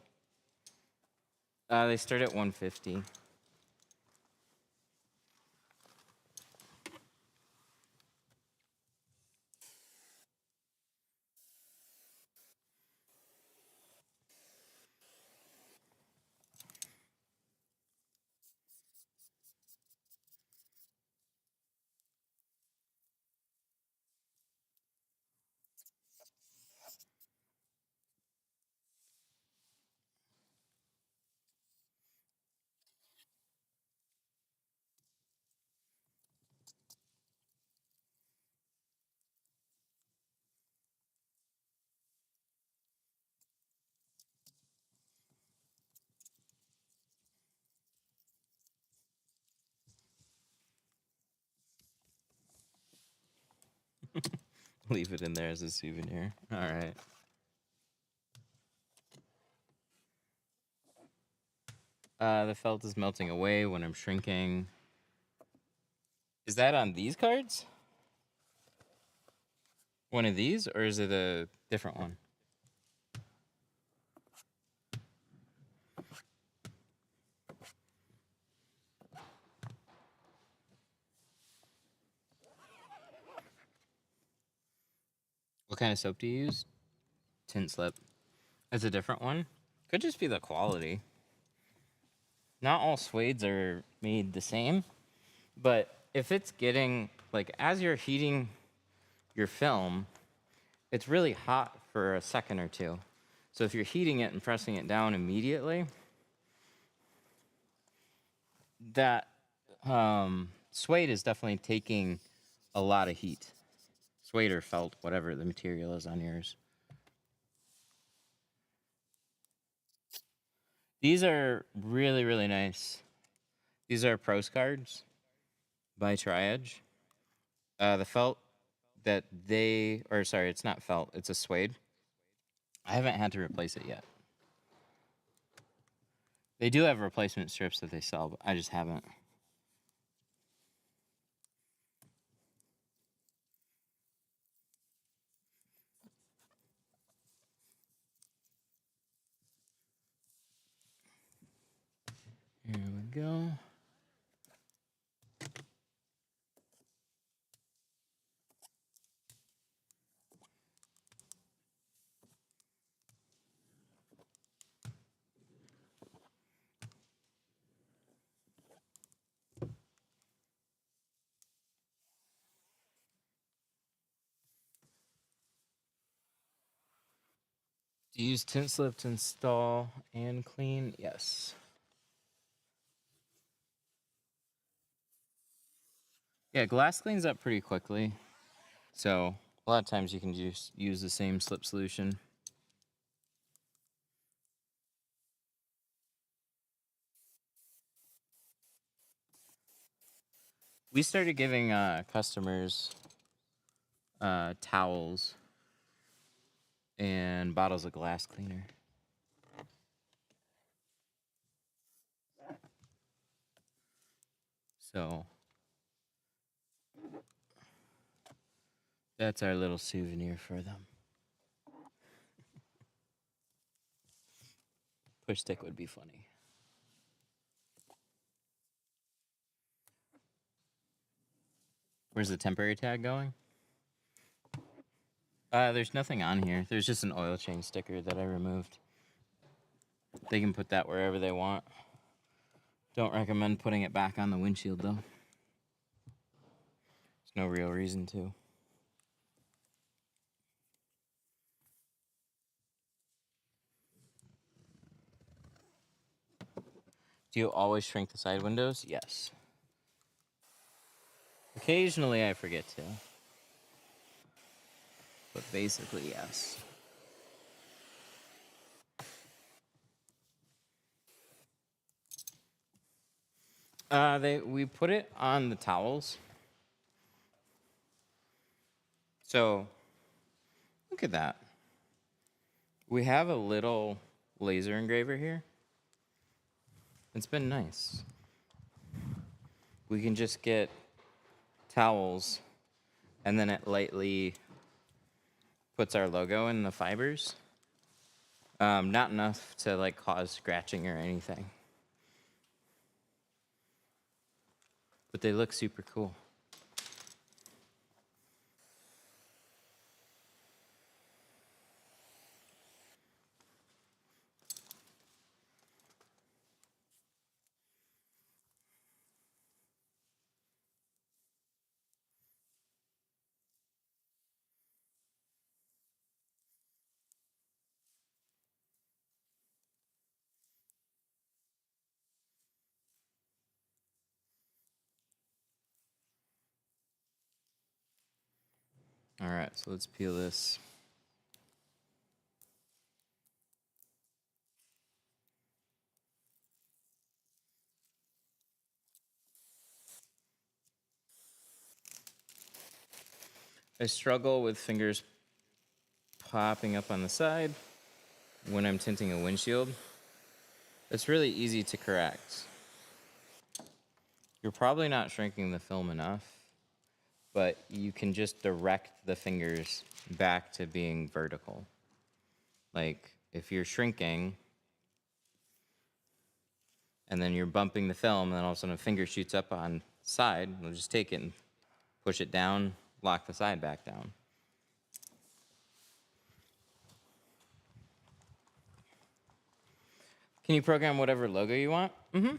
They start at 150. Leave it in there as a souvenir. All right. The felt is melting away when I'm shrinking. Is that on these cards? One of these, or is it a different one? What kind of soap do you use? Tint slip. It's a different one? Could just be the quality. not all suedes are made the same, but if it's getting, like, as you're heating your film, it's really hot for a second or two. So if you're heating it and pressing it down immediately, that suede is definitely taking a lot of heat. Suede or felt, whatever the material is on yours. These are really, really nice. These are postcards by Tri-Edge. The felt that they, or sorry, it's not felt, it's a suede. I haven't had to replace it yet. They do have replacement strips that they sell, but I just haven't. Here we go. Do you use tint slip to install and clean? Yes. Yeah, glass cleans up pretty quickly. So a lot of times you can just use the same slip solution. We started giving customers towels and bottles of glass cleaner. So that's our little souvenir for them. Push stick would be funny. Where's the temporary tag going? There's nothing on here. There's just an oil change sticker that I removed. They can put that wherever they want. Don't recommend putting it back on the windshield, though. There's no real reason to. Do you always shrink the side windows? Yes. Occasionally I forget to. But basically, yes. We put it on the towels. So, look at that. We have a little laser engraver here. It's been nice. We can just get towels, and then it lightly puts our logo in the fibers. Not enough to like cause scratching or anything. But they look super cool. All right, so let's peel this. I struggle with fingers popping up on the side when I'm tinting a windshield. It's really easy to correct. You're probably not shrinking the film enough, but you can just direct the fingers back to being vertical. Like, if you're shrinking, and then you're bumping the film, and then all of a sudden a finger shoots up on the side, we'll just take it and push it down, lock the side back down. Can you program whatever logo you want? Mm-hmm.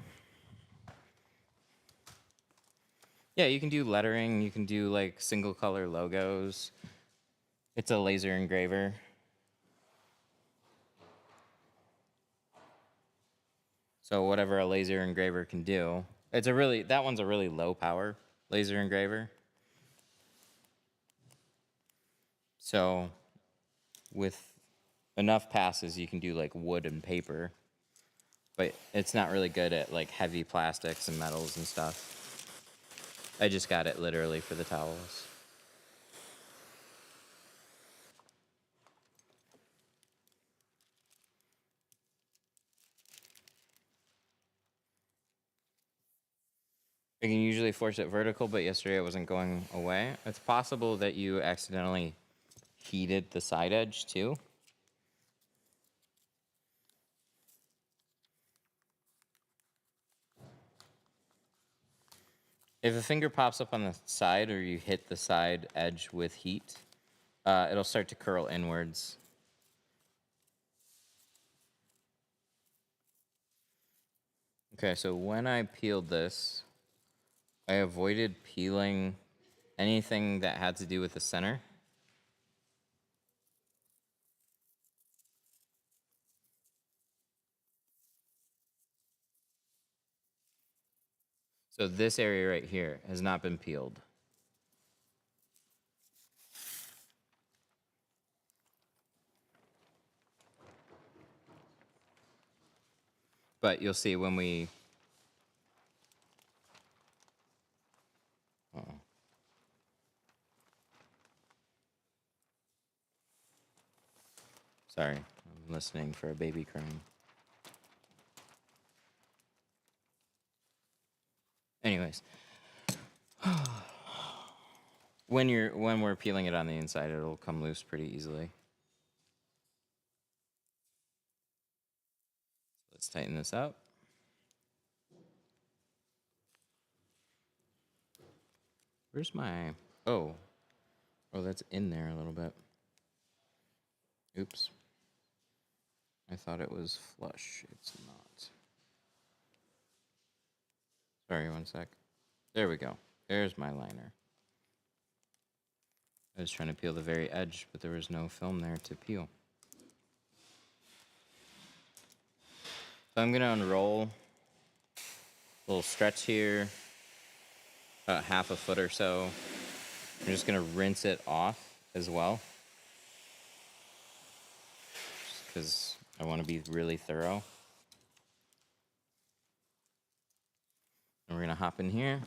Yeah, you can do lettering. You can do like single color logos. It's a laser engraver. So whatever a laser engraver can do. That one's a really low power laser engraver. So with enough passes, you can do like wood and paper. But it's not really good at like heavy plastics and metals and stuff. I just got it literally for the towels. I can usually force it vertical, but yesterday it wasn't going away. It's possible that you accidentally heated the side edge too. If a finger pops up on the side or you hit the side edge with heat, it'll start to curl inwards. Okay, so when I peeled this, I avoided peeling anything that had to do with the center. So this area right here has not been peeled. But you'll see when we... Uh-oh. Sorry, I'm listening for a baby crying. Anyways, when we're peeling it on the inside, it'll come loose pretty easily. Let's tighten this up. Where's my... Oh, that's in there a little bit. Oops. I thought it was flush. It's not. Sorry, one sec. There we go. There's my liner. I was trying to peel the very edge, but there was no film there to peel. So I'm going to unroll a little stretch here, about half a foot or so. I'm just going to rinse it off as well, just because I want to be really thorough. And we're going to hop in here.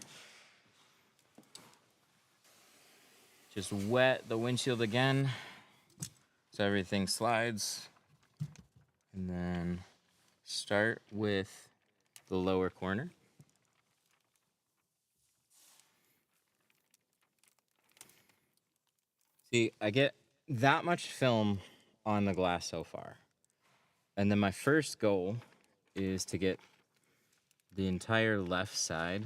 Just wet the windshield again so everything slides. And then start with the lower corner. See, I get that much film on the glass so far. And then my first goal is to get the entire left side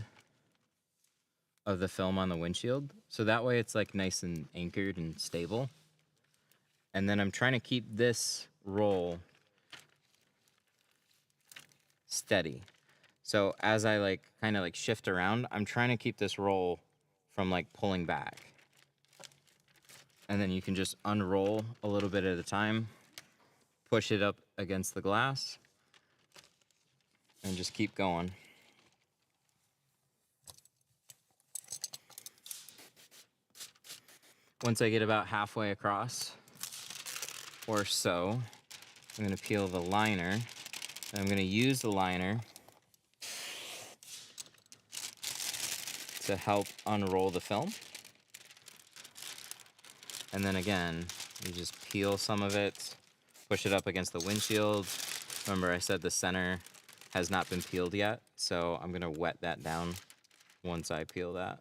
of the film on the windshield. So that way it's like nice and anchored and stable. And then I'm trying to keep this roll steady. So as I like kind of like shift around, I'm trying to keep this roll from like pulling back. And then you can just unroll a little bit at a time, push it up against the glass, and just keep going. Once I get about halfway across or so, I'm going to peel the liner. And I'm going to use the liner to help unroll the film. And then again, you just peel some of it, push it up against the windshield. Remember, I said the center has not been peeled yet, so I'm going to wet that down once I peel that.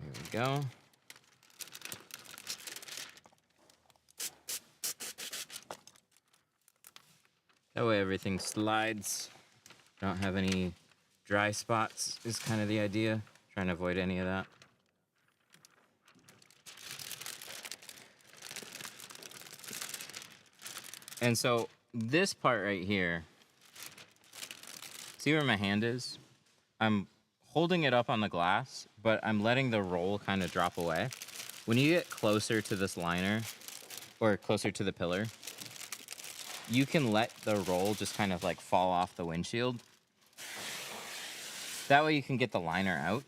Here we go. That way everything slides. Don't have any dry spots is kind of the idea. Trying to avoid any of that. And so this part right here, see where my hand is? I'm holding it up on the glass, but I'm letting the roll kind of drop away. When you get closer to this liner, or closer to the pillar, you can let the roll just kind of like fall off the windshield. That way you can get the liner out.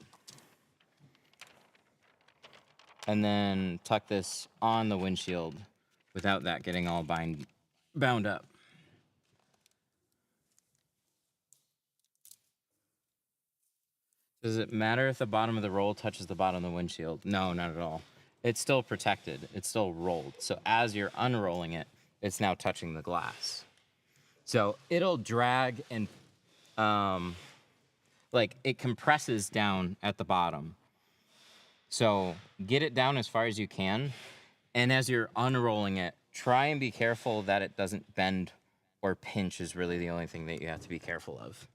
And then tuck this on the windshield without that getting all bound up. Does it matter if the bottom of the roll touches the bottom of the windshield? No, not at all. It's still protected. It's still rolled. So as you're unrolling it, it's now touching the glass. So it'll drag and like it compresses down at the bottom. So get it down as far as you can. And as you're unrolling it, try and be careful that it doesn't bend or pinch is really the only thing that you have to be careful of.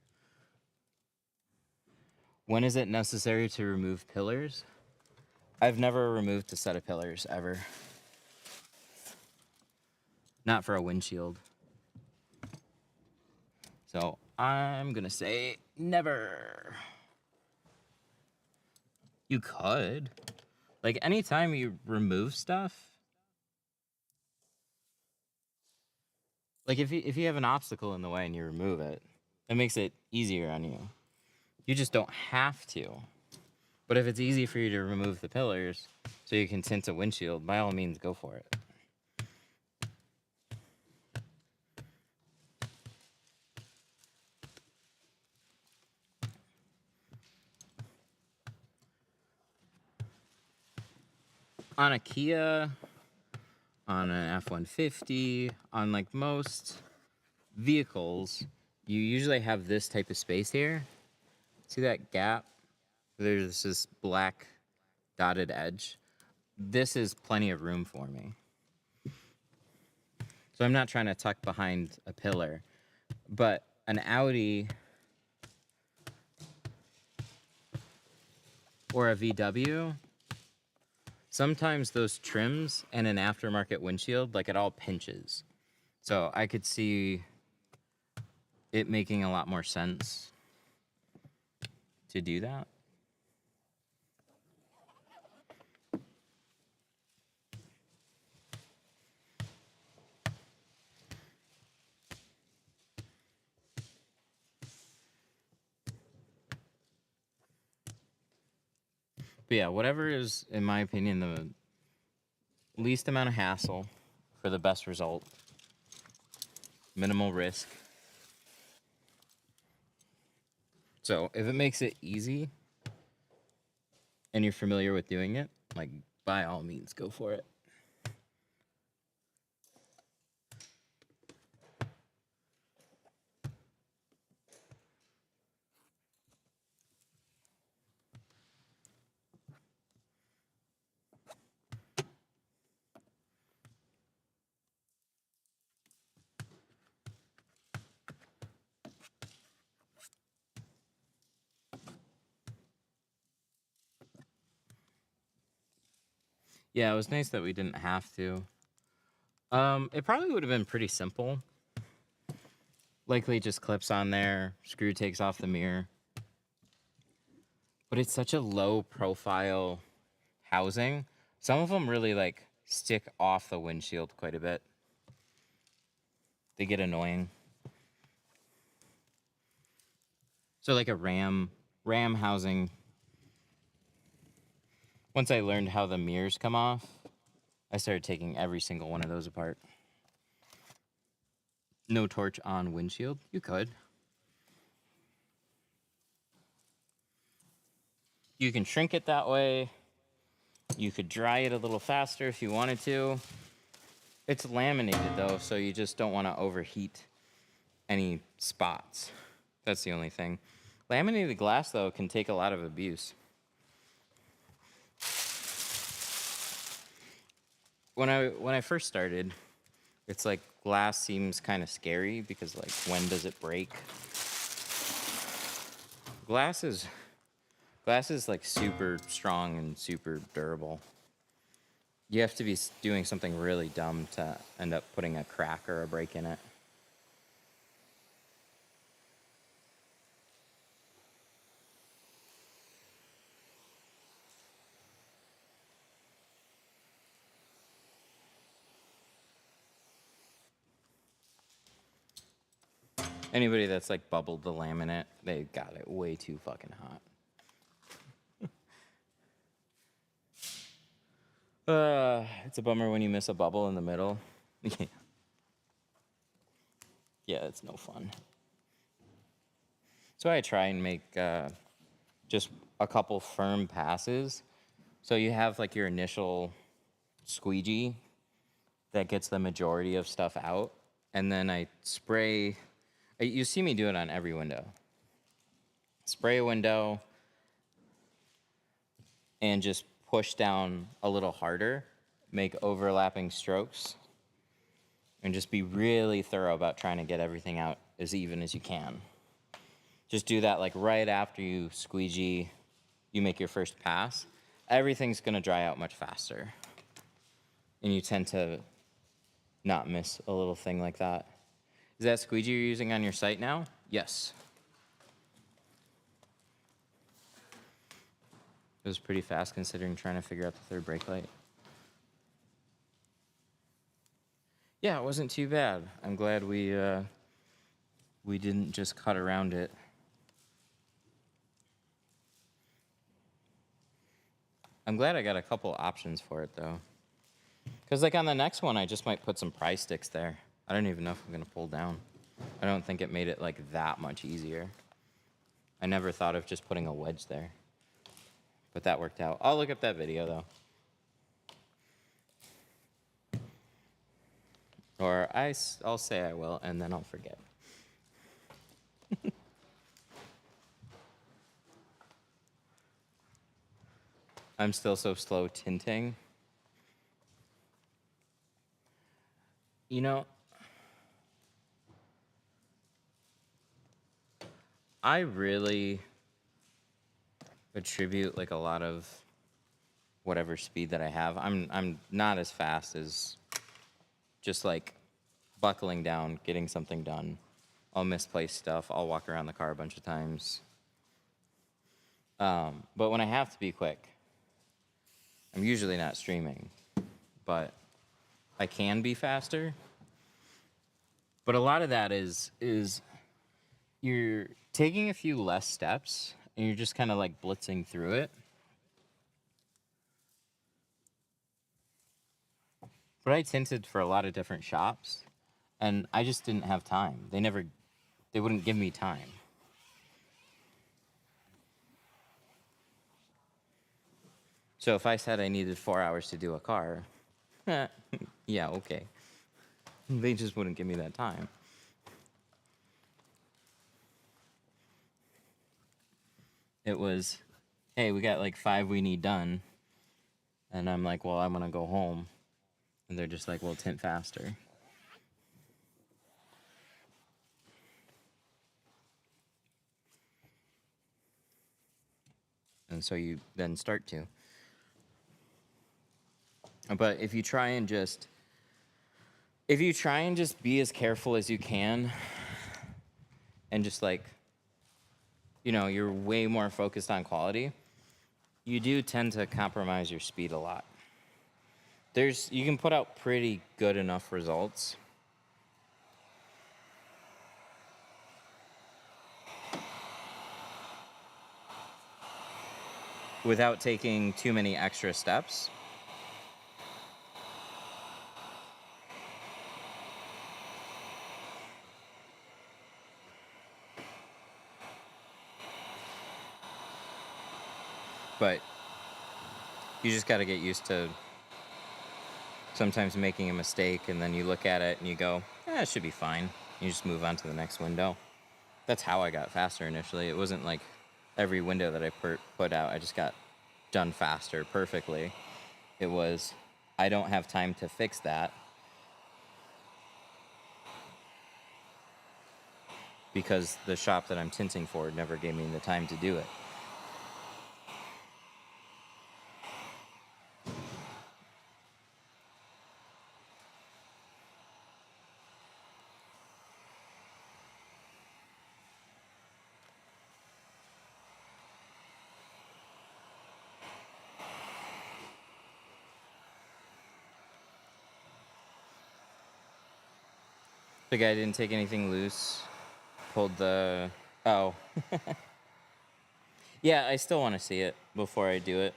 When is it necessary to remove pillars? I've never removed a set of pillars, ever. Not for a windshield. So I'm gonna say never. You could. Like anytime you remove stuff, like if you have an obstacle in the way and you remove it, it makes it easier on you. You just don't have to. But if it's easy for you to remove the pillars so you can tint a windshield, by all means, go for it. On a Kia, on an F-150, on like most vehicles, you usually have this type of space here. See that gap? There's this black dotted edge. This is plenty of room for me. So I'm not trying to tuck behind a pillar, but an Audi or a VW, sometimes those trims and an aftermarket windshield, like it all pinches. So I could see it making a lot more sense to do that. But yeah, whatever is, in my opinion, the least amount of hassle for the best result. Minimal risk. So if it makes it easy and you're familiar with doing it, like by all means, go for it. Yeah, it was nice that we didn't have to. It probably would have been pretty simple. Likely just clips on there, screw takes off the mirror. But it's such a low profile housing. Some of them really like stick off the windshield quite a bit. They get annoying. So like a Ram housing. Once I learned how the mirrors come off, I started taking every single one of those apart. No torch on windshield? You could. You can shrink it that way. You could dry it a little faster if you wanted to. It's laminated though, so you just don't want to overheat any spots. That's the only thing. Laminated glass though can take a lot of abuse. When I first started, it's like glass seems kind of scary because like when does it break? Glass is like super strong and super durable. You have to be doing something really dumb to end up putting a crack or a break in it. Anybody that's like bubbled the laminate, they got it way too fucking hot. It's a bummer when you miss a bubble in the middle. Yeah, it's no fun. So I try and make just a couple firm passes. So you have like your initial squeegee that gets the majority of stuff out. And then I spray, you see me do it on every window. Spray a window and just push down a little harder, make overlapping strokes, and just be really thorough about trying to get everything out as even as you can. Just do that like right after you squeegee, you make your first pass. Everything's gonna dry out much faster. And you tend to not miss a little thing like that. Is that squeegee you're using on your site now? Yes. It was pretty fast considering trying to figure out the third brake light. Yeah, it wasn't too bad. I'm glad we didn't just cut around it. I'm glad I got a couple options for it though. Because like on the next one, I just might put some pry sticks there. I don't even know if I'm gonna pull down. I don't think it made it like that much easier. I never thought of just putting a wedge there. But that worked out. I'll look up that video though. Or I'll say I will, and then I'll forget. I'm still so slow tinting. You know, I really attribute like a lot of whatever speed that I have. I'm not as fast as just like buckling down, getting something done. I'll misplace stuff. I'll walk around the car a bunch of times. But when I have to be quick, I'm usually not streaming, but I can be faster. But a lot of that is you're taking a few less steps and you're just kind of like blitzing through it. But I tinted for a lot of different shops and I just didn't have time. They wouldn't give me time. So if I said I needed 4 hours to do a car, yeah, okay. They just wouldn't give me that time. It was, hey, we got like 5 we need done. And I'm like, well, I'm going to go home. And they're just like, well, tint faster. And so you then start to. But if you try and just be as careful as you can and just like, you know, you're way more focused on quality, you do tend to compromise your speed a lot. You can put out pretty good enough results without taking too many extra steps. But you just got to get used to sometimes making a mistake, and then you look at it and you go, it should be fine. You just move on to the next window. That's how I got faster initially. It wasn't like every window that I put out, I just got done faster perfectly. It was, I don't have time to fix that because the shop that I'm tinting for never gave me the time to do it. The guy didn't take anything loose. Pulled the... Oh. Yeah, I still want to see it before I do it.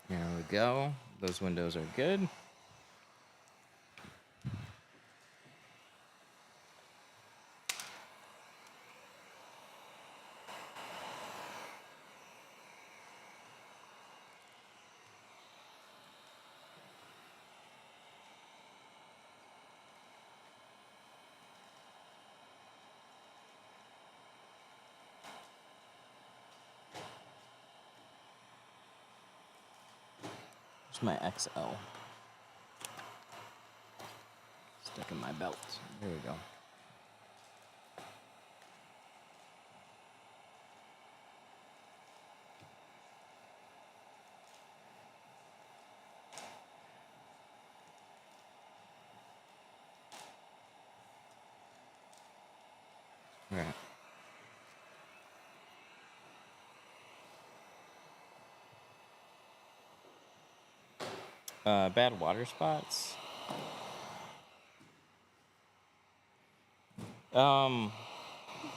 There we go. Those windows are good. Here's my XL. Stuck in my belt. There we go. All right. Bad water spots.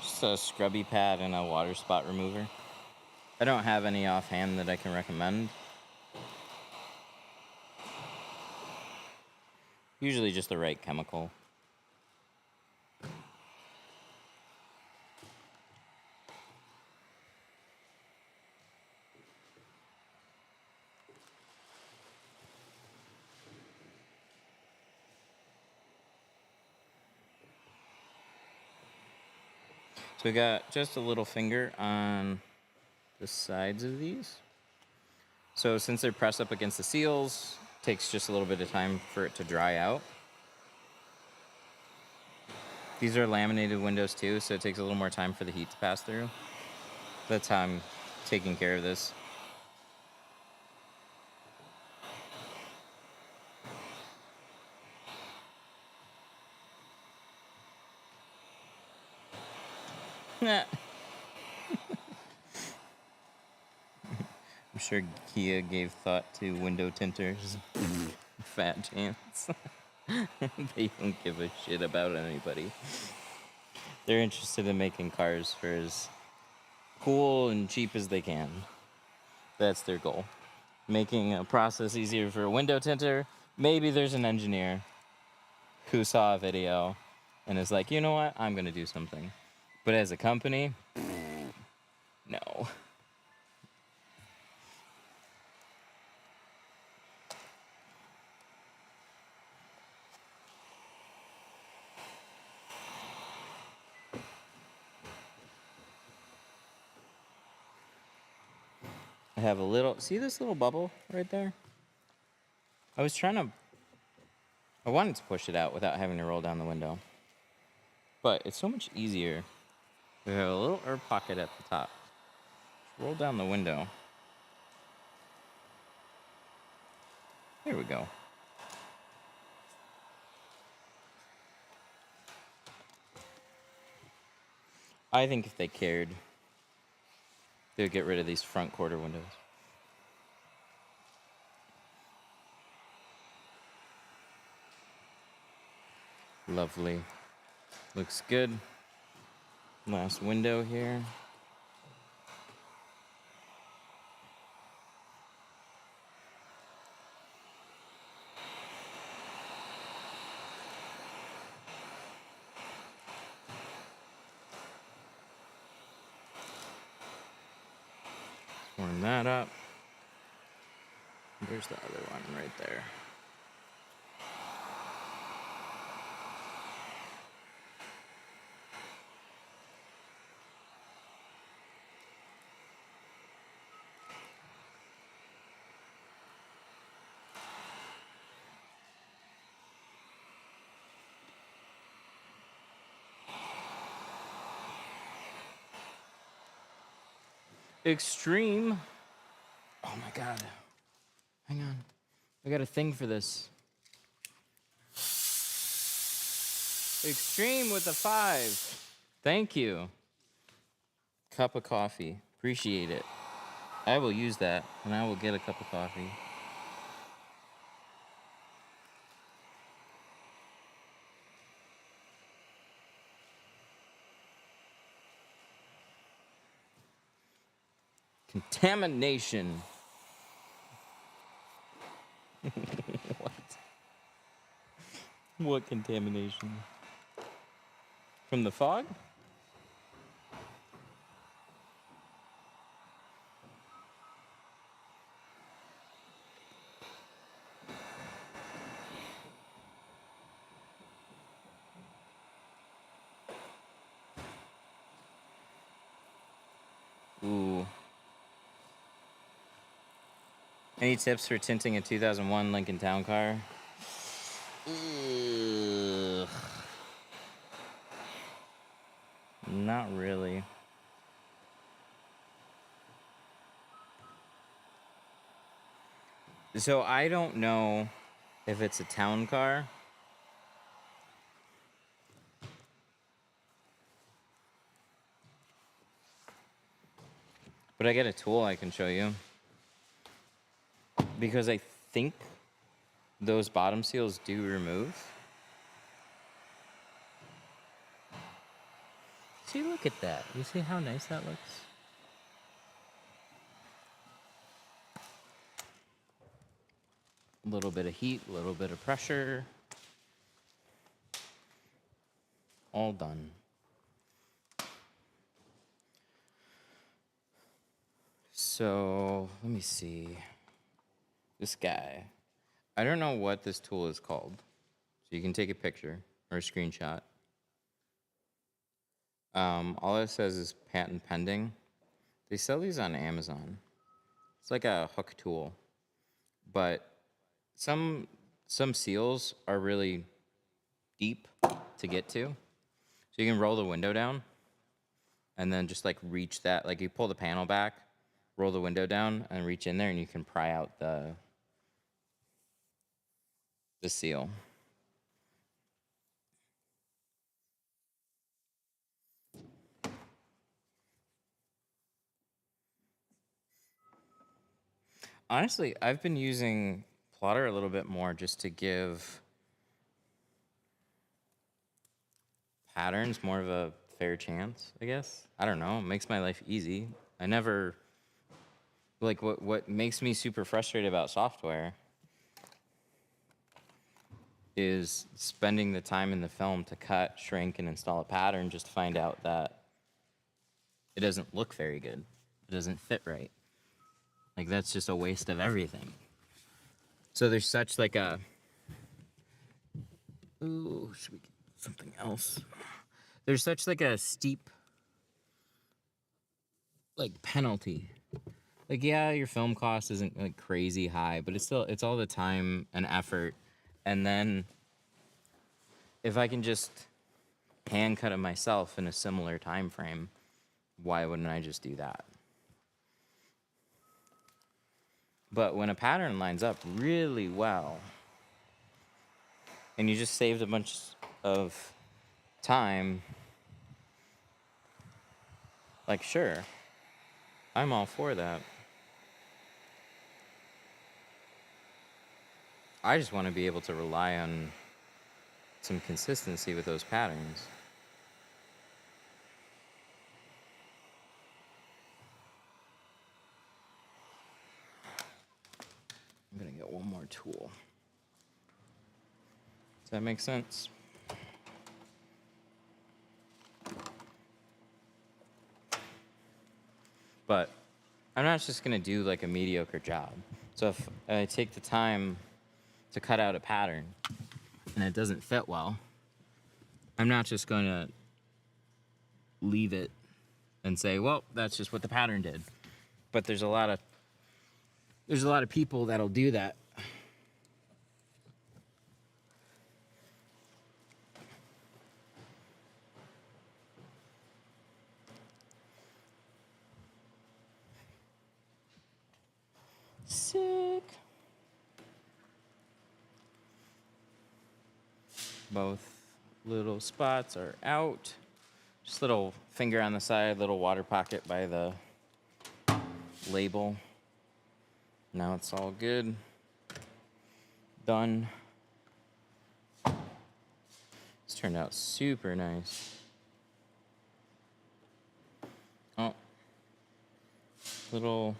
Just a scrubby pad and a water spot remover. I don't have any offhand that I can recommend. Usually just the right chemical. So we got just a little finger on the sides of these. So since they're pressed up against the seals, it takes just a little bit of time for it to dry out. These are laminated windows too, so it takes a little more time for the heat to pass through. That's how I'm taking care of this. I'm sure Kia gave thought to window tinters. Fat chance. They don't give a shit about anybody. They're interested in making cars for as cool and cheap as they can. That's their goal. Making a process easier for a window tinter. Maybe there's an engineer who saw a video and is like, you know what, I'm gonna do something. But as a company, no. I have a little, see this little bubble right there? I wanted to push it out without having to roll down the window. But it's so much easier. We have a little air pocket at the top. Just roll down the window. There we go. I think if they cared, they would get rid of these front quarter windows. Lovely. Looks good. Last window here. Warm that up. There's the other one right there. Extreme. Oh my god. Hang on. I got a thing for this. Extreme with a 5. Thank you. Cup of coffee. Appreciate it. I will use that, and I will get a cup of coffee. Contamination. What? What contamination? From the fog? Ooh. Any tips for tinting a 2001 Lincoln Town Car? Ugh. Not really. So I don't know if it's a town car. But I got a tool I can show you. Because I think those bottom seals do remove. See, look at that. You see how nice that looks? A little bit of heat, a little bit of pressure. All done. So, let me see. This guy. I don't know what this tool is called. So you can take a picture or a screenshot. All it says is patent pending. They sell these on Amazon. It's like a hook tool. But some seals are really deep to get to. So you can roll the window down and then just like reach that, like you pull the panel back, roll the window down and reach in there and you can pry out the seal. Honestly, I've been using Plotter a little bit more just to give patterns more of a fair chance, I guess. I don't know. It makes my life easy. I never, like, what makes me super frustrated about software is spending the time in the film to cut, shrink, and install a pattern just to find out that it doesn't look very good. It doesn't fit right. Like, that's just a waste of everything. So there's such like a... Ooh, should we get something else? There's such like a steep like penalty. Like, yeah, your film cost isn't like crazy high, but it's all the time and effort. And then if I can just hand cut it myself in a similar time frame, why wouldn't I just do that? But when a pattern lines up really well and you just saved a bunch of time, like, sure, I'm all for that. I just want to be able to rely on some consistency with those patterns. I'm gonna get one more tool. Does that make sense? But I'm not just gonna do like a mediocre job. So if I take the time to cut out a pattern and it doesn't fit well, I'm not just gonna leave it and say, well, that's just what the pattern did. But there's a lot of people that'll do that. Sick. Both little spots are out. Just little finger on the side, little water pocket by the label. Now it's all good. Done. This turned out super nice. Oh, little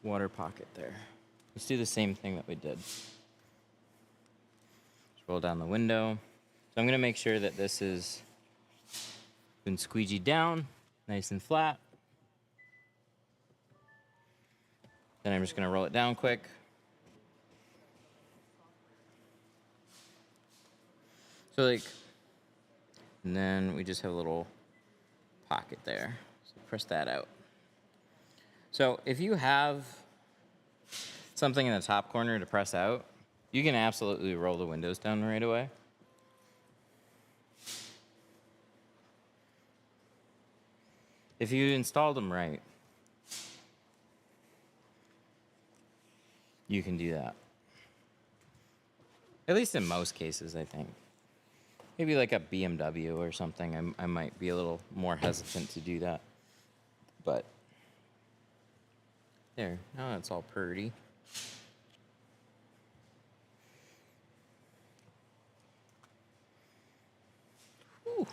water pocket there. Let's do the same thing that we did. Just roll down the window. So I'm gonna make sure that this is been squeegeed down, nice and flat. Then I'm just gonna roll it down quick. So like, and then we just have a little pocket there. So press that out. So if you have something in the top corner to press out, you can absolutely roll the windows down right away. If you installed them right, you can do that. At least in most cases, I think. Maybe like a BMW or something, I might be a little more hesitant to do that. But there, now it's all pretty. Whew.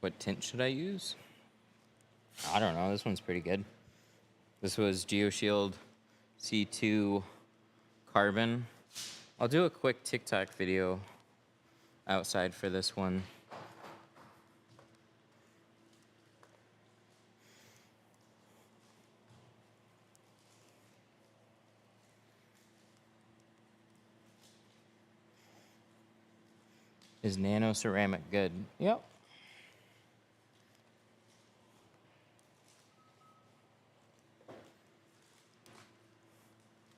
What tint should I use? I don't know, this one's pretty good. This was GeoShield C2 Carbon. I'll do a quick TikTok video outside for this one. Is nano ceramic good? Yep.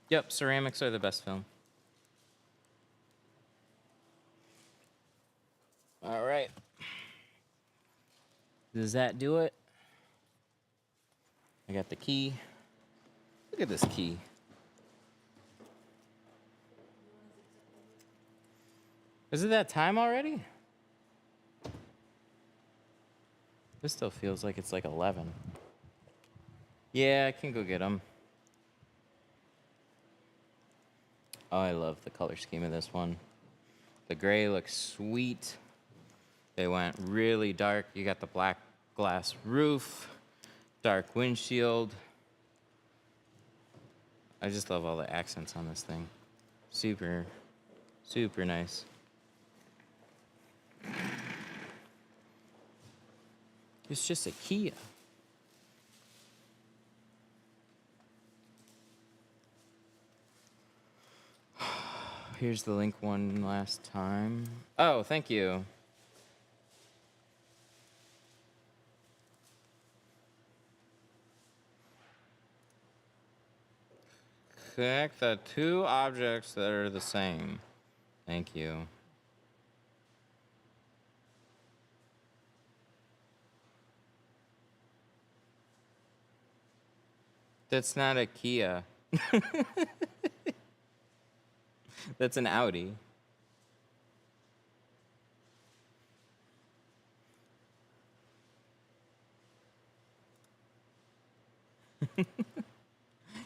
Yep, ceramics are the best film. All right. Does that do it? I got the key. Look at this key. Is it that time already? This still feels like it's like 11. Yeah, I can go get them. Oh, I love the color scheme of this one. The gray looks sweet. They went really dark. You got the black glass roof, dark windshield. I just love all the accents on this thing. Super, super nice. It's just a Kia. Here's the link one last time. Oh, thank you. Connect the two objects that are the same. Thank you. That's not a Kia. That's an Audi.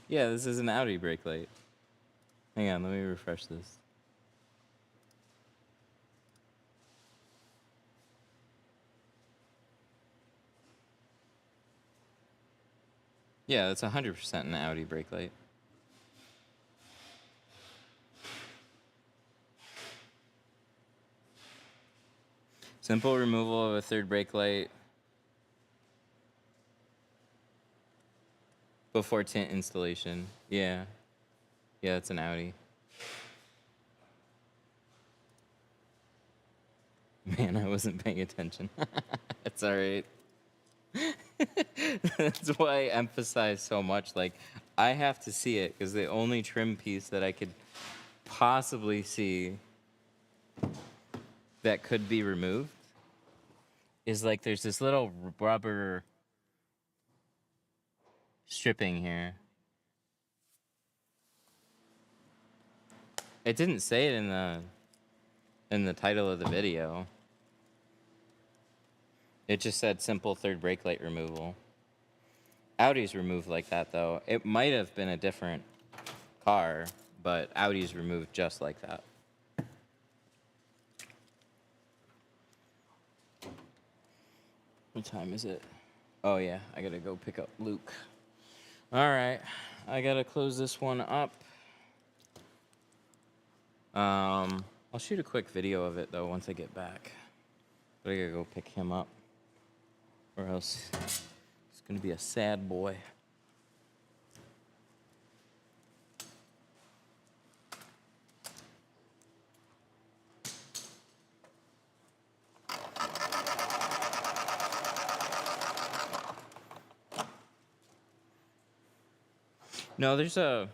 Yeah, this is an Audi brake light. Hang on, let me refresh this. Yeah, that's 100% an Audi brake light. Simple removal of a third brake light before tint installation. Yeah. Yeah, it's an Audi. Man, I wasn't paying attention. It's all right. That's why I emphasize so much. Like, I have to see it because the only trim piece that I could possibly see that could be removed is like there's this little rubber stripping here. It didn't say it in the title of the video. It just said simple third brake light removal. Audi's removed like that though. It might have been a different car, but Audi's removed just like that. What time is it? Oh yeah, I gotta go pick up Luke. All right, I gotta close this one up. I'll shoot a quick video of it though once I get back. But I gotta go pick him up, or else it's gonna be a sad boy. No, there's a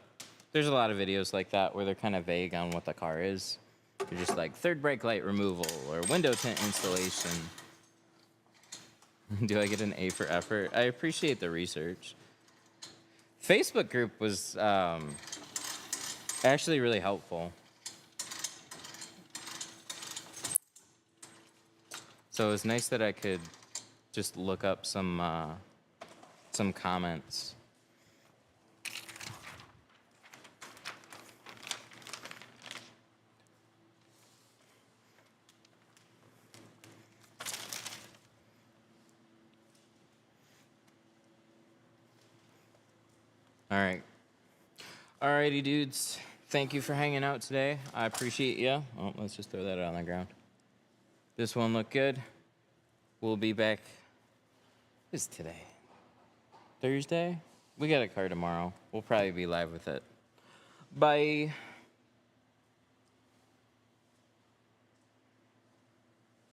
lot of videos like that where they're kind of vague on what the car is. They're just like third brake light removal or window tint installation. Do I get an A for effort? I appreciate the research. Facebook group was actually really helpful. So it was nice that I could just look up some comments. All right. Alrighty, dudes. Thank you for hanging out today. I appreciate you. Oh, let's just throw that on the ground. This one looked good. We'll be back. What is today? Thursday? We got a car tomorrow. We'll probably be live with it. Bye.